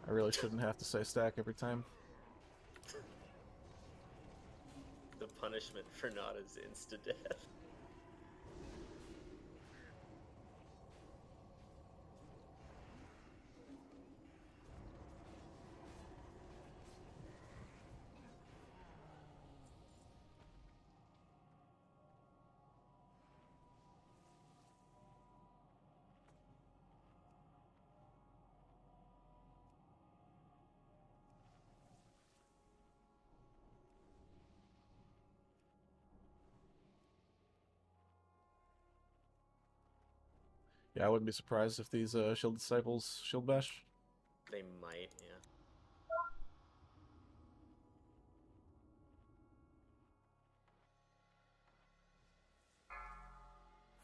I really shouldn't have to say stack every time. The punishment for not is insta-death. Yeah, I wouldn't be surprised if these Shield Disciples Shield Bash. They might, yeah.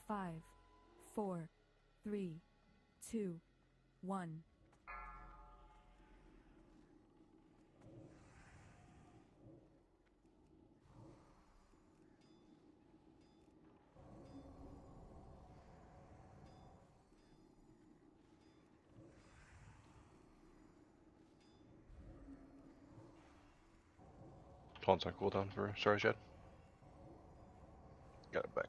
Five, 4, 3, 2, 1. Taunts on cooldown for Sorry Shed. Got it back.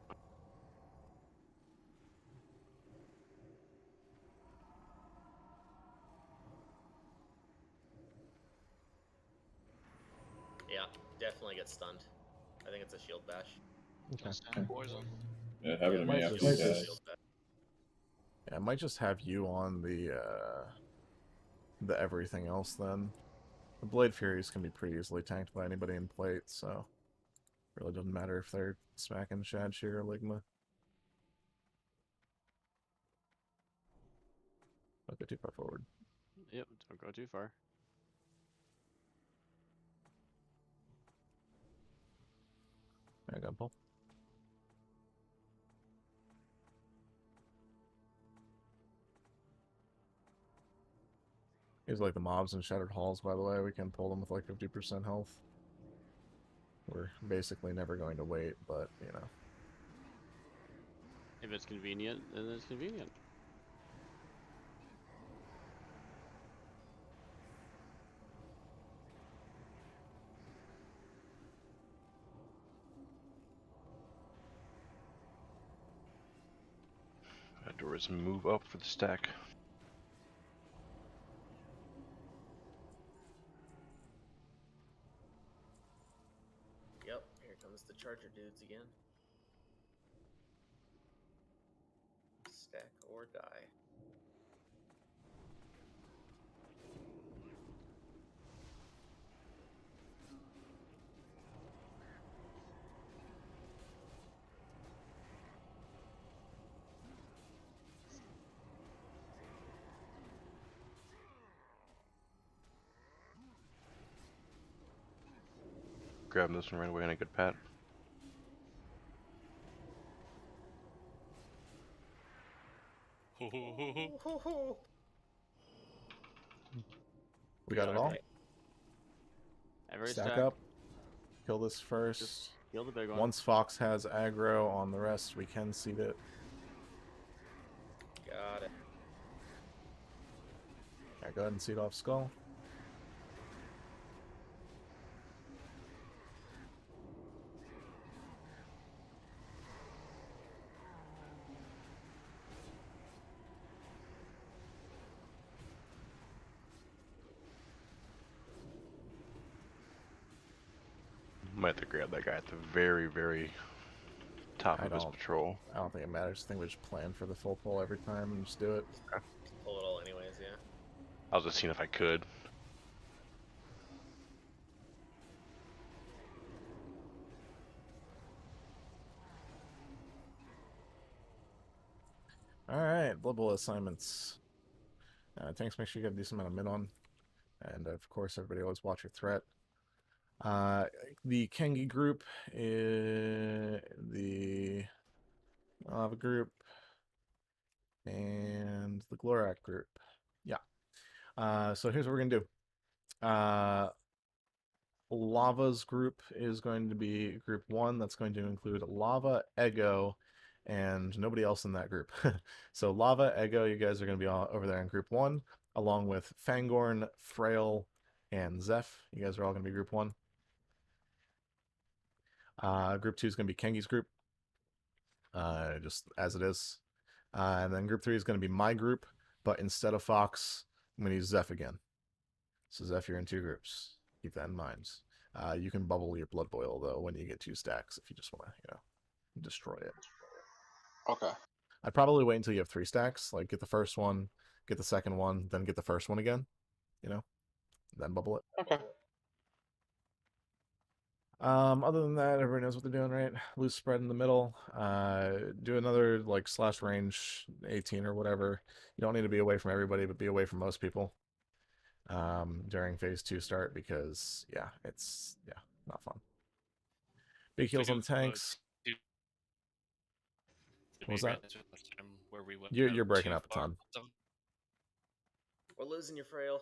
Yeah, definitely get stunned. I think it's a shield bash. Okay. Poison. Yeah, it happened to me after just- the death. Shield bash. Yeah, I might just have you on the everything else then. The Blade Furies can be pretty easily tanked by anybody in plate, so really doesn't matter if they're smacking Shad Shear or Ligma. Don't go too far forward. Yep, don't go too far. I got Paul. He's like the mobs in Shattered Halls, by the way. We can pull them with like 50% health. We're basically never going to wait, but, you know. If it's convenient, then it's convenient. Doors move up for the stack. Yep, here comes the Charger dudes again. Stack or die. Grab this one right away and a good pat. We got it all. Every Stack up. Kill this first. Just kill the big one. Once Fox has aggro on the rest, we can seed it. Got it. Alright, go ahead and seed off Skull. Might have to grab that guy at the very, very top of his patrol. I don't think it matters. I think we just plan for the full pull every time and just do it. Just pull it all anyways, yeah. I was just seeing if I could. Alright, Blood Bowl assignments. Tanks, make sure you get a decent amount of min on. And of course, everybody always watch your threat. The Kengi group is the Lava group and the Glorak group. Yeah. So here's what we're gonna do. Lava's group is going to be group 1. That's going to include Lava, Ego, and nobody else in that group. So Lava, Ego, you guys are going to be all over there in group 1, along with Fangorn, Frail, and Zeph. You guys are all going to be group 1. Group 2 is going to be Kengi's group, just as it is. And then group 3 is going to be my group, but instead of Fox, I'm going to use Zeph again. So Zeph, you're in 2 groups. Keep that in mind. You can bubble your Blood Boil, though, when you get 2 stacks, if you just want to, you know, destroy it. Okay. I'd probably wait until you have 3 stacks. Like, get the first one, get the second one, then get the first one again, you know, then bubble it. Okay. Other than that, everybody knows what they're doing, right? Loose spread in the middle. Do another, like, slash range 18 or whatever. You don't need to be away from everybody, but be away from most people during phase 2 start, because, yeah, it's, not fun. Big heals on the tanks. What was that? You're breaking up a ton. We're losing your Frail.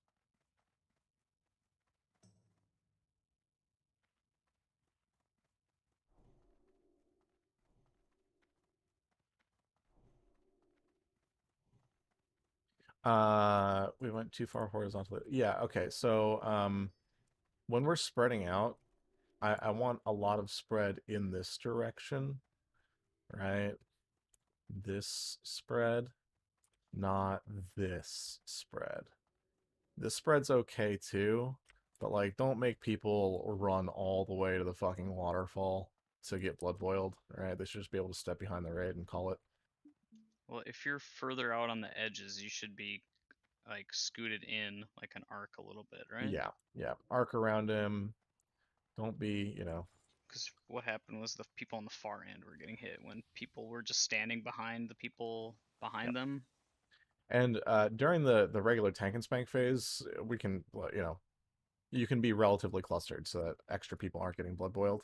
We went too far horizontally. Yeah, okay. So when we're spreading out, I want a lot of spread in this direction, right? This spread, not this spread. This spread's okay too, but like, don't make people run all the way to the fucking waterfall to get blood boiled, right? They should just be able to step behind the raid and call it. Well, if you're further out on the edges, you should be like scooted in like an arc a little bit, right? Yeah. Arc around him. Don't be, you know. Because what happened was the people on the far end were getting hit when people were just standing behind the people behind them. And during the regular tank and spank phase, we can, you can be relatively clustered so that extra people aren't getting blood boiled.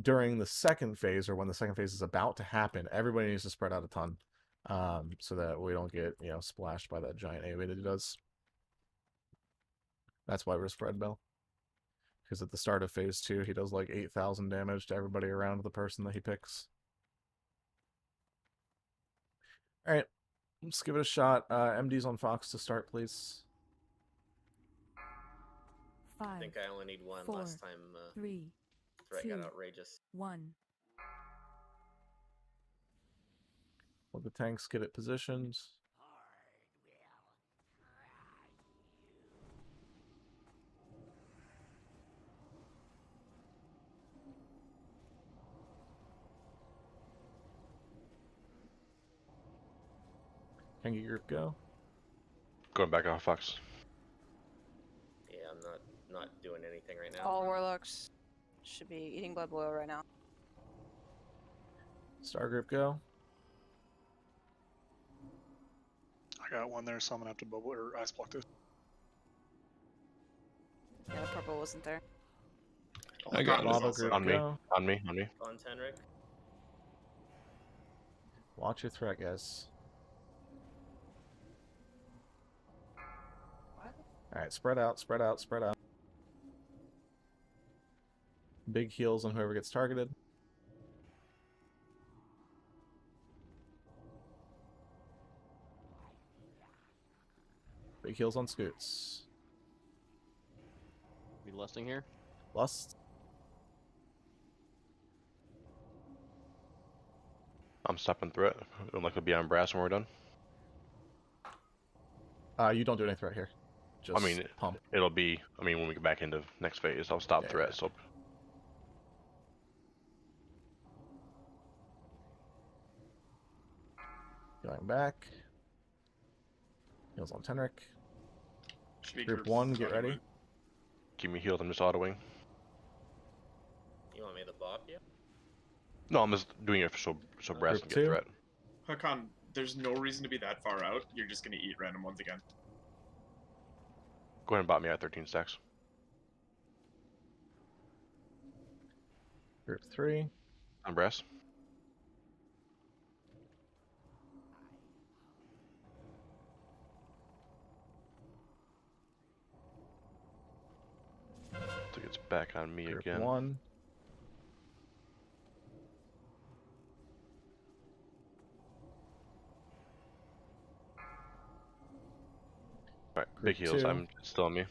During the second phase, or when the second phase is about to happen, everybody needs to spread out a ton, so that we don't get splashed by that giant AoE that he does. That's why we're spread Bell. Because at the start of phase 2, he does like 8,000 damage to everybody around the person that he picks. Alright, let's give it a shot. MD's on Fox to start, please. 5, I think I only need one. 4, Last time 3, threat 2, got outrageous. 1. Let the tanks get it positioned. Tanky group go. Going back off Fox. Yeah, I'm not doing anything right now. All warlocks should be eating blood boil right now. Star group go. I got one there, so I'm gonna have to bubble or ice block this. Yeah, the purple wasn't there. I got lava group on me. go. On me. On me. On Tenric. Watch your threat, guys. Alright, spread out, spread out, spread out. Big heals on whoever gets targeted. Big heals on Scoots. We lusting here? Lust. I'm stopping threat. I'd like to be on brass when we're done. You don't do any threat here. Just I mean, pump. it'll be. I mean, when we get back into next phase, I'll stop threat. So. Going back. Heals on Tenric. Group groups 1, get ready. Keep me healed. I'm just autoing. You want me to bop you? No, I'm just doing it so brass can get threat. Hakan, there's no reason to be that far out. You're just gonna eat random ones again. Go ahead and bot me at 13 stacks. Group 3. On brass. So it's back on me Group again. 1. Alright, big heals. 2. I'm still on me.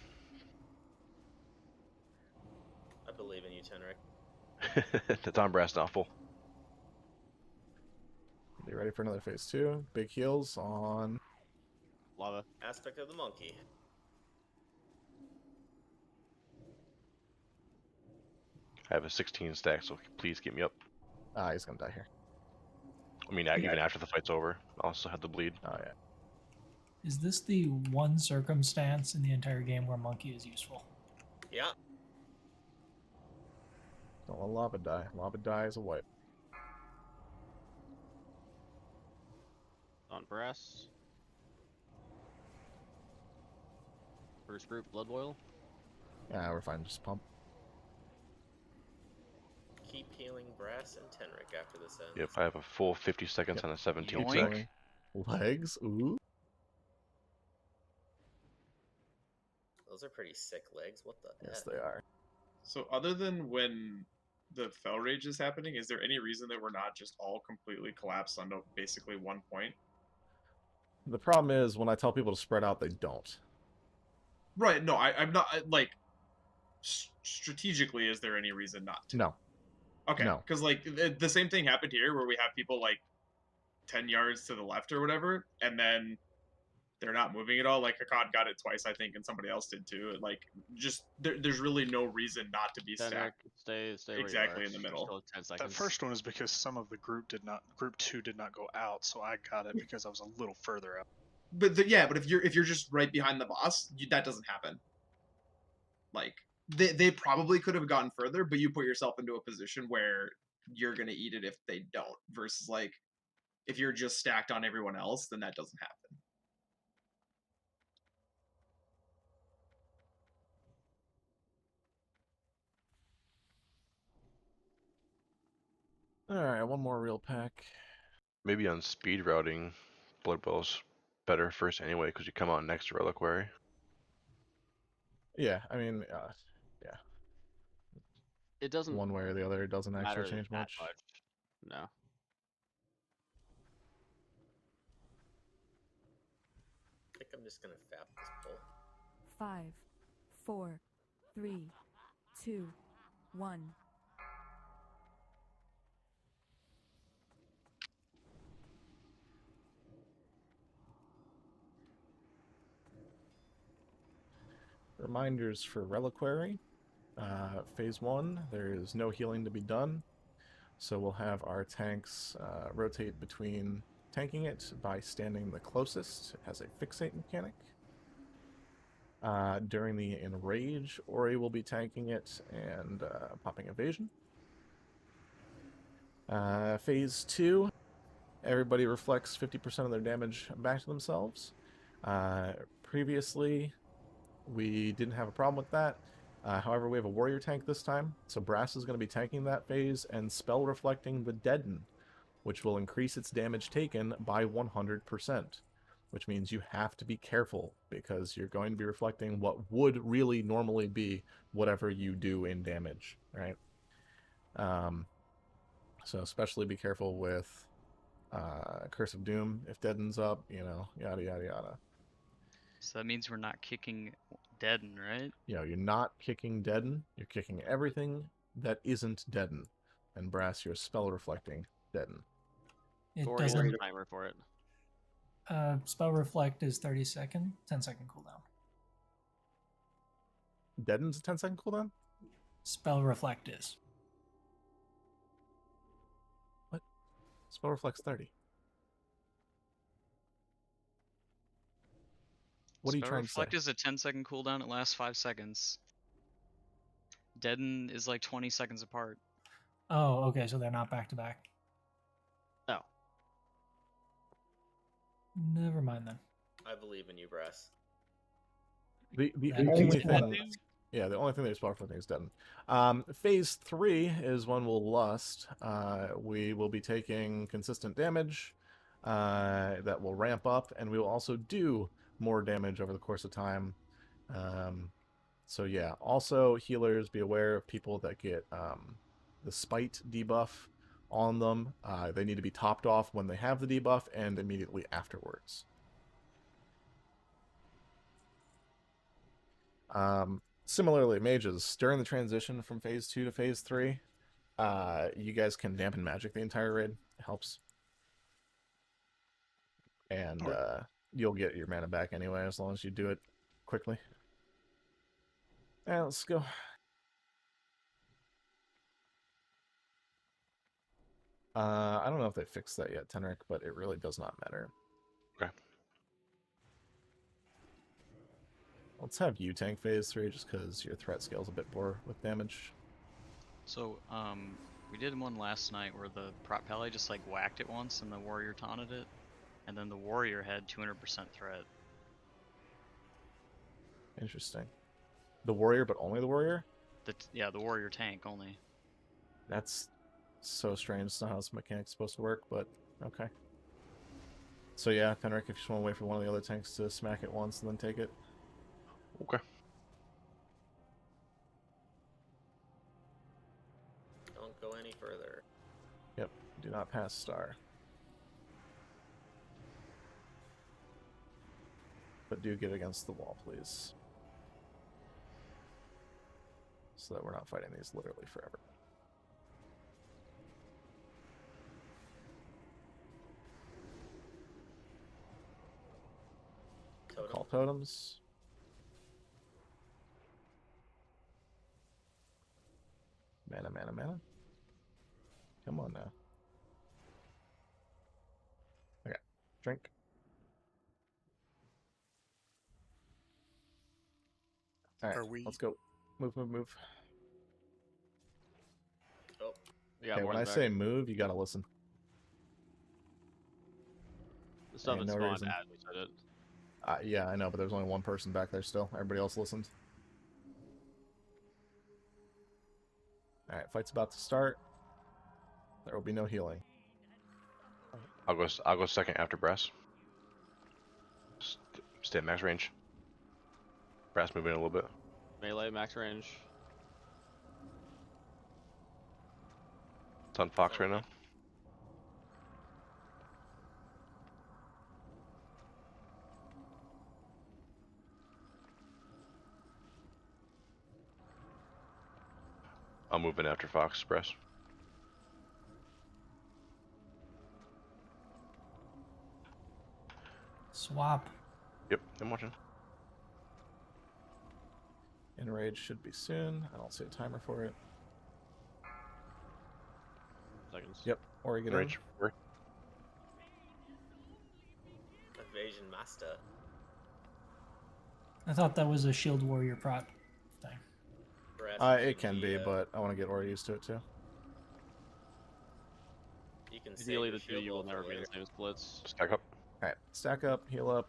I believe in you, Tenric. That's on brass now, full. Be ready for another phase 2. Big heals on lava. Aspect of the monkey. I have a 16 stack, so please get me up. He's gonna die here. I mean, even after the fight's over, I also have to bleed. Oh yeah. Is this the one circumstance in the entire game where monkey is useful? Yeah. Don't let lava die. Lava die is a wipe. On brass. First group, blood boil. Yeah, we're fine. Just pump. Keep healing brass and Tenric after this ends. Yep, I have a full 50 seconds on a 17 Yoink. stack. Legs. Ooh. Those are pretty sick legs. What the Yes, heck? they are. So other than when the Fel Rage is happening, is there any reason that we're not just all completely collapsed onto basically one point? The problem is when I tell people to spread out, they don't. Right. No, I'm not like strategically. Is there any reason not to? No. Okay. No. Because like the same thing happened here, where we have people like 10 yards to the left or whatever, and then they're not moving at all. Like Hakan got it twice, I think, and somebody else did too. Like, just there's really no reason not to be stacked. Stay where exactly you are. in the middle. Still 10 That seconds. first one is because some of the group 2 did not go out, so I got it because I was a little further out. But but if you're just right behind the boss, that doesn't happen. Like they probably could have gotten further, but you put yourself into a position where you're gonna eat it if they don't. Versus like If you're just stacked on everyone else, then that doesn't happen. Alright, one more real pack. Maybe on speed routing, Blood Bowl's better first anyway, because you come out next to Reliquary. Yeah, I mean, yeah. It doesn't. One way or the other, it doesn't actually matter change that much. No. I think I'm just gonna fap this pull. 5, 4, 3, 2, 1. Reminders for Reliquary. Phase 1, there is no healing to be done. So we'll have our tanks rotate between tanking it by standing the closest. It has a fixate mechanic. During the Enrage, Ori will be tanking it and popping Evasion. Phase 2, everybody reflects 50% of their damage back to themselves. Previously, we didn't have a problem with that. However, we have a warrior tank this time, so Brass is going to be tanking that phase and spell reflecting the Deaden, which will increase its damage taken by 100%, which means you have to be careful because you're going to be reflecting what would really normally be whatever you do in damage, right? So especially be careful with Curse of Doom if Deaden's up, yada yada yada. So that means we're not kicking Deaden, right? You're not kicking Deaden. You're kicking everything that isn't Deaden. And Brass, you're spell reflecting Deaden. It Or doesn't. a timer for it. Spell reflect is 30 second, 10-second cooldown. Deaden's a 10-second cooldown? Spell reflect is. What? Spell reflect's 30. What are you Spell trying to say? Reflect is a 10-second cooldown. It lasts 5 seconds. Deaden is like 20 seconds apart. Oh, okay, so they're not back to back. No. Never mind then. I believe in you, Brass. The That only makes thing, sense. yeah, the only thing that's spell reflecting is Deaden. Phase 3 is when we'll lust. We will be taking consistent damage that will ramp up, and we will also do more damage over the course of time. So yeah, also healers, be aware of people that get the spite debuff on them. They need to be topped off when they have the debuff and immediately afterwards. Similarly, mages, during the transition from phase 2 to phase 3, you guys can dampen magic the entire raid. It helps. And you'll get your mana back anyway as long as you do it quickly. Yeah, let's go. I don't know if they fixed that yet, Tenric, but it really does not matter. Okay. Let's have you tank phase 3 just because your threat scale's a bit poor with damage. So, we did one last night where the prop pally just like whacked it once and the warrior taunted it. And then the warrior had 200% threat. Interesting. The warrior, but only the warrior? Yeah, the warrior tank only. That's so strange. It's not how this mechanic's supposed to work, but okay. So yeah, Tenric, if you just want to wait for one of the other tanks to smack it once and then take it. Okay. Don't go any further. Yep, do not pass star. But do get against the wall, please. So that we're not fighting these literally forever. Totem. Call totems. Mana, mana, mana. Come on now. Okay, drink. Alright, let's go. Move, move, move. Oh. We got Okay, more when in I the say back. move, you gotta listen. The stuff Ain't is no spawned reason. as we said it. Yeah, I know, but there's only one person back there still. Everybody else listened. Alright, fight's about to start. There will be no healing. I'll go second after Brass. Stay at max range. Brass moving a little bit. Melee, max range. It's on Fox right now. I'll move in after Fox, Brass. Swap. Yep, I'm watching. Enrage should be soon. I don't see a timer for it. Seconds. Yep, or you get Enrage. Evasion master. I thought that was a shield warrior prot thing. It can be, but I want to get Ori used to it too. You can Ideally, the save two your of you will shield wall never for be in later. the same splits. Stack up. Alright, stack up, heal up.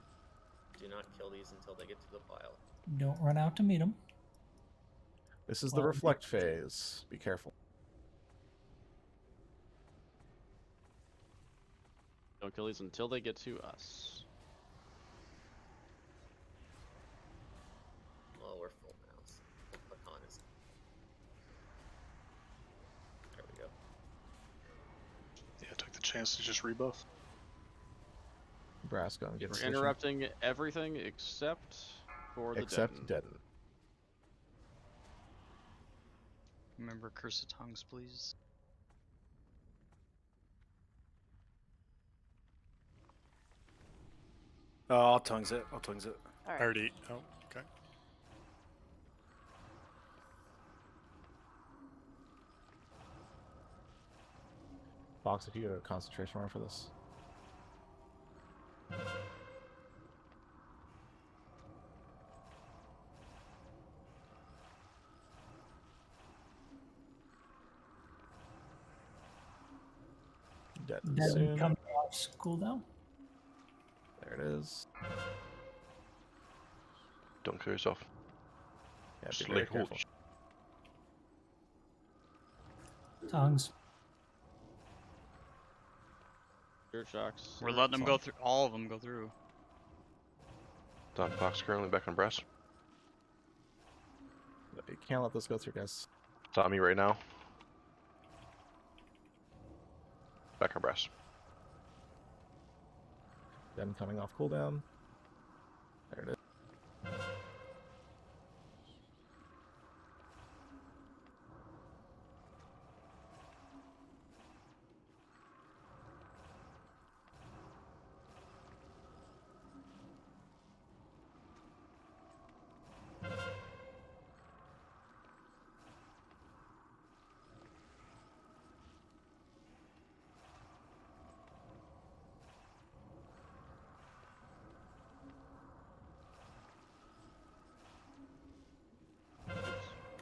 Do not kill these until they get to the pile. Don't run out to meet him. This is the Well, reflect phase. Be careful. Don't kill these until they get to us. Well, we're full now. So we'll click on his. There we go. Yeah, I took the chance to just rebuff. Brass gonna get We're position. interrupting everything except for the Except deaden. Deaden. Remember Curse of Tongues, please. Oh, I'll tongues it. All right. I already. Oh, okay. Fox, if you get a concentration round for this. Deaden Deaden soon. coming off cooldown. There it is. Don't kill yourself. Yeah, be Just very lay hold. careful. Tongues. Spirit shocks. We're letting them go through. All of them go through. It's on Fox currently, back on Brass. You can't let this go through, guys. It's on me right now. Back on Brass. Deaden coming off cooldown. There it is.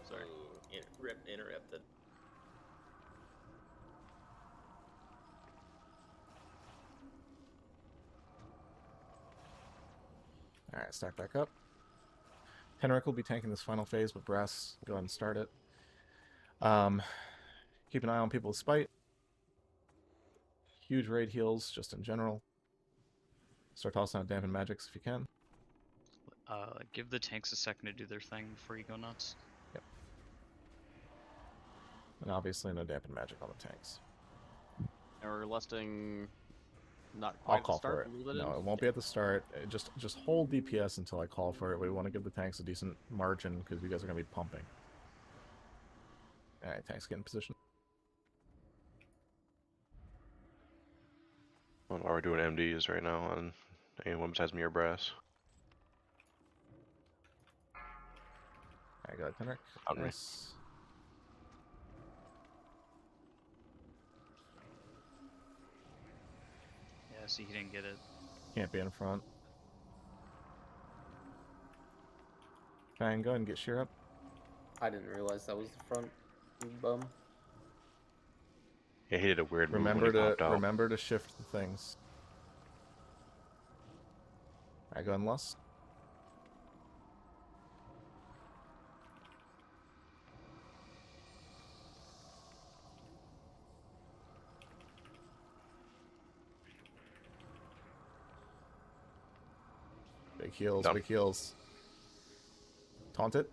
Sorry. Interrupted. Alright, stack back up. Henrik will be tanking this final phase, but Brass, go ahead and start it. Keep an eye on people with spite. Huge raid heals, just in general. Start tossing out dampened magics if you can. Give the tanks a second to do their thing before you go nuts. Yep. And obviously no dampened magic on the tanks. And we're lusting not quite I'll at call the start, for it. a little bit No, in. it won't be at the start. Just hold DPS until I call for it. We want to give the tanks a decent margin because you guys are going to be pumping. Alright, tanks get in position. Well, we're doing MDs right now on anyone besides me or Brass. I got it, Henrik. On me. Nice. Yeah, see, he didn't get it. Can't be in front. Fine, go ahead and get sheer up. I didn't realize that was the front, you bum. Yeah, he did a weird move when Remember he popped out. remember to shift the things. I go and Lust. Big heals, No. big heals. Taunt it.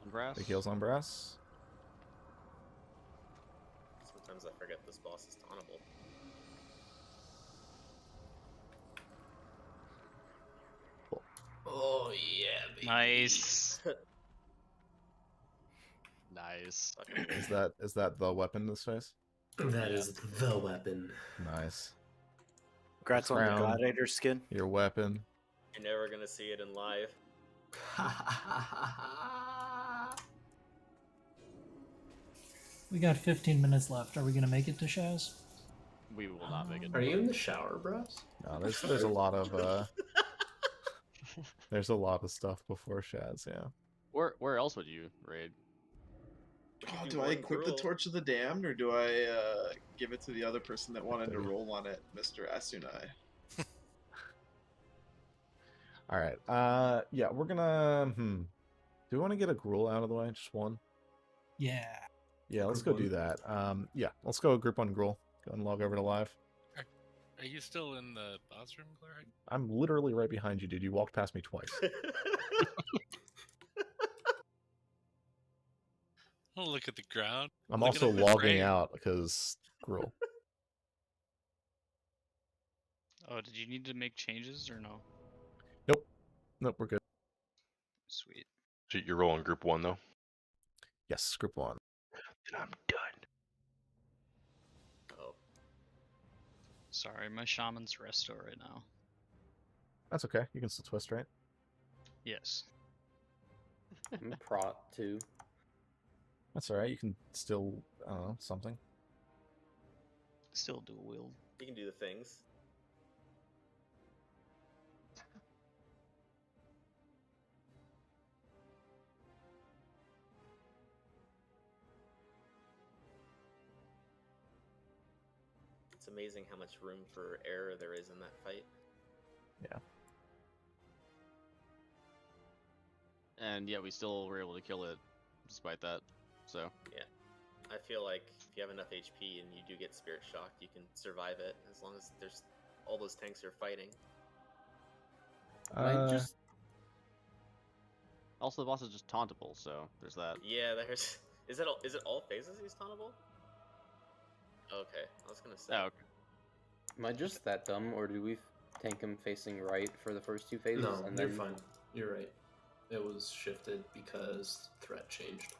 On brass. Big heals on brass. Sometimes I forget this boss is tauntable. Oh yeah, baby. Nice. Nice. Is that the weapon in this face? That is the weapon. Nice. Congrats on the gladiator skin. Your weapon. You're never gonna see it in live. We got 15 minutes left. Are we gonna make it to Shaz? We will not make it. Are you in the shower, bros? No, there's a lot of there's a lot of stuff before Shaz, yeah. Where else would you raid? Oh, do I equip the Torch of the Damned, or do I give it to the other person that wanted to roll on it, Mr. Asunai? All right. Yeah, we're gonna. Do we want to get a Gruul out of the way? Just one. Yeah. Yeah, let's Group go do that. Yeah, let's go group on Gruul. Go and log over to live. Are you still in the boss room, Gloric? I'm literally right behind you, dude. You walked past me twice. Oh, look at the ground. I'm Look at also the logging frame. out because Gruul. Oh, did you need to make changes or no? Nope. Nope, we're good. Sweet. So you're rolling group 1 though? Yes, group 1. Then I'm done. Oh. Sorry, my shaman's resto right now. That's okay. You can still twist, right? Yes. I'm prot too. That's alright. You can still, I don't know, something. Still dual wield. You can do the things. It's amazing how much room for error there is in that fight. Yeah. And yeah, we still were able to kill it despite that. So yeah, I feel like if you have enough HP and you do get spirit shocked, you can survive it as long as there's all those tanks you're fighting. Also, the boss is just tauntable, so there's that. Yeah, there's. Is it all phases he's tauntable? Okay, I was gonna say. Oh, okay. Am I just that dumb, or do we tank him facing right for the first 2 phases? No, and you're then... fine. You're right. It was shifted because threat changed.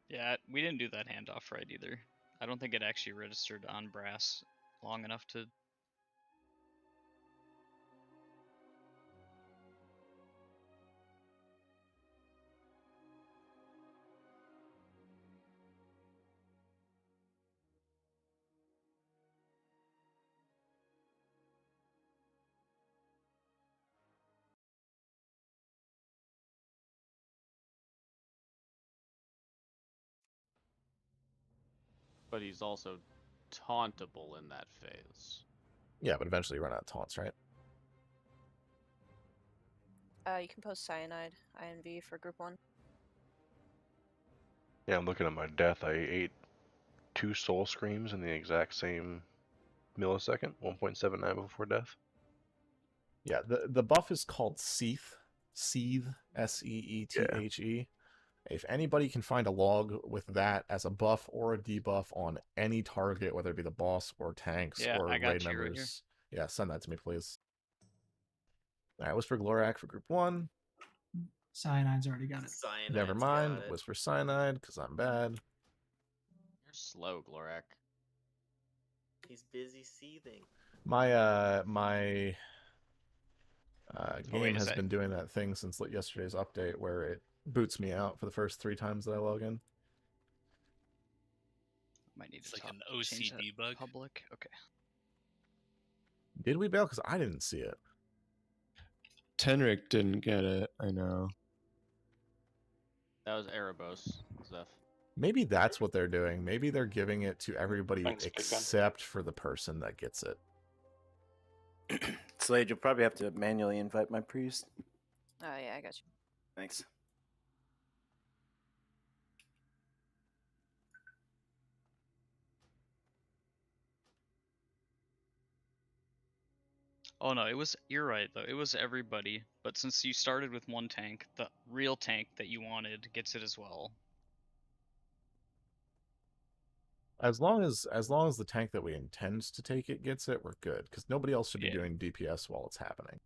Yeah, we didn't do that handoff right either. I don't think it actually registered on brass long enough to... But he's also tauntable in that phase. Yeah, but eventually you run out of taunts, right? You can post Cyanide, INV for group 1. Yeah, I'm looking at my death. I ate 2 soul screams in the exact same millisecond, 1.79 before death. Yeah, the buff is called Seethe. Seethe, S-E-E-T-H-E. If anybody can find a log with that as a buff or a debuff on any target, whether it be the boss or tanks or I got raid you right members, yeah, send that to me, please. Alright, Whisper Glorak for group 1. Cyanide's already got it. Cyanide's Never mind. got it. Whisper Cyanide, because I'm bad. You're slow, Glorak. He's busy seething. My wait game a has sec. been doing that thing since yesterday's update where it boots me out for the first 3 times that I log in. Might need It's to like an change OCD that bug. Public. Okay. Did we bail? Because I didn't see it. Tenric didn't get it, I know. That was Erebos, Zeph. Maybe that's what they're doing. Maybe they're giving it to everybody Thanks, Big Ben. except for the person that gets it. Slade, you'll probably have to manually invite my priest. Oh yeah, I got you. Thanks. Oh no, you're right though. It was everybody, but since you started with one tank, the real tank that you wanted gets it as well. As long as the tank that we intend to take it gets it, we're good. Because nobody else should be doing DPS while it's happening.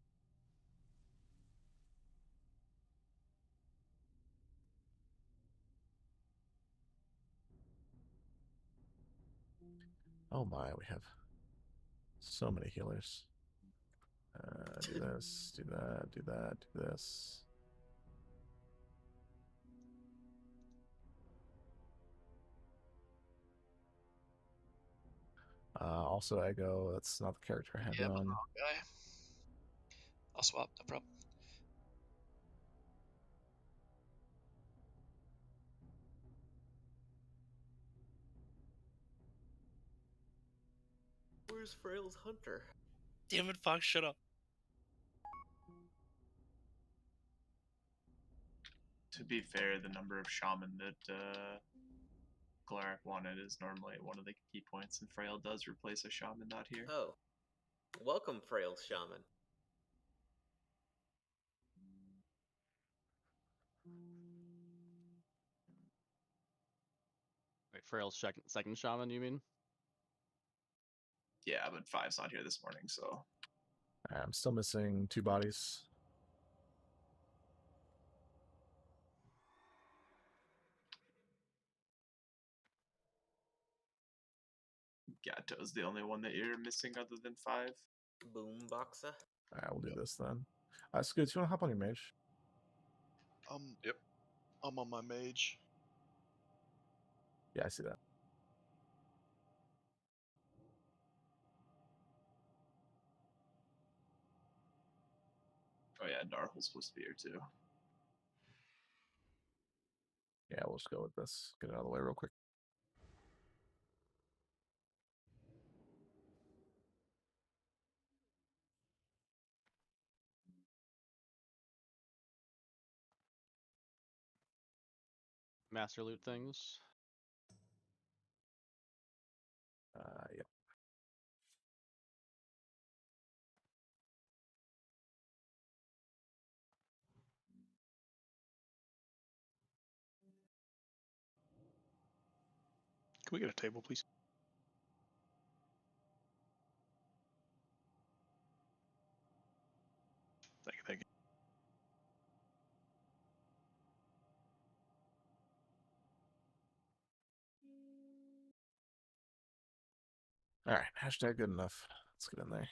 Oh my, we have so many healers. Do this, do that, do that, do this. Also, Ego, that's not the character I had Yeah, on. I'm the wrong guy. I'll swap, no problem. Where's Frail's Hunter? Damn it, Fox, shut up. To be fair, the number of shaman that Glaric wanted is normally one of the key points, and Frail does replace a shaman not here. Oh. Welcome, Frail's Shaman. Wait, Frail's second shaman, you mean? Yeah, but 5's not here this morning, so... I'm still missing 2 bodies. Gatto's the only one that you're missing other than 5. Boomboxa. Alright, we'll do this then. Scoots, you want to hop on your mage? Yep. I'm on my mage. Yeah, I see that. Oh yeah, Darhel's supposed to be here too. Yeah, we'll just go with this. Get it out of the way real quick. Master loot things. Yep. Can we get a table, please? Thank you, thank you. Alright, hashtag good enough. Let's get in there.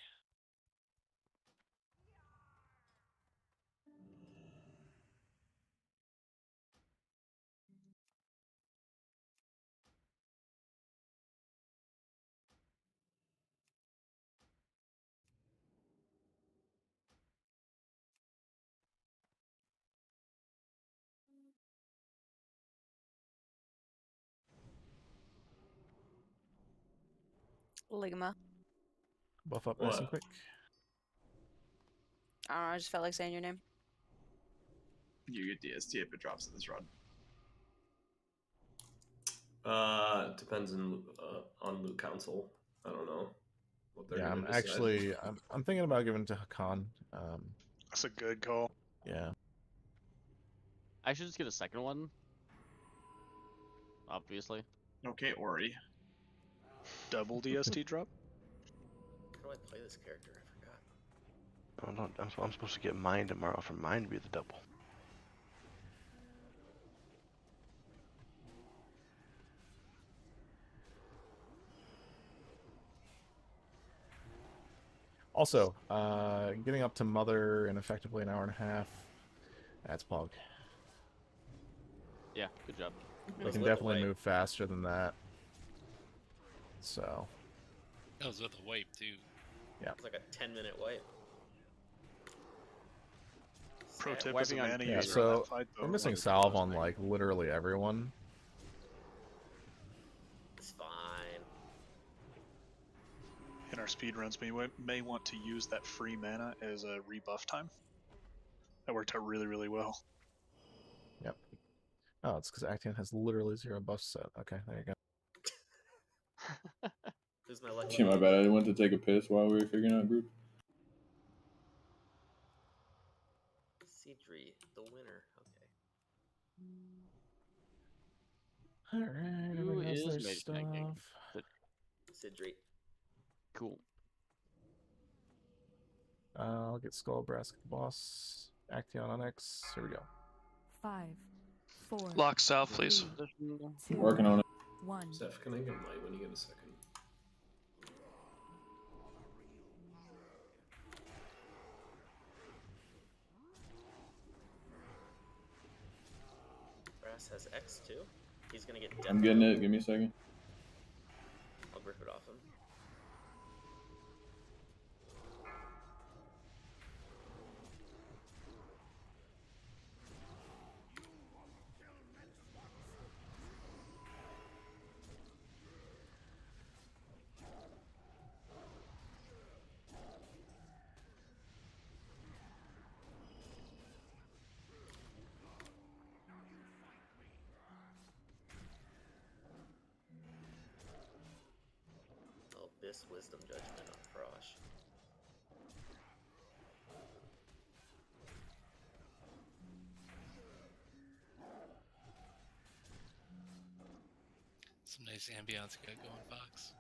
Ligma. Buff up nice and quick. I don't know, I just felt like saying your name. You get DST if it drops in this run. Depends on Loot Council. I don't know what they're Yeah, gonna I'm decide. actually I'm thinking about giving it to Hakan. That's a good call. Yeah. I should just get a second one. Obviously. Okay, Ori. Double DST drop? How do I play this character? I forgot. Oh, no, I'm supposed to get mine tomorrow for mine to be the double. Also, getting up to Mother in effectively an hour and a half. That's Pog. Yeah, good job. We can definitely move faster than that. So. That was with a wipe too. Yeah. It's like a 10-minute wipe. Pro tip is a Wiping on mana Yeah, user so on that fight, though. we're missing like, salve on like literally everyone. our speed runs, we may want to use that free mana as a rebuff time. That worked out really, really well. Yep. Oh, it's because Actian has literally 0 buffs set. Okay, there you go. Who's my lucky? Yeah, my bad. I went to take a piss while we were figuring out group. Sidri, the winner. Okay. Alright, Who everybody has is their mage stuff. tanking? Sidri. Cool. I'll get Skull Brass Boss. Actian on X. Here we go. 5, 4. Lock south, please. 3, 2, Working on it. 1. Zeph, can I get light when you get a second? Brass has X too. He's gonna get death. I'm getting it. Give me a second. I'll rip it off him. Abyss Wisdom Judgment on Frosh. Some nice ambiance you got going, Fox.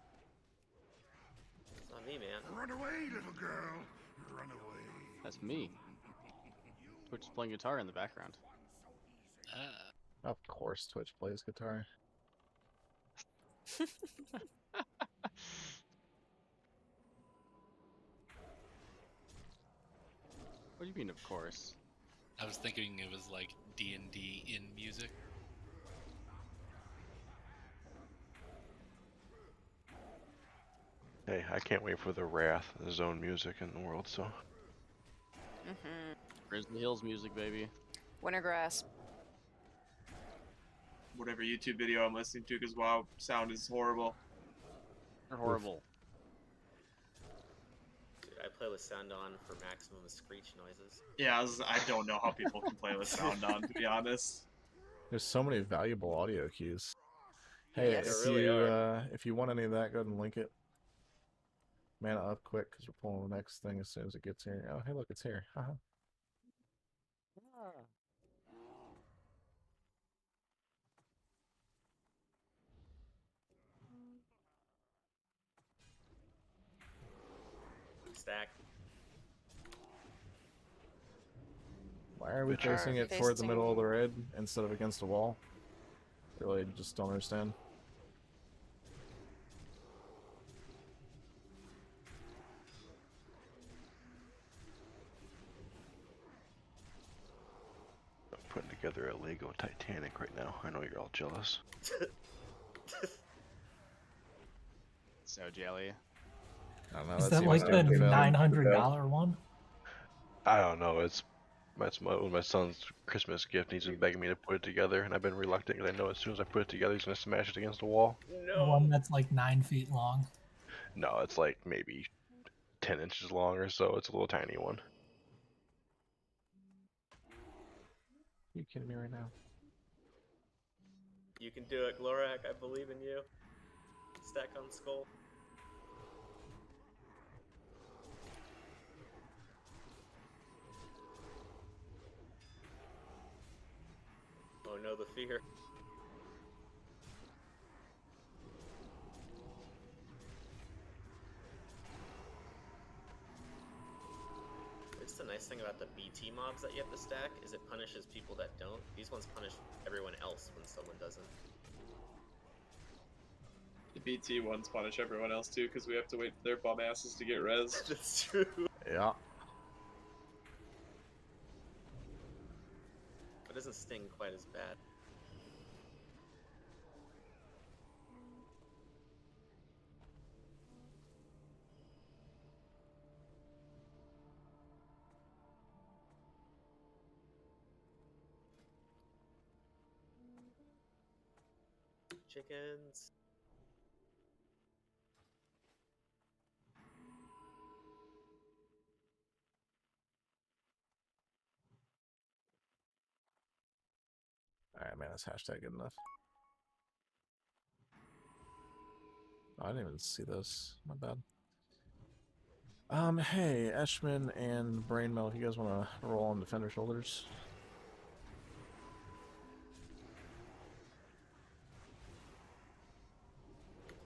It's not me, man. Run away, little girl. Run away. That's me. Twitch is playing guitar in the background. Of course, Twitch plays guitar. What do you mean, of course? I was thinking it was like D&D in music. Hey, I can't wait for the Wrath Zone music in the world, so. Grizzly Hills music, baby. Wintergrass. Whatever YouTube video I'm listening to, because WoW sound is horrible. They're horrible. Dude, I play with sound on for maximum screech noises. Yeah, I don't know how people can play with sound on, to be honest. There's so many valuable audio cues. Hey, Yes. if There really you if you want any of that, go ahead and link it. Mana up quick, because we're pulling the next thing as soon as it gets here. Oh, hey, look, it's here. Haha. Stack. Why are we Bitch. facing it toward the middle of the raid instead of against a wall? Really, just don't understand. I'm putting together a Lego Titanic right now. I know you're all jealous. So jelly. I don't know. Is that that seems like the stupid to fail. $900 one? I don't know. It was my son's Christmas gift. And he's been begging me to put it together, and I've been reluctant because I know as soon as I put it together, he's gonna smash it against the wall. The one that's like 9 feet long. No, it's like maybe 10 inches long or so. It's a little tiny one. You kidding me right now? You can do it, Glorak. I believe in you. Stack on skull. Oh no, the fear. It's the nice thing about the BT mobs that you have to stack is it punishes people that don't. These ones punish everyone else when someone doesn't. The BT ones punish everyone else too, because we have to wait for their bum asses to get res. That's true. Yeah. It doesn't sting quite as bad. Chickens. Alright, man, that's hashtag good enough. Oh, I didn't even see this. My bad. Hey, Eshman and Brainmel, if you guys want to roll on Defender Shoulders.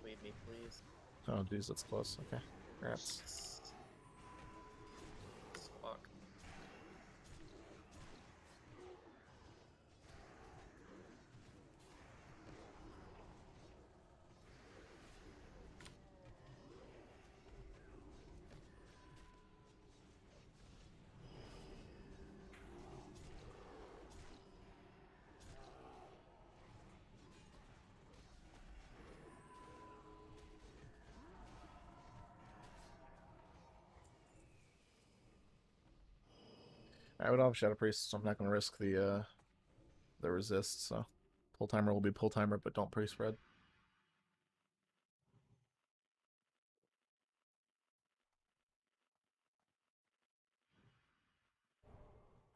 Lead me, please. Oh, geez, that's close. Okay. Congrats. Fuck. I would have Shadow Priest, so I'm not going to risk the resist, so pull timer will be pull timer, but don't pre-spread.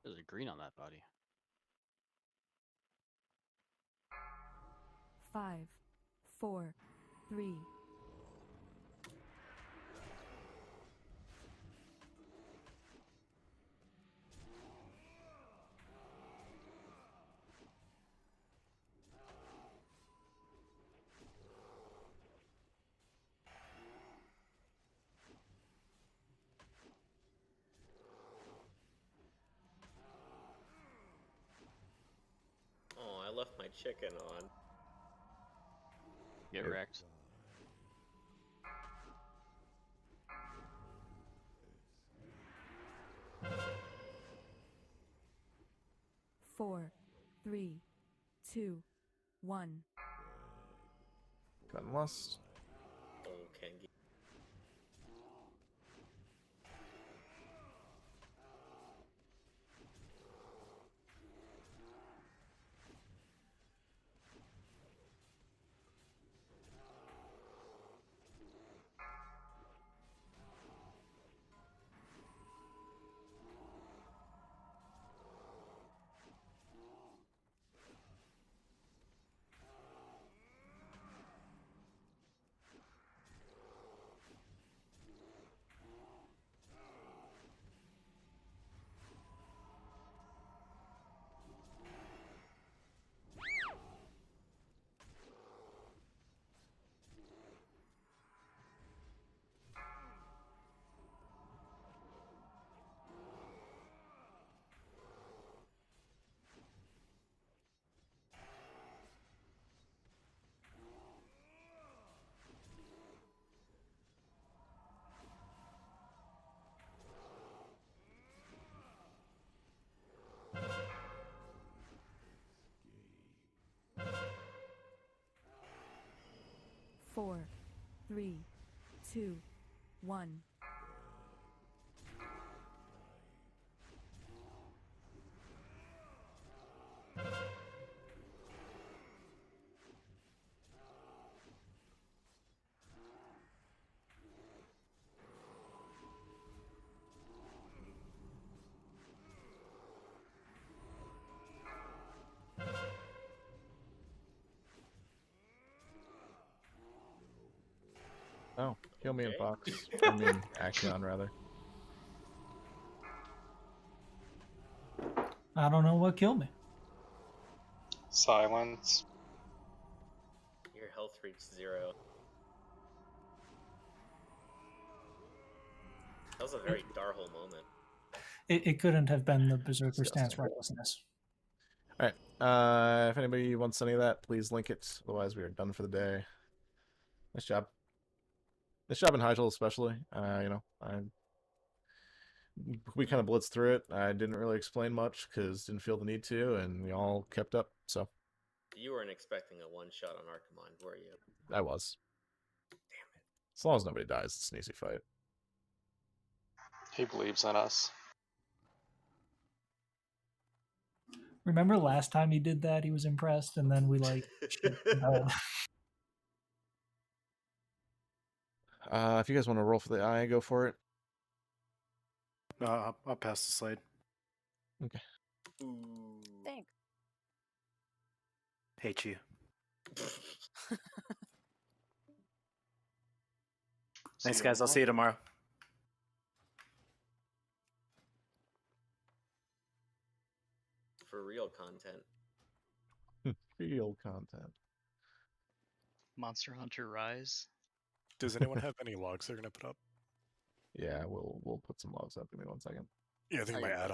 There's a green on that body. 5, 4, 3. Oh, I left my chicken on. Get wrecked. Four, 3, 2, 1. Got lost. Oh, Kengi. Four, 3, 2, 1. Oh, kill me and Okay. Fox. I mean, Axion, rather. I don't know what killed me. Silence. Your health reached 0. That was a very Darhole moment. It couldn't have been the Berserker Stance Recklessness. Alright, if anybody wants any of that, please link it. Otherwise, we are done for the day. Nice job. Nice job in Hyjal, especially. We kind of blitzed through it. I didn't really explain much because didn't feel the need to, and we all kept up. So You weren't expecting a one-shot on Archimon, were you? I was. Damn it! As long as nobody dies, it's an easy fight. He believes in us. Remember last time he did that, he was impressed, and then we like shit the bed. If you guys want to roll for the eye, go for it. I'll pass the slide. Okay. Thanks. Hate you. Thanks, guys. I'll see you tomorrow. For real content. Real content. Monster Hunter Rise. Does anyone have any logs they're gonna put up? Yeah, we'll put some logs up. Give me 1 second. Yeah, I think my add-on